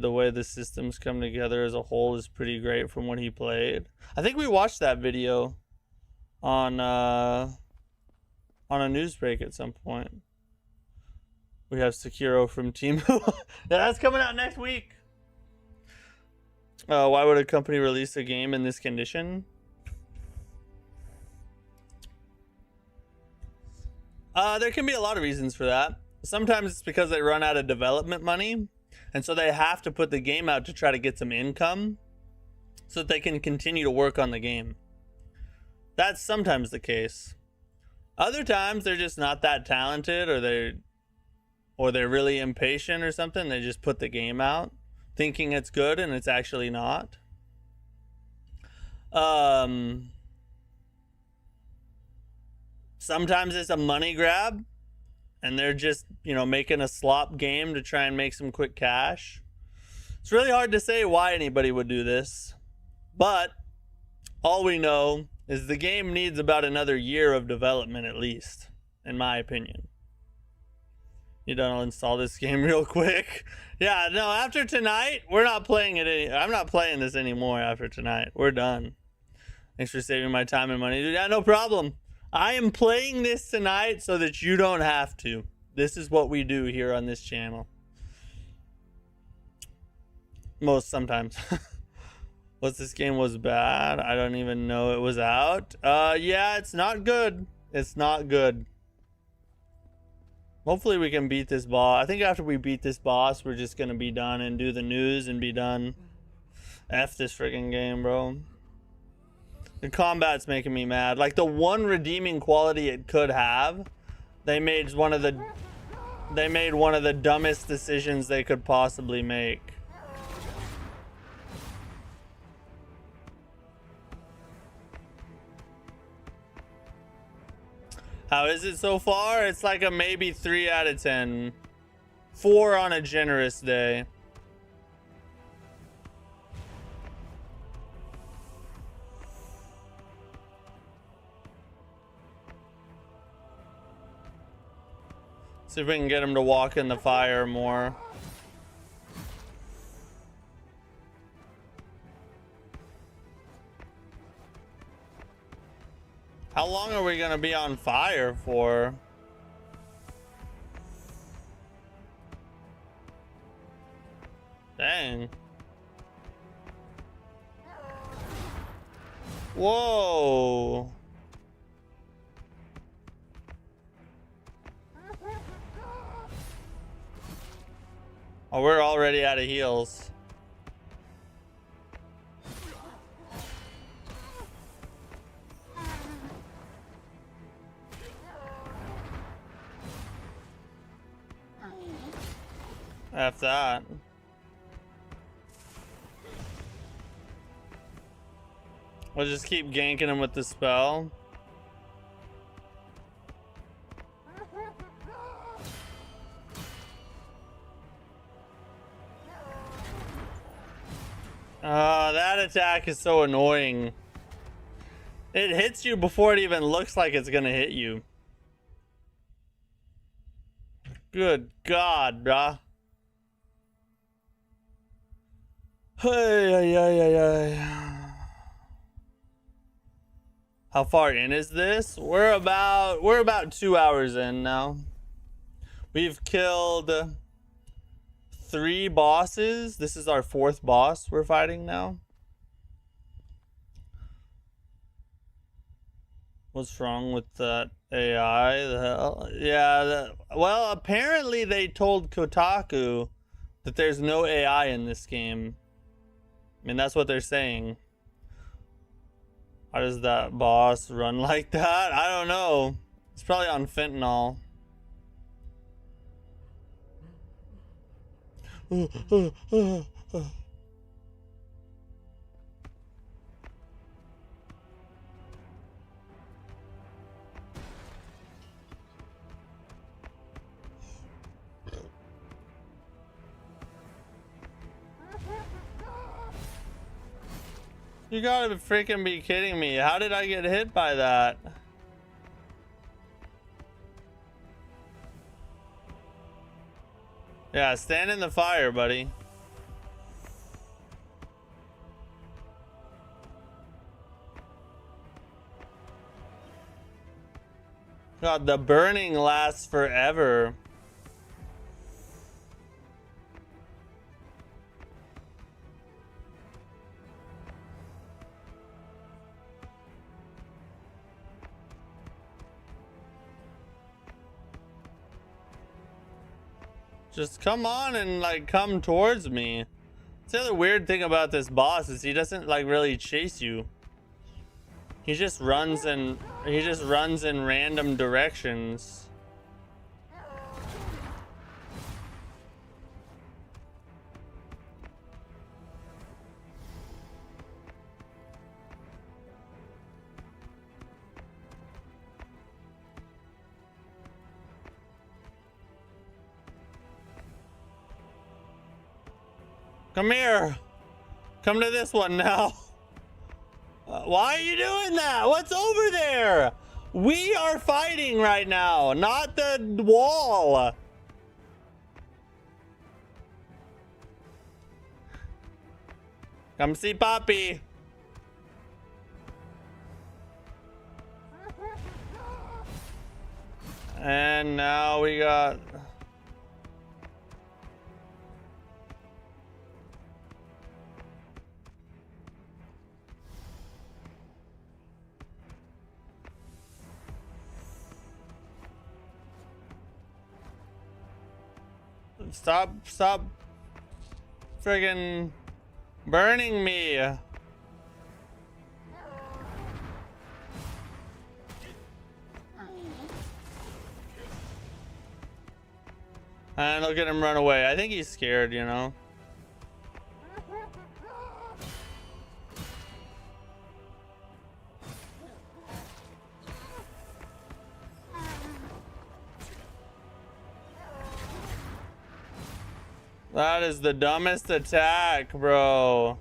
the way the systems come together as a whole is pretty great from what he played. I think we watched that video on a news break at some point. We have Sekiro from Temu. Yeah, that's coming out next week. Why would a company release a game in this condition? There can be a lot of reasons for that. Sometimes it's because they run out of development money, and so they have to put the game out to try to get some income so that they can continue to work on the game. That's sometimes the case. Other times they're just not that talented, or they're really impatient or something. They just put the game out thinking it's good and it's actually not. Sometimes it's a money grab and they're just, making a slop game to try and make some quick cash. It's really hard to say why anybody would do this, but all we know is the game needs about another year of development at least, in my opinion. You don't install this game real quick. Yeah, no, after tonight, we're not playing it. I'm not playing this anymore after tonight. We're done. Thanks for saving my time and money. Yeah, no problem. I am playing this tonight so that you don't have to. This is what we do here on this channel. Sometimes. What's this game was bad? I don't even know it was out. Yeah, it's not good. It's not good. Hopefully we can beat this boss. I think after we beat this boss, we're just gonna be done and do the news and be done. F this freaking game, bro. The combat's making me mad. Like, the one redeeming quality it could have, they made one of the dumbest decisions they could possibly make. How is it so far? It's like a maybe 3 out of 10. 4 on a generous day. See if we can get him to walk in the fire more. How long are we gonna be on fire for? Dang. Whoa. Oh, we're already out of heals. F that. We'll just keep ganking him with the spell. That attack is so annoying. It hits you before it even looks like it's gonna hit you. Good God, bruh. Hey. How far in is this? We're about 2 hours in now. We've killed 3 bosses. This is our 4th boss we're fighting now. What's wrong with that AI? The hell? Yeah, well, apparently they told Kotaku that there's no AI in this game. I mean, that's what they're saying. How does that boss run like that? I don't know. It's probably on fentanyl. You gotta freaking be kidding me. How did I get hit by that? Yeah, stand in the fire, buddy. God, the burning lasts forever. Just come on and like come towards me. The other weird thing about this boss is he doesn't like really chase you. He just runs in random directions. Come here. Come to this one now. Why are you doing that? What's over there? We are fighting right now, not the wall. Come see Poppy. And now we got... Stop friggin' burning me. And look at him run away. I think he's scared, you know. That is the dumbest attack, bro.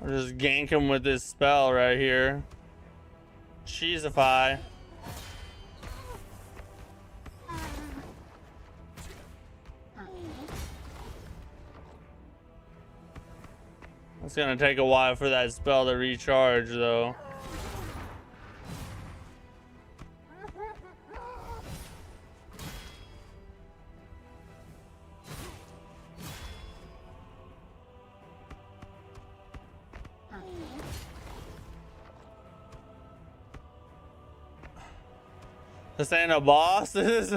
I'll just gank him with this spell right here. Cheesify. It's gonna take a while for that spell to recharge, though. This ain't a boss. This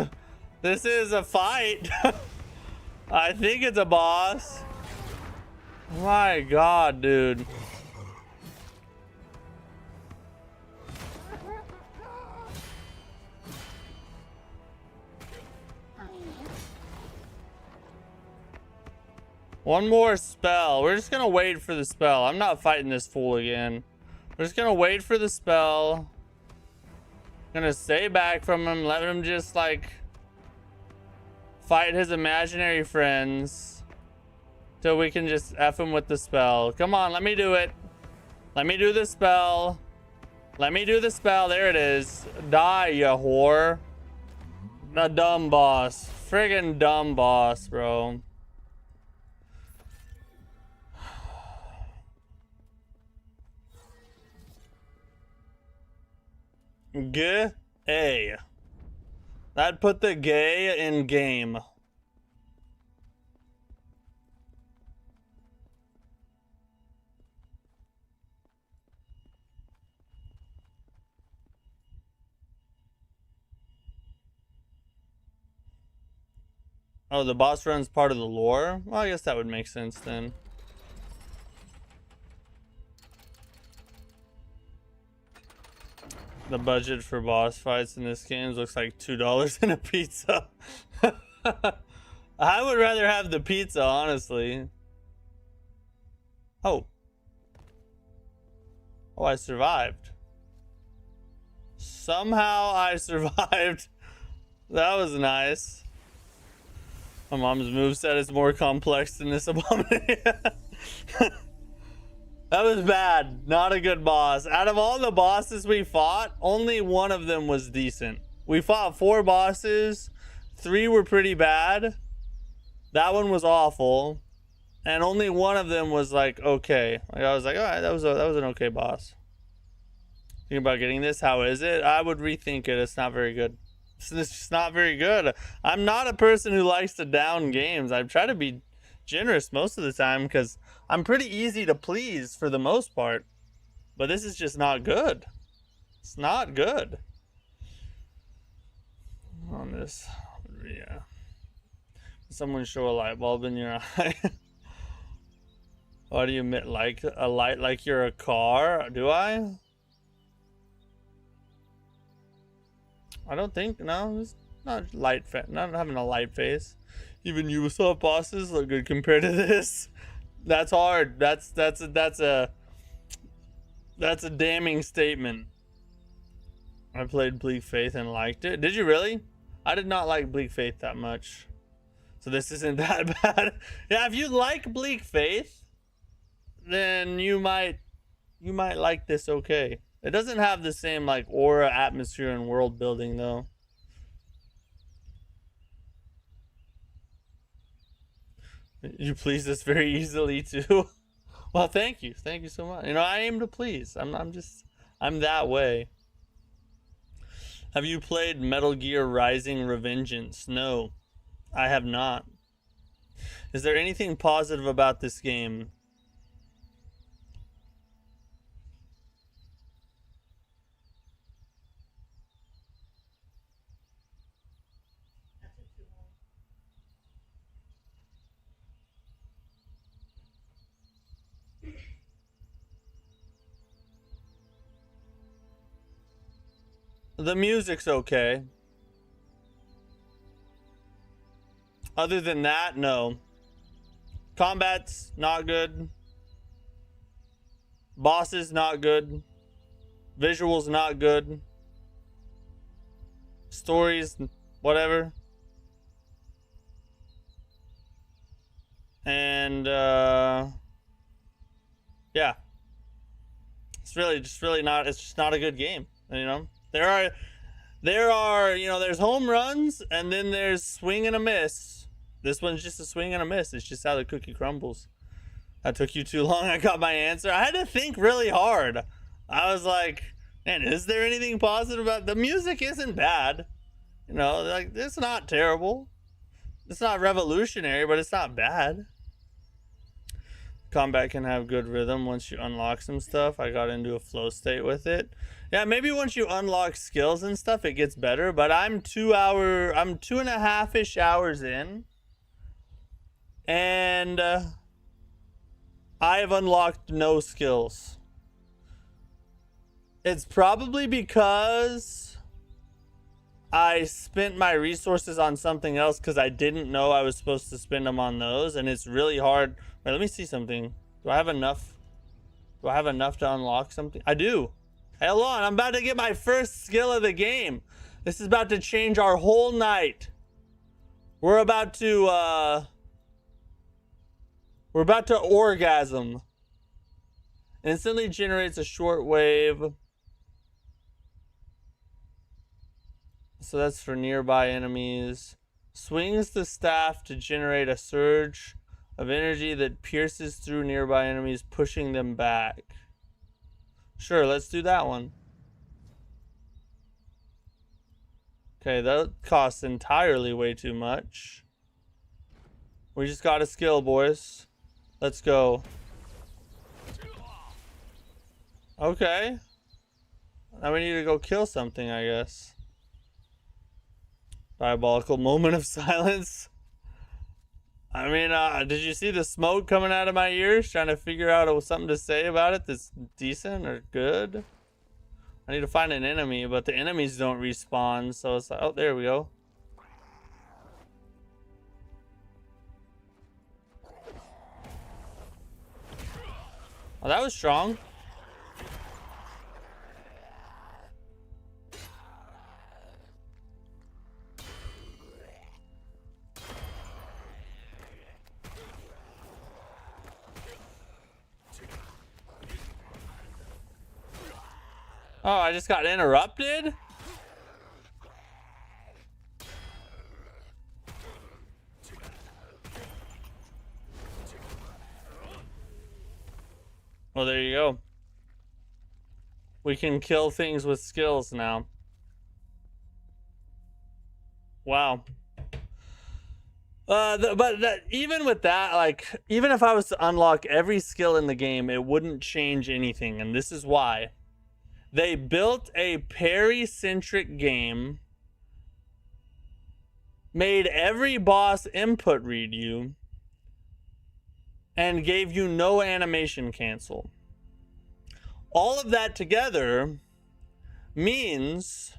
is a fight. I think it's a boss. My God, dude. One more spell. We're just gonna wait for the spell. I'm not fighting this fool again. We're just gonna wait for the spell. Gonna stay back from him, let him just like fight his imaginary friends. So we can just F him with the spell. Come on, let me do it. Let me do the spell. Let me do the spell. There it is. Die, you whore. A dumb boss. Friggin' dumb boss, bro. Gay. That put the gay in game. Oh, the boss run's part of the lore? Well, I guess that would make sense then. The budget for boss fights in this game looks like $2 and a pizza. I would rather have the pizza, honestly. Oh. Oh, I survived. Somehow I survived. That was nice. My mom's moveset is more complex than this abomination. That was bad. Not a good boss. Out of all the bosses we fought, only one of them was decent. We fought 4 bosses. 3 were pretty bad. That one was awful. And only one of them was like okay. Like I was like, all right, that was an okay boss. Think about getting this. How is it? I would rethink it. It's not very good. It's just not very good. I'm not a person who likes to down games. I try to be generous most of the time because I'm pretty easy to please for the most part. But this is just not good. It's not good. On this, yeah. Someone show a light bulb in your eye. Why do you emit like a light like you're a car? Do I? I don't think. No, it's not light. Not having a light face. Even Ubisoft bosses look good compared to this. That's hard. That's a damning statement. I played Bleak Faith and liked it. Did you really? I did not like Bleak Faith that much. So this isn't that bad. Yeah, if you like Bleak Faith, then you might like this okay. It doesn't have the same like aura, atmosphere, and world building though. You please us very easily too. Well, thank you so much. You know, I aim to please. I'm that way. Have you played Metal Gear Rising: Revengeance? No, I have not. Is there anything positive about this game? The music's okay. Other than that, no. Combat's not good. Bosses not good. Visuals not good. Stories, whatever. And yeah. It's just not a good game, you know? There are, you know, there's home runs and then there's swing and a miss. This one's just a swing and a miss. It's just how the cookie crumbles. That took you too long. I got my answer. I had to think really hard. I was like, man, is there anything positive about the music? Isn't bad. You know, like it's not terrible. It's not revolutionary, but it's not bad. Combat can have good rhythm once you unlock some stuff. I got into a flow state with it. Yeah, maybe once you unlock skills and stuff, it gets better. But I'm 2.5-ish hours in. And I have unlocked no skills. It's probably because I spent my resources on something else because I didn't know I was supposed to spend them on those. And it's really hard. Wait, let me see something. Do I have enough? Do I have enough to unlock something? I do. Hold on, I'm about to get my first skill of the game. This is about to change our whole night. We're about to orgasm. Instantly generates a short wave. So that's for nearby enemies. Swings the staff to generate a surge of energy that pierces through nearby enemies, pushing them back. Sure, let's do that one. Okay, that costs entirely way too much. We just got a skill, boys. Let's go. Okay. Now we need to go kill something, I guess. Diabolical moment of silence. I mean, did you see the smoke coming out of my ears? Trying to figure out something to say about it that's decent or good. I need to find an enemy, but the enemies don't respawn. So it's like, oh, there we go. Oh, that was strong. Oh, I just got interrupted? Well, there you go. We can kill things with skills now. Wow. Even with that, like, even if I was to unlock every skill in the game, it wouldn't change anything, and this is why. They built a parry-centric game, made every boss input read you, and gave you no animation cancel. All of that together means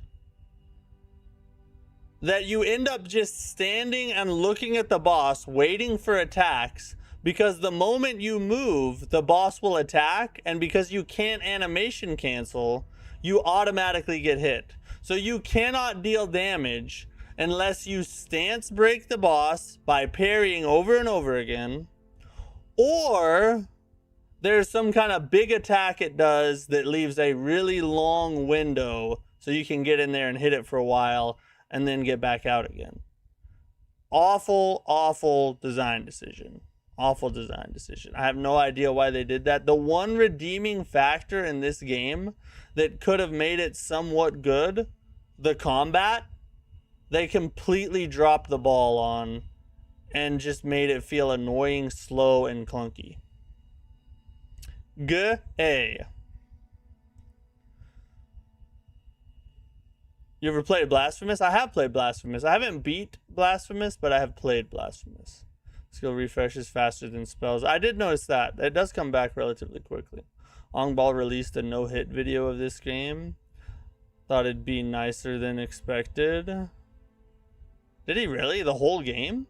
that you end up just standing and looking at the boss, waiting for attacks, because the moment you move, the boss will attack, and because you can't animation cancel, you automatically get hit. So you cannot deal damage unless you stance break the boss by parrying over and over again, or there's some kind of big attack it does that leaves a really long window so you can get in there and hit it for a while and then get back out again. Awful design decision. Awful design decision. I have no idea why they did that. The one redeeming factor in this game that could have made it somewhat good, the combat, they completely dropped the ball on and just made it feel annoying, slow, and clunky. G-A. You ever played Blasphemous? I have played Blasphemous. I haven't beat Blasphemous, but I have played Blasphemous. Skill refreshes faster than spells. I did notice that. It does come back relatively quickly. Ongball released a no-hit video of this game. Thought it'd be nicer than expected. Did he really? The whole game?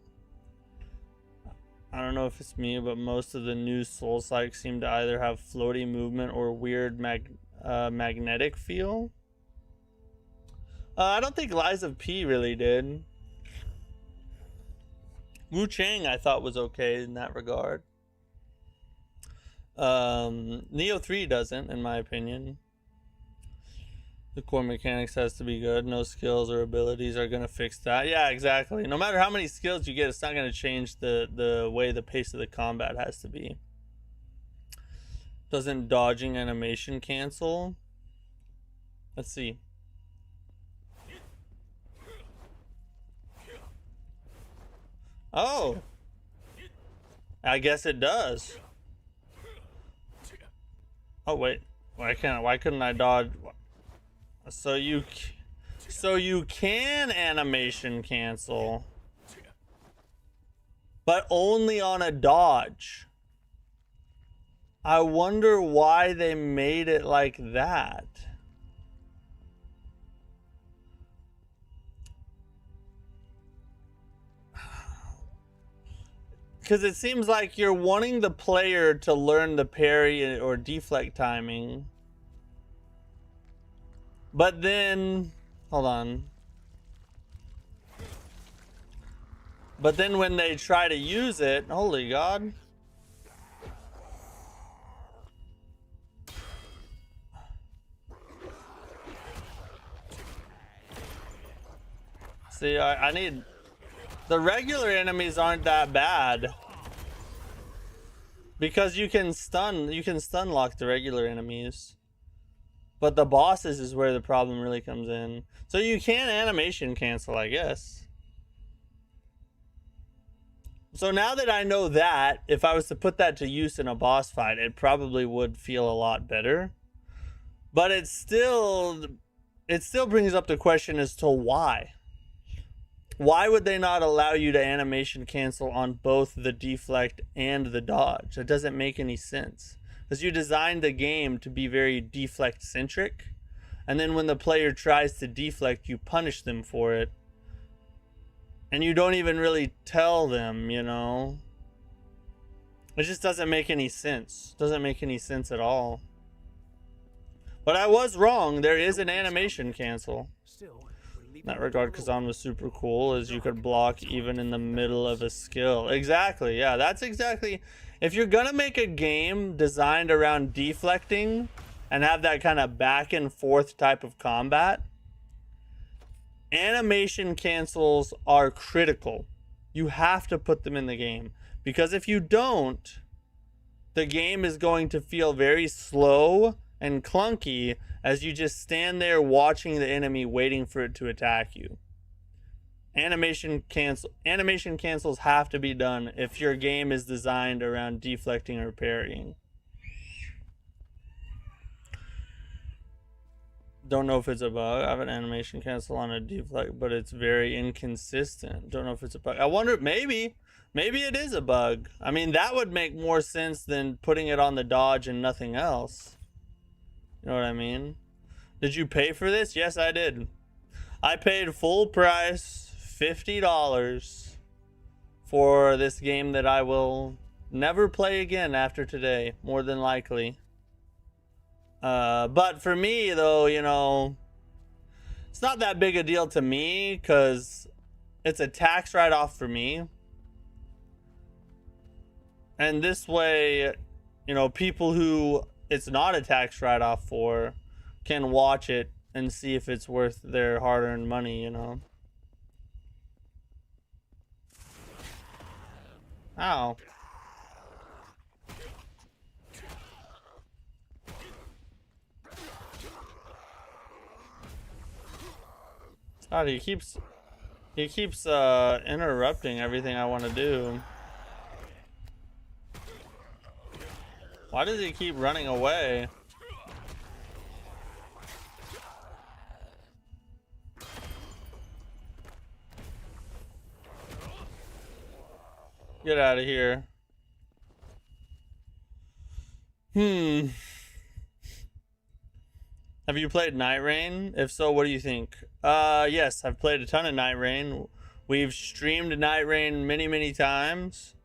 I don't know if it's me, but most of the new Souls-like seem to either have floaty movement or weird magnetic feel. I don't think Lies of P really did. Wu Chang I thought was okay in that regard. Neo 3 doesn't, in my opinion. The core mechanics has to be good. No skills or abilities are going to fix that. Yeah, exactly. No matter how many skills you get, it's not going to change the way the pace of the combat has to be. Doesn't dodging animation cancel? Let's see. Oh, I guess it does. Oh wait, why couldn't I dodge? So you can animation cancel, but only on a dodge. I wonder why they made it like that. Because it seems like you're wanting the player to learn the parry or deflect timing. But then, hold on. But then when they try to use it, holy God. See, I need... The regular enemies aren't that bad. Because you can stun lock the regular enemies. But the bosses is where the problem really comes in. So you can animation cancel, I guess. So now that I know that, if I was to put that to use in a boss fight, it probably would feel a lot better. But it still brings up the question as to why. Why would they not allow you to animation cancel on both the deflect and the dodge? That doesn't make any sense. Because you designed the game to be very deflect centric, and then when the player tries to deflect, you punish them for it. And you don't even really tell them, you know? It just doesn't make any sense. Doesn't make any sense at all. But I was wrong. There is an animation cancel. In that regard, Kazan was super cool, as you could block even in the middle of a skill. Exactly, yeah, that's exactly... If you're gonna make a game designed around deflecting and have that kind of back and forth type of combat, animation cancels are critical. You have to put them in the game. Because if you don't, the game is going to feel very slow and clunky, as you just stand there watching the enemy waiting for it to attack you. Animation cancels have to be done if your game is designed around deflecting or parrying. Don't know if it's a bug. I have an animation cancel on a deflect, but it's very inconsistent. Don't know if it's a bug. I wonder, maybe it is a bug. I mean, that would make more sense than putting it on the dodge and nothing else. You know what I mean? Did you pay for this? Yes, I did. I paid full price, $50 for this game that I will never play again after today, more than likely. But for me, though, you know, it's not that big a deal to me because it's a tax write-off for me. And this way, you know, people who it's not a tax write-off for can watch it and see if it's worth their hard-earned money, you know. Ow. God, he keeps interrupting everything I want to do. Why does he keep running away? Get out of here. Have you played Night Rain? If so, what do you think? Yes, I've played a ton of Night Rain. We've streamed Night Rain many times.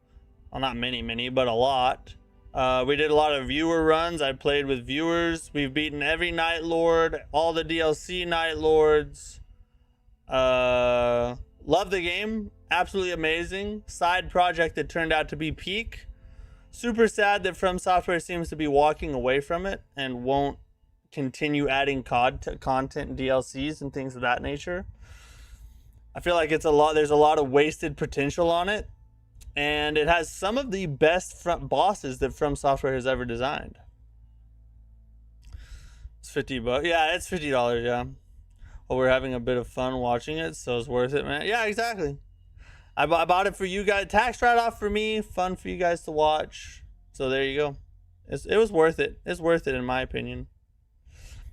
Well, not many, but a lot. We did a lot of viewer runs. I played with viewers. We've beaten every Night Lord, all the DLC Night Lords. Love the game. Absolutely amazing. Side project that turned out to be peak. Super sad that From Software seems to be walking away from it and won't continue adding content and DLCs and things of that nature. I feel like there's a lot of wasted potential on it, and it has some of the best front bosses that From Software has ever designed. It's $50. Yeah, it's $50, yeah. Well, we're having a bit of fun watching it, so it's worth it, man. Yeah, exactly. I bought it for you guys. Tax write-off for me. Fun for you guys to watch. So there you go. It was worth it. It's worth it in my opinion.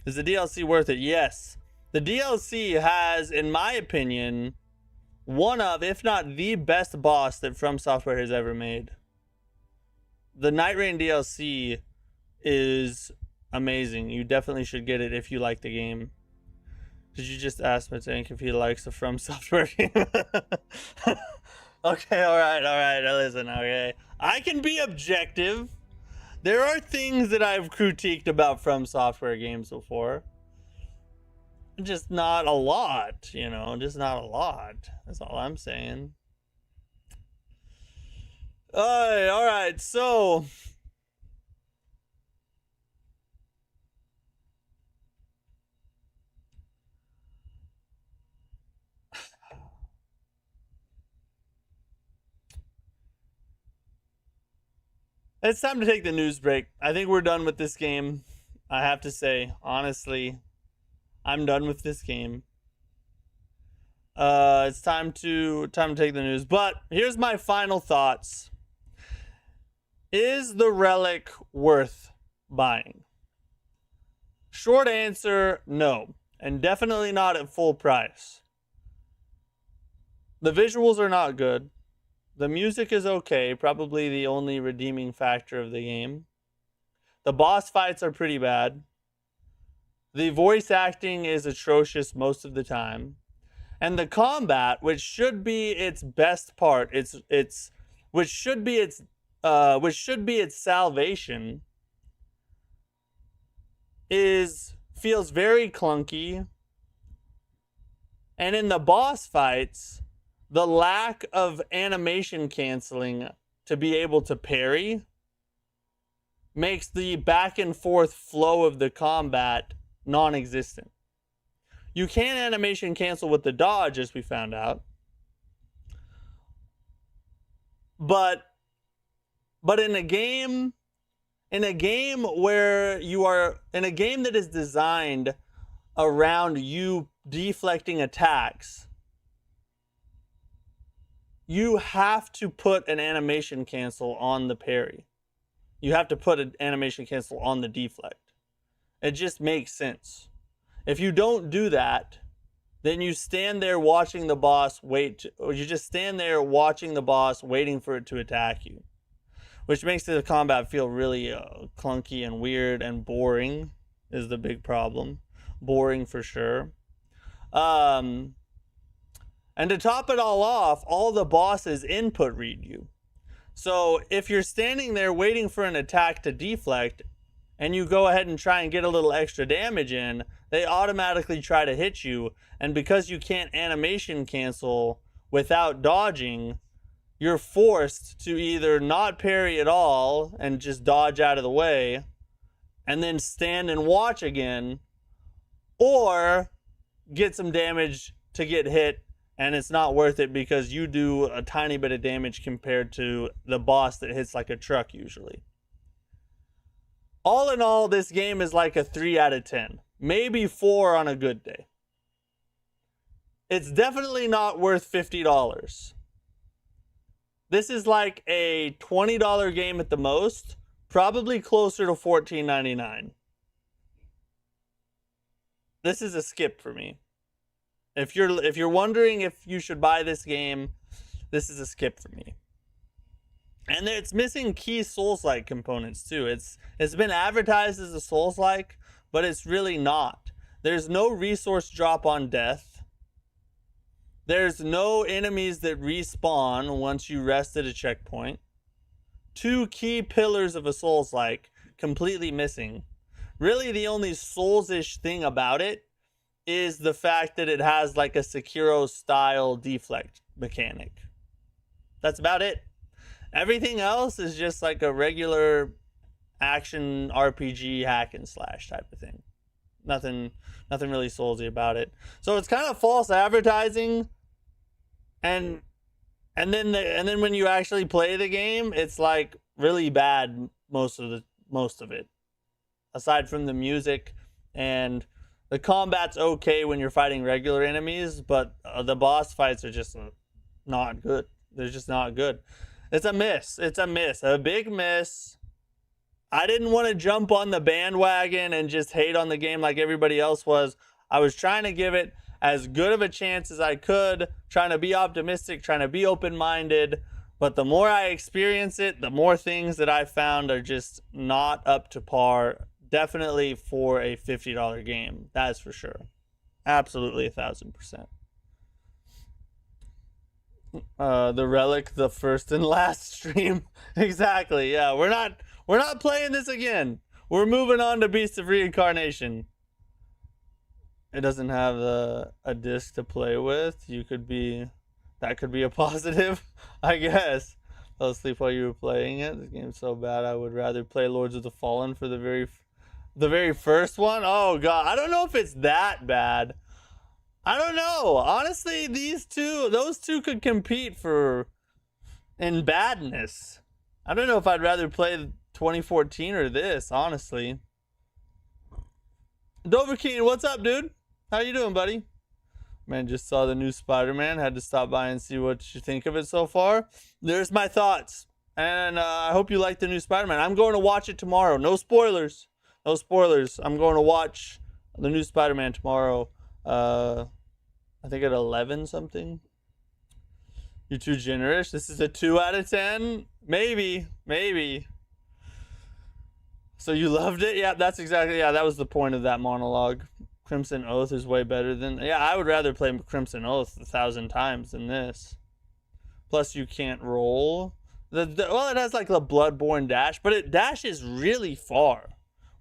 Is the DLC worth it? Yes. The DLC has, in my opinion, one of, if not the best boss that From Software has ever made. The Night Rain DLC is amazing. You definitely should get it if you like the game. Did you just ask Mattack if he likes a From Software game? Okay, alright, listen, okay. I can be objective. There are things that I've critiqued about From Software games before. Just not a lot, you know, just not a lot. That's all I'm saying. Alright, so... It's time to take the news break. I think we're done with this game. I have to say, honestly, I'm done with this game. It's time to take the news. But here's my final thoughts. Is the Relic worth buying? Short answer, no. And definitely not at full price. The visuals are not good. The music is okay, probably the only redeeming factor of the game. The boss fights are pretty bad. The voice acting is atrocious most of the time. And the combat, which should be its best part, which should be its salvation, feels very clunky. And in the boss fights, the lack of animation canceling to be able to parry makes the back and forth flow of the combat non-existent. You can animation cancel with the dodge, as we found out. But in a game in a game where you are in a game that is designed around you deflecting attacks, you have to put an animation cancel on the parry. You have to put an animation cancel on the deflect. It just makes sense. If you don't do that, then you stand there watching the boss or you just stand there watching the boss waiting for it to attack you, which makes the combat feel really clunky and weird, and boring is the big problem. Boring for sure. And to top it all off, all the bosses input read you. So if you're standing there waiting for an attack to deflect, and you go ahead and try and get a little extra damage in, they automatically try to hit you. And because you can't animation cancel without dodging, you're forced to either not parry at all and just dodge out of the way, and then stand and watch again, or get some damage to get hit, and it's not worth it because you do a tiny bit of damage compared to the boss that hits like a truck usually. All in all, this game is like a 3 out of 10. Maybe 4 on a good day. It's definitely not worth $50. This is like a $20 game at the most. Probably closer to $14.99. This is a skip for me. If you're wondering if you should buy this game, this is a skip for me. And it's missing key Souls-like components too. It's been advertised as a Souls-like, but it's really not. There's no resource drop on death. There's no enemies that respawn once you rest at a checkpoint. 2 key pillars of a Souls-like completely missing. Really, the only Souls-ish thing about it is the fact that it has like a Sekiro-style deflect mechanic. That's about it. Everything else is just like a regular action RPG hack and slash type of thing. Nothing really Soulsy about it. So it's kind of false advertising, and then when you actually play the game, it's like really bad most of it. Aside from the music, and the combat's okay when you're fighting regular enemies, but the boss fights are just not good. They're just not good. It's a miss. It's a miss. A big miss. I didn't want to jump on the bandwagon and just hate on the game like everybody else was. I was trying to give it as good of a chance as I could, trying to be optimistic, trying to be open-minded. But the more I experience it, the more things that I found are just not up to par. Definitely for a $50 game. That's for sure. Absolutely 1000%. The Relic, the first and last stream. Exactly. Yeah, we're not playing this again. We're moving on to Beast of Reincarnation. It doesn't have a disc to play with. That could be a positive, I guess. Fell asleep while you were playing it. This game's so bad. I would rather play Lords of the Fallen for the very first one. Oh god, I don't know if it's that bad. I don't know. Honestly, those two could compete in badness. I don't know if I'd rather play 2014 or this, honestly. Doverkeen, what's up, dude? How you doing, buddy? Man, just saw the new Spider-Man. Had to stop by and see what you think of it so far. There's my thoughts. And I hope you like the new Spider-Man. I'm going to watch it tomorrow. No spoilers. No spoilers. I'm going to watch the new Spider-Man tomorrow. I think at 11 something. You're too generous. This is a 2 out of 10. Maybe. So you loved it? Yeah, that's exactly. Yeah, that was the point of that monologue. Crimson Oath is way better than. Yeah, I would rather play Crimson Oath 1,000 times than this. Plus, you can't roll. Well, it has like the Bloodborne dash, but it dashes really far,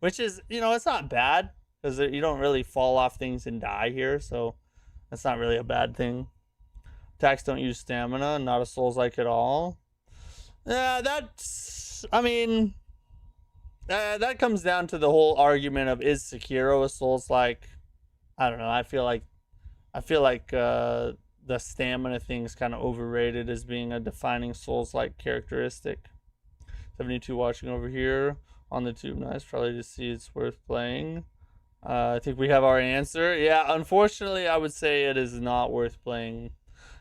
which is, it's not bad because you don't really fall off things and die here, so that's not really a bad thing. Attacks don't use stamina, not a Souls-like at all. Yeah, that comes down to the whole argument of, is Sekiro a Souls-like? I don't know. I feel like the stamina thing's kind of overrated as being a defining Souls-like characteristic. 72 watching over here. on the tube. Nice, probably to see it's worth playing. I think we have our answer. Yeah, unfortunately, I would say it is not worth playing.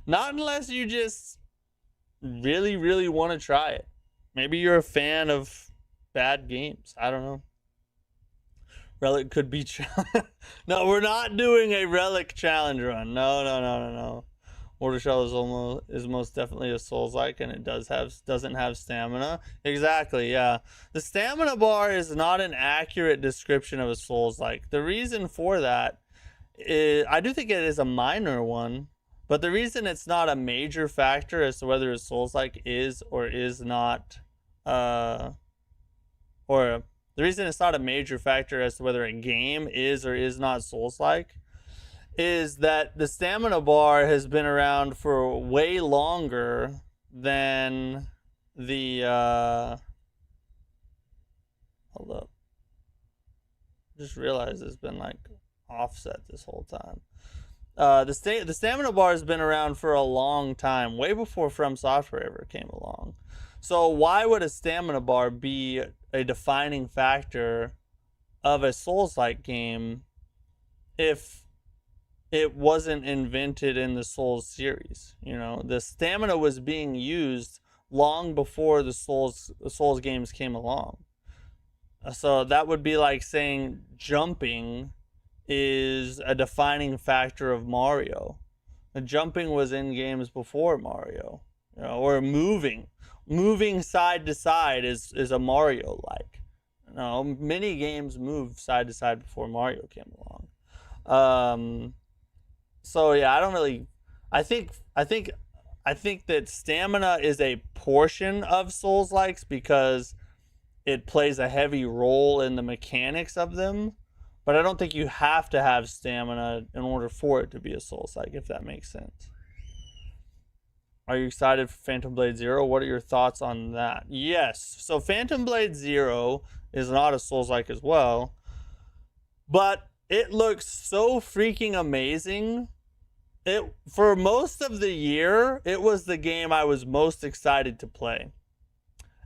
Not unless you just really, really want to try it. Maybe you're a fan of bad games. I don't know. Relic could be... No, we're not doing a Relic challenge run. No. Mortal Shell is most definitely a Souls-like, and it doesn't have stamina. Exactly, yeah. The stamina bar is not an accurate description of a Souls-like. The reason for that is, I do think it is a minor one, but the reason it's not a major factor as to whether a Souls-like is or is not, the reason it's not a major factor as to whether a game is or is not Souls-like is that the stamina bar has been around for way longer than the hold up. Just realized it's been like offset this whole time. The stamina bar has been around for a long time, way before From Software ever came along. So why would a stamina bar be a defining factor of a Souls-like game if it wasn't invented in the Souls series? You know, the stamina was being used long before the Souls games came along. So that would be like saying jumping is a defining factor of Mario. The jumping was in games before Mario, you know, or moving side to side is a Mario like. You know, many games moved side to side before Mario came along. So yeah, I think that stamina is a portion of Souls-likes because it plays a heavy role in the mechanics of them, but I don't think you have to have stamina in order for it to be a Souls-like, if that makes sense. Are you excited for Phantom Blade Zero? What are your thoughts on that? Yes, so Phantom Blade Zero is not a Souls-like as well, but it looks so freaking amazing. For most of the year, it was the game I was most excited to play.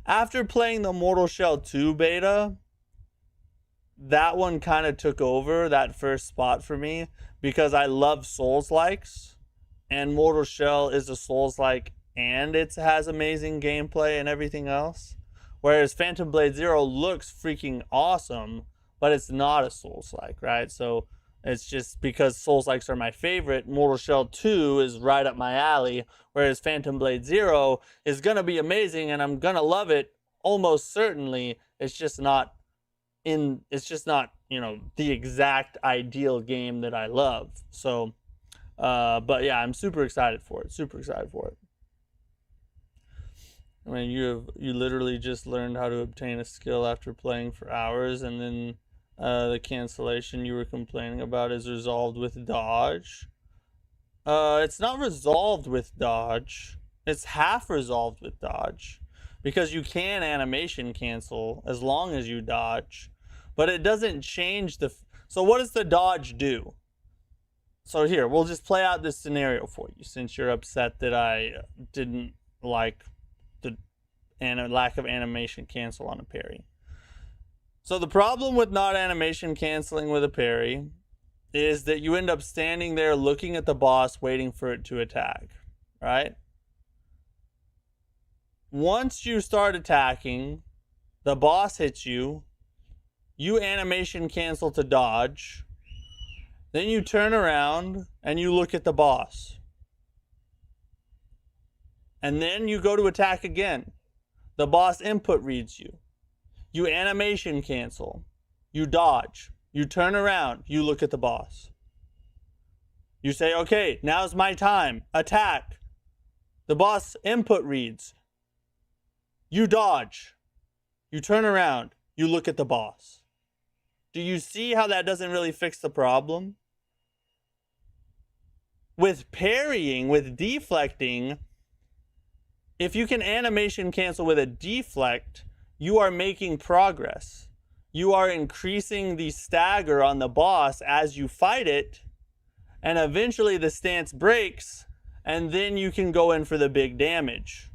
After playing the Mortal Shell 2 beta, that one kind of took over that first spot for me because I love Souls-likes, and Mortal Shell is a Souls-like and it has amazing gameplay and everything else. Whereas Phantom Blade Zero looks freaking awesome, but it's not a Souls-like, right? So it's just because Souls-likes are my favorite, Mortal Shell 2 is right up my alley, whereas Phantom Blade Zero is going to be amazing and I'm going to love it almost certainly. It's just not, you know, the exact ideal game that I love. So, but yeah, I'm super excited for it. I mean, you literally just learned how to obtain a skill after playing for hours, and then the cancellation you were complaining about is resolved with dodge. It's not resolved with dodge. It's half resolved with dodge, because you can animation cancel as long as you dodge, but it doesn't change the... So what does the dodge do? So here, we'll just play out this scenario for you, since you're upset that I didn't like the lack of animation cancel on a parry. So the problem with not animation canceling with a parry is that you end up standing there looking at the boss waiting for it to attack, right? Once you start attacking, the boss hits you, you animation cancel to dodge, then you turn around and you look at the boss. And then you go to attack again. The boss input reads you. You animation cancel. You dodge. You turn around. You look at the boss. You say, okay, now's my time. Attack. The boss input reads. You dodge. You turn around. You look at the boss. Do you see how that doesn't really fix the problem? With parrying, with deflecting, if you can animation cancel with a deflect, you are making progress. You are increasing the stagger on the boss as you fight it, and eventually the stance breaks, and then you can go in for the big damage.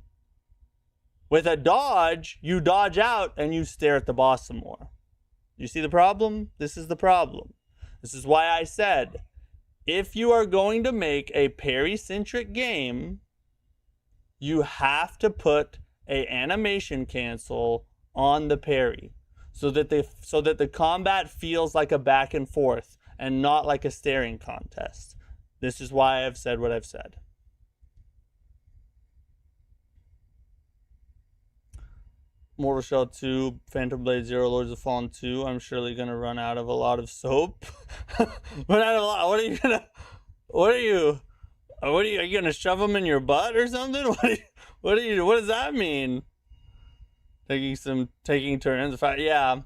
With a dodge, you dodge out and you stare at the boss some more. You see the problem? This is the problem. This is why I said, if you are going to make a parry-centric game, you have to put a animation cancel on the parry so that the combat feels like a back and forth and not like a staring contest. This is why I've said what I've said. Mortal Shell 2, Phantom Blade 0, Lords of Fallen 2. I'm surely gonna run out of a lot of soap. Run out of a lot. Are you gonna shove them in your butt or something? What does that mean? Taking turns. Yeah.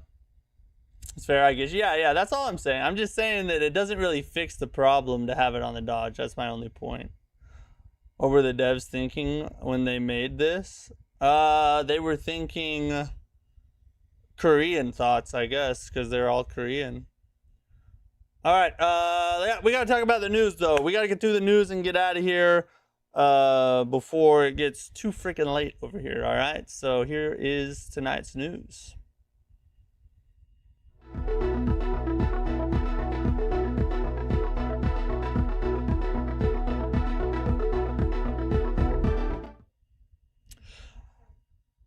It's fair, I guess. Yeah, that's all I'm saying. I'm just saying that it doesn't really fix the problem to have it on the dodge. That's my only point. What were the devs thinking when they made this? They were thinking Korean thoughts, I guess, because they're all Korean. All right, yeah, we gotta talk about the news, though. We gotta get through the news and get out of here before it gets too freaking late over here, all right? So here is tonight's news.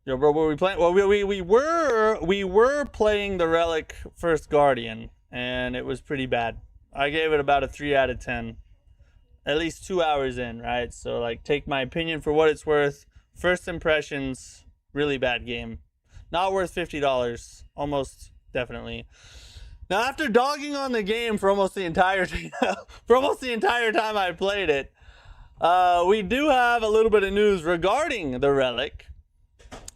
Yo, bro, what were we playing? Well, we were playing the Relic First Guardian, and it was pretty bad. I gave it about a 3 out of 10. At least 2 hours in, right? So, like, take my opinion for what it's worth. First impressions, really bad game. Not worth $50, almost definitely. Now, after dogging on the game for almost the entire time I played it, we do have a little bit of news regarding the Relic.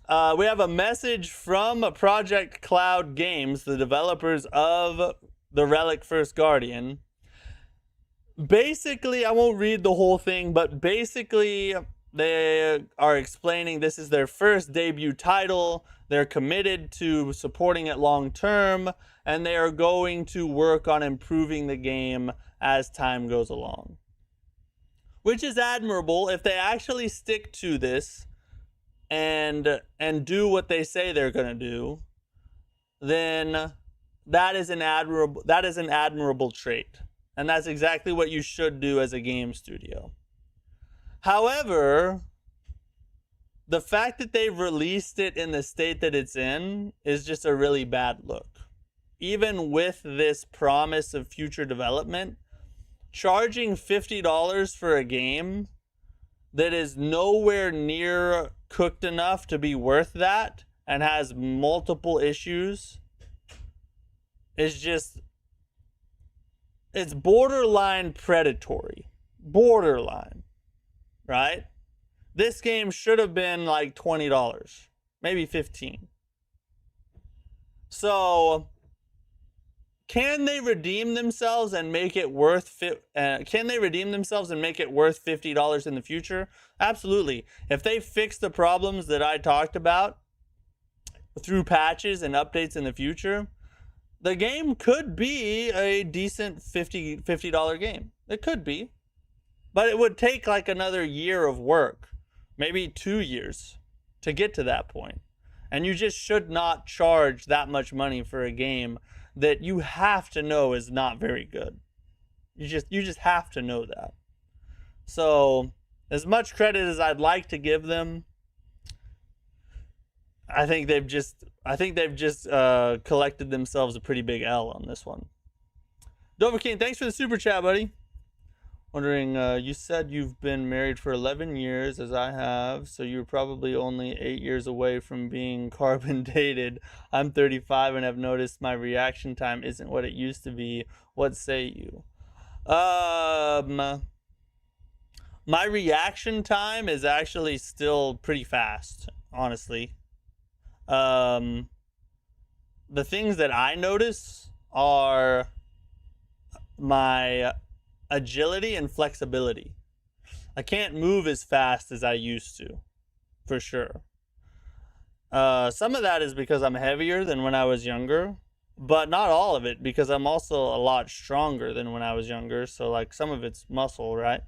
We have a message from Project Cloud Games, the developers of the Relic First Guardian. Basically, I won't read the whole thing, but basically they are explaining this is their first debut title. They're committed to supporting it long term, and they are going to work on improving the game as time goes along. Which is admirable. If they actually stick to this and do what they say they're going to do, then that is an admirable trait. And that's exactly what you should do as a game studio. However, the fact that they've released it in the state that it's in is just a really bad look. Even with this promise of future development, charging $50 for a game that is nowhere near cooked enough to be worth that and has multiple issues is just, it's borderline predatory. Borderline. Right? This game should have been like $20, maybe $15. So, can they redeem themselves and make it worth $50 in the future? Absolutely. If they fix the problems that I talked about through patches and updates in the future, the game could be a decent $50 game. It could be. But it would take like another year of work, maybe 2 years to get to that point. And you just should not charge that much money for a game that you have to know is not very good. You just have to know that. So, as much credit as I'd like to give them, I think they've just collected themselves a pretty big L on this one. Dover King, thanks for the super chat, buddy. Wondering, you said you've been married for 11 years, as I have, so you're probably only 8 years away from being carbon dated. I'm 35 and have noticed my reaction time isn't what it used to be. What say you? My reaction time is actually still pretty fast, honestly. The things that I notice are my agility and flexibility. I can't move as fast as I used to, for sure. Some of that is because I'm heavier than when I was younger, but not all of it, because I'm also a lot stronger than when I was younger. So like some of it's muscle, right?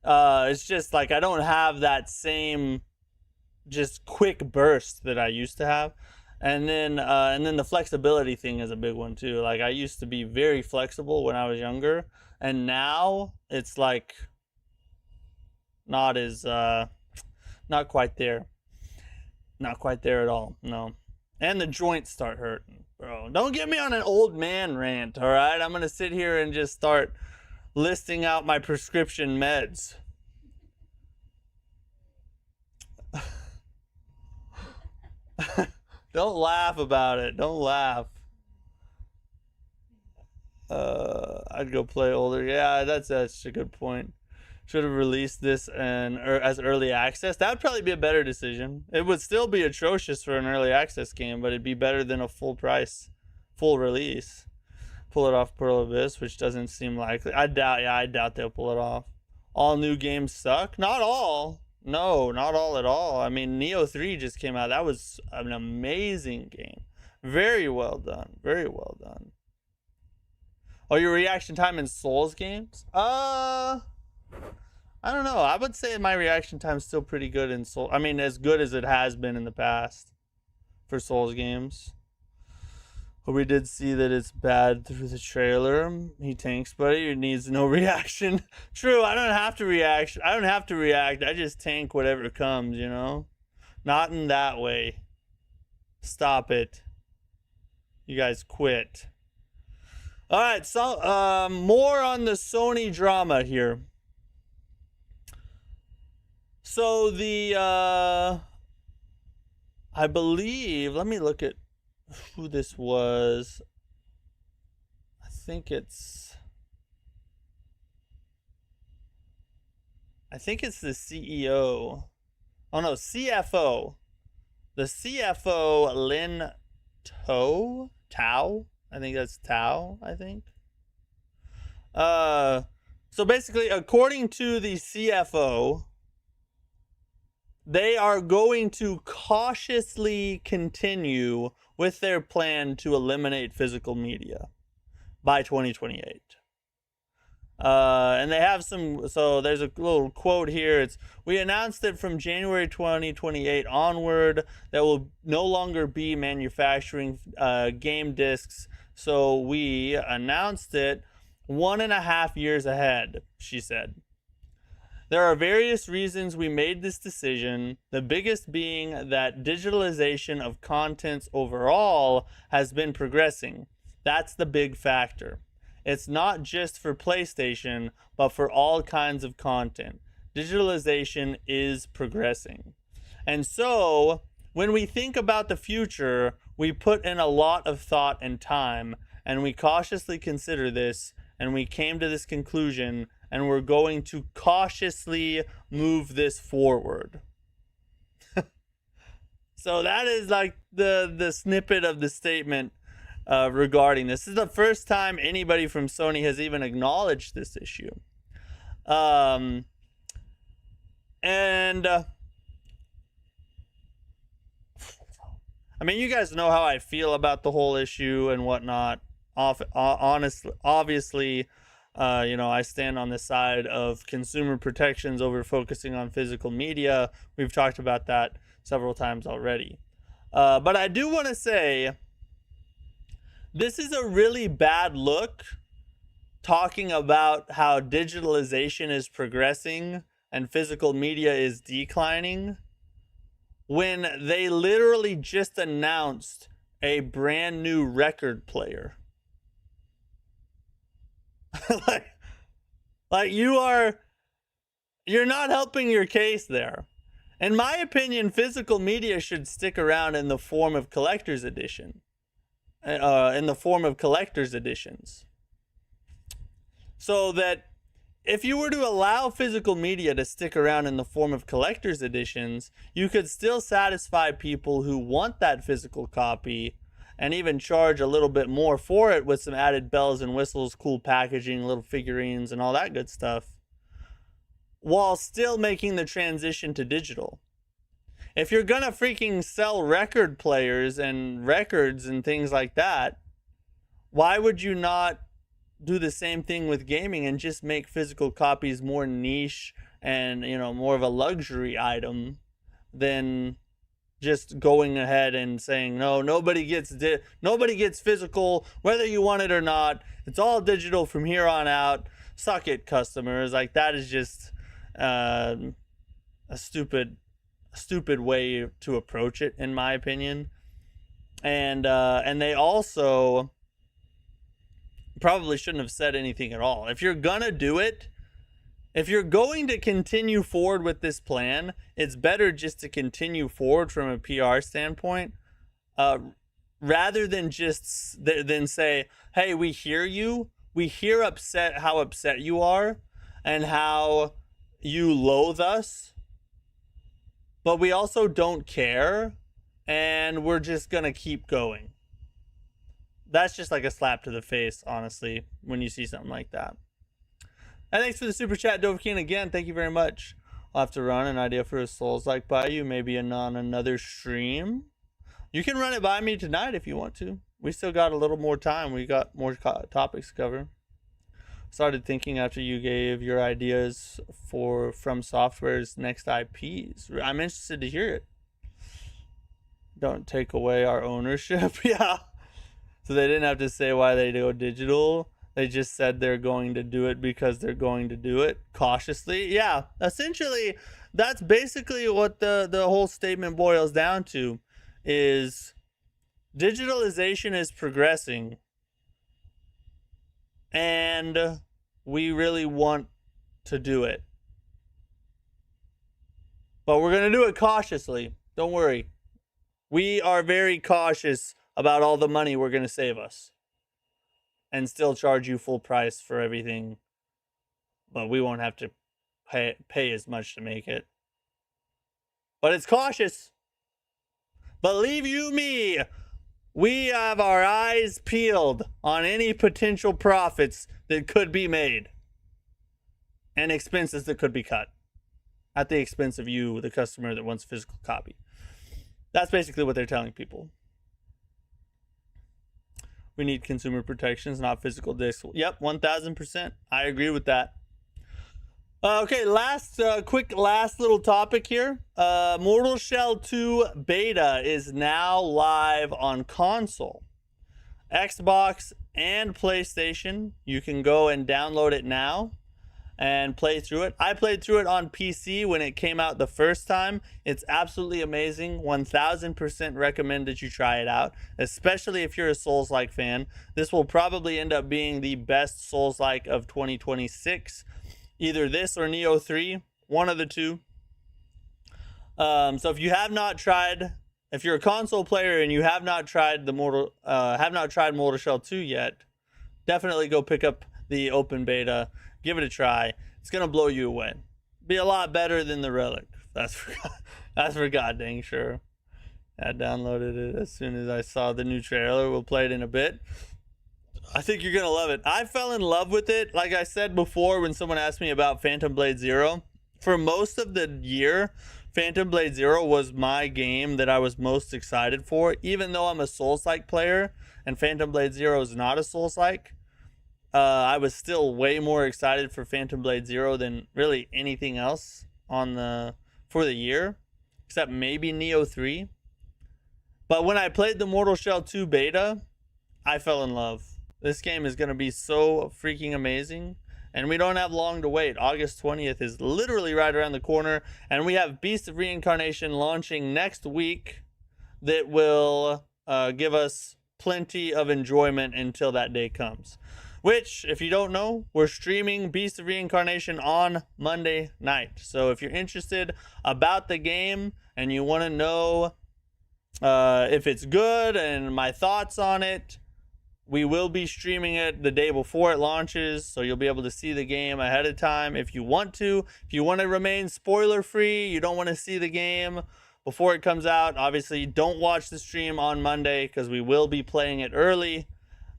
It's just like I don't have that same just quick burst that I used to have. And then the flexibility thing is a big one too. Like, I used to be very flexible when I was younger, and now it's like not as not quite there. Not quite there at all. No. And the joints start hurting, bro. Don't get me on an old man rant, all right? I'm going to sit here and just start listing out my prescription meds. Don't laugh about it. Don't laugh. I'd go play older. Yeah, that's a good point. Should have released this as early access. That would probably be a better decision. It would still be atrocious for an early access game, but it'd be better than a full price, full release. Pull it off Pearl Abyss, which doesn't seem likely. I doubt they'll pull it off. All new games suck? Not all. No, not all at all. I mean, Neo 3 just came out. That was an amazing game. Very well done. Very well done. Oh, your reaction time in Souls games? I don't know. I would say my reaction time is still pretty good in Souls. I mean, as good as it has been in the past for Souls games. But we did see that it's bad through the trailer. He tanks, buddy. It needs no reaction. True, I don't have to react. I just tank whatever comes, you know? Not in that way. Stop it. You guys quit. All right, so more on the Sony drama here. So I believe, let me look at who this was. I think it's the CEO. Oh no, CFO. The CFO, Lin Tao. I think that's Tao, I think. So basically, according to the CFO, they are going to cautiously continue with their plan to eliminate physical media by 2028. And they have so there's a little quote here. We announced that from January 2028 onward, that will no longer be manufacturing game discs. So we announced it 1.5 years ahead, she said. There are various reasons we made this decision, the biggest being that digitalization of contents overall has been progressing. That's the big factor. It's not just for PlayStation, but for all kinds of content. Digitalization is progressing. And so, when we think about the future, we put in a lot of thought and time, and we cautiously consider this, and we came to this conclusion, and we're going to cautiously move this forward. So that is like the snippet of the statement regarding this. This is the first time anybody from Sony has even acknowledged this issue. I mean, you guys know how I feel about the whole issue and whatnot. Honestly, obviously, you know, I stand on the side of consumer protections over focusing on physical media. We've talked about that several times already. But I do want to say, this is a really bad look, talking about how digitalization is progressing and physical media is declining, when they literally just announced a brand new record player. like you're not helping your case there. In my opinion, physical media should stick around in the form of collector's editions. So that if you were to allow physical media to stick around in the form of collector's editions, you could still satisfy people who want that physical copy and even charge a little bit more for it with some added bells and whistles, cool packaging, little figurines, and all that good stuff, while still making the transition to digital. If you're gonna freaking sell record players and records and things like that, why would you not do the same thing with gaming and just make physical copies more niche and, you know, more of a luxury item than just going ahead and saying, no, nobody gets physical, whether you want it or not. It's all digital from here on out. Suck it, customers. Like, that is just a stupid way to approach it, in my opinion. And they also probably shouldn't have said anything at all. If you're gonna do it, if you're going to continue forward with this plan, it's better just to continue forward from a PR standpoint, rather than just then say, hey, we hear you, we hear how upset you are and how you loathe us, but we also don't care, and we're just gonna keep going. That's just like a slap to the face, honestly, when you see something like that. And thanks for the super chat, Dovahkiin, again. Thank you very much. I'll have to run an idea for a Souls-like by you, maybe on another stream. You can run it by me tonight if you want to. We still got a little more time. We got more topics to cover. Started thinking after you gave your ideas for From Software's next IPs. I'm interested to hear it. Don't take away our ownership. Yeah. So they didn't have to say why they go digital. They just said they're going to do it because they're going to do it cautiously. Yeah, essentially, that's basically what the whole statement boils down to, is digitalization is progressing. And we really want to do it. But we're going to do it cautiously. Don't worry. We are very cautious about all the money we're going to save us. And still charge you full price for everything. But we won't have to pay as much to make it. But it's cautious. Believe you me, we have our eyes peeled on any potential profits that could be made. And expenses that could be cut. At the expense of you, the customer that wants a physical copy. That's basically what they're telling people. We need consumer protections, not physical discs. Yep, 1000%. I agree with that. Okay, last little topic here. Mortal Shell 2 beta is now live on console, Xbox, and PlayStation. You can go and download it now and play through it. I played through it on PC when it came out the first time. It's absolutely amazing. 1000% recommend that you try it out, especially if you're a Souls-like fan. This will probably end up being the best Souls-like of 2026. Either this or Neo 3, one of the two. So if you have not tried, if you're a console player and you have not tried Mortal Shell 2 yet, definitely go pick up the open beta. Give it a try. It's gonna blow you away. Be a lot better than the Relic. That's for god dang sure. I downloaded it as soon as I saw the new trailer. We'll play it in a bit. I think you're gonna love it. I fell in love with it. Like I said before, when someone asked me about Phantom Blade Zero, for most of the year, Phantom Blade Zero was my game that I was most excited for. Even though I'm a Souls-like player, and Phantom Blade Zero is not a Souls-like, I was still way more excited for Phantom Blade Zero than really anything else for the year, except maybe Neo 3. But when I played the Mortal Shell 2 beta, I fell in love. This game is going to be so freaking amazing, and we don't have long to wait. August 20th is literally right around the corner, and we have Beast of Reincarnation launching next week that will give us plenty of enjoyment until that day comes. Which, if you don't know, we're streaming Beast of Reincarnation on Monday night. So if you're interested about the game and you want to know if it's good and my thoughts on it, we will be streaming it the day before it launches. So you'll be able to see the game ahead of time if you want to. If you want to remain spoiler free, you don't want to see the game before it comes out, obviously don't watch the stream on Monday because we will be playing it early.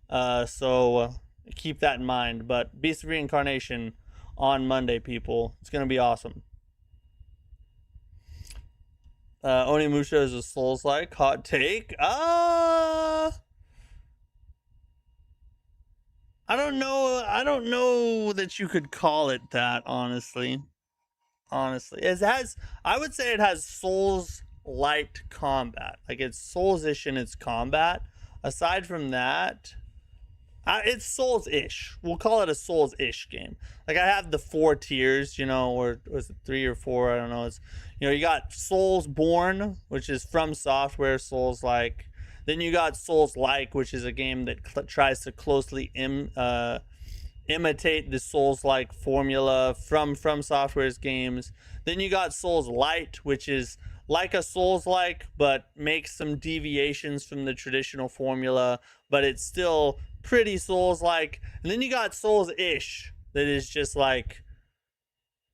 So keep that in mind. But Beast of Reincarnation on Monday, people. It's going to be awesome. Onimusha is a Souls-like. Hot take. I don't know that you could call it that, honestly. honestly. It has, I would say it has Souls-light combat. Like, it's Souls-ish in its combat. Aside from that, it's Souls-ish. We'll call it a Souls-ish game. Like, I have the 4 tiers, you know, or was it 3 or 4? I don't know. It's, you know, you got Soulsborne, which is from Software, Souls-like. Then you got Souls-like, which is a game that tries to closely imitate the Souls-like formula from Software's games. Then you got Souls-light, which is like a Souls-like, but makes some deviations from the traditional formula, but it's still pretty Souls-like. And then you got Souls-ish, that is just like,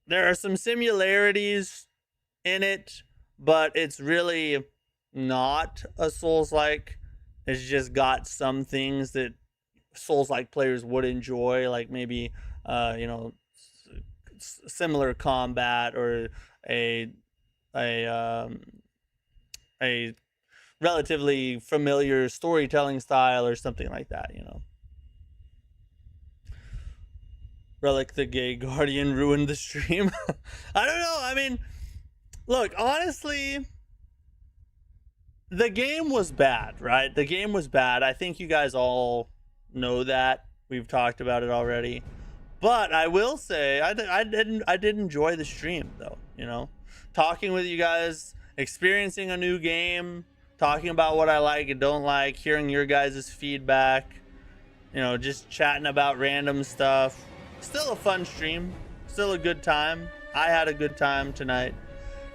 there are some similarities in it, but it's really not a Souls-like. It's just got some things that Souls-like players would enjoy, like maybe you know, similar combat, or a relatively familiar storytelling style or something like that, you know. Relic the gay guardian ruined the stream. I don't know. I mean, look, honestly, the game was bad, right? The game was bad. I think you guys all know that. We've talked about it already. But I will say, I did enjoy the stream, though, you know. Talking with you guys, experiencing a new game, talking about what I like and don't like, hearing your guys' feedback, you know, just chatting about random stuff. Still a fun stream. Still a good time. I had a good time tonight.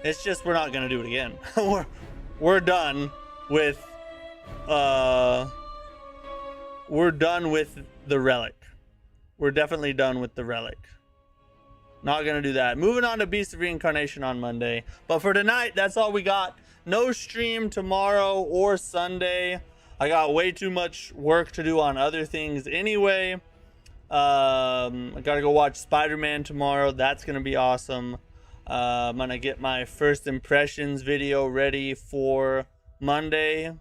It's just we're not going to do it again. We're done with the Relic. We're definitely done with the Relic. Not gonna do that. Moving on to Beast of Reincarnation on Monday. But for tonight, that's all we got. No stream tomorrow or Sunday. I got way too much work to do on other things anyway. I gotta go watch Spider-Man tomorrow. That's gonna be awesome. I'm gonna get my first impressions video ready for Monday,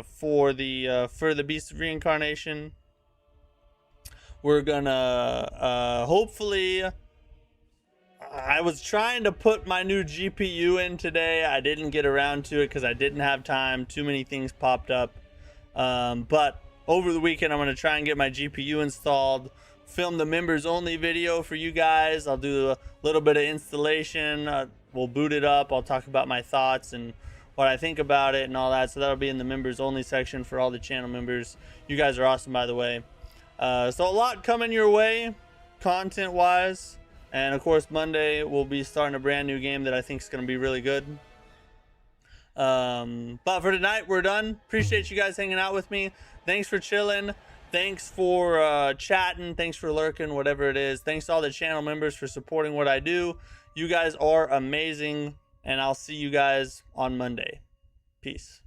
for the Beast of Reincarnation. We're gonna hopefully, I was trying to put my new GPU in today. I didn't get around to it because I didn't have time. Too many things popped up. But over the weekend, I'm going to try and get my GPU installed, film the members only video for you guys. I'll do a little bit of installation. We'll boot it up. I'll talk about my thoughts and what I think about it and all that. So that'll be in the members only section for all the channel members. You guys are awesome, by the way. So a lot coming your way, content wise. And of course, Monday we'll be starting a brand new game that I think is going to be really good. But for tonight, we're done. Appreciate you guys hanging out with me. Thanks for chilling. Thanks for chatting. Thanks for lurking, whatever it is. Thanks to all the channel members for supporting what I do. You guys are amazing. And I'll see you guys on Monday. Peace.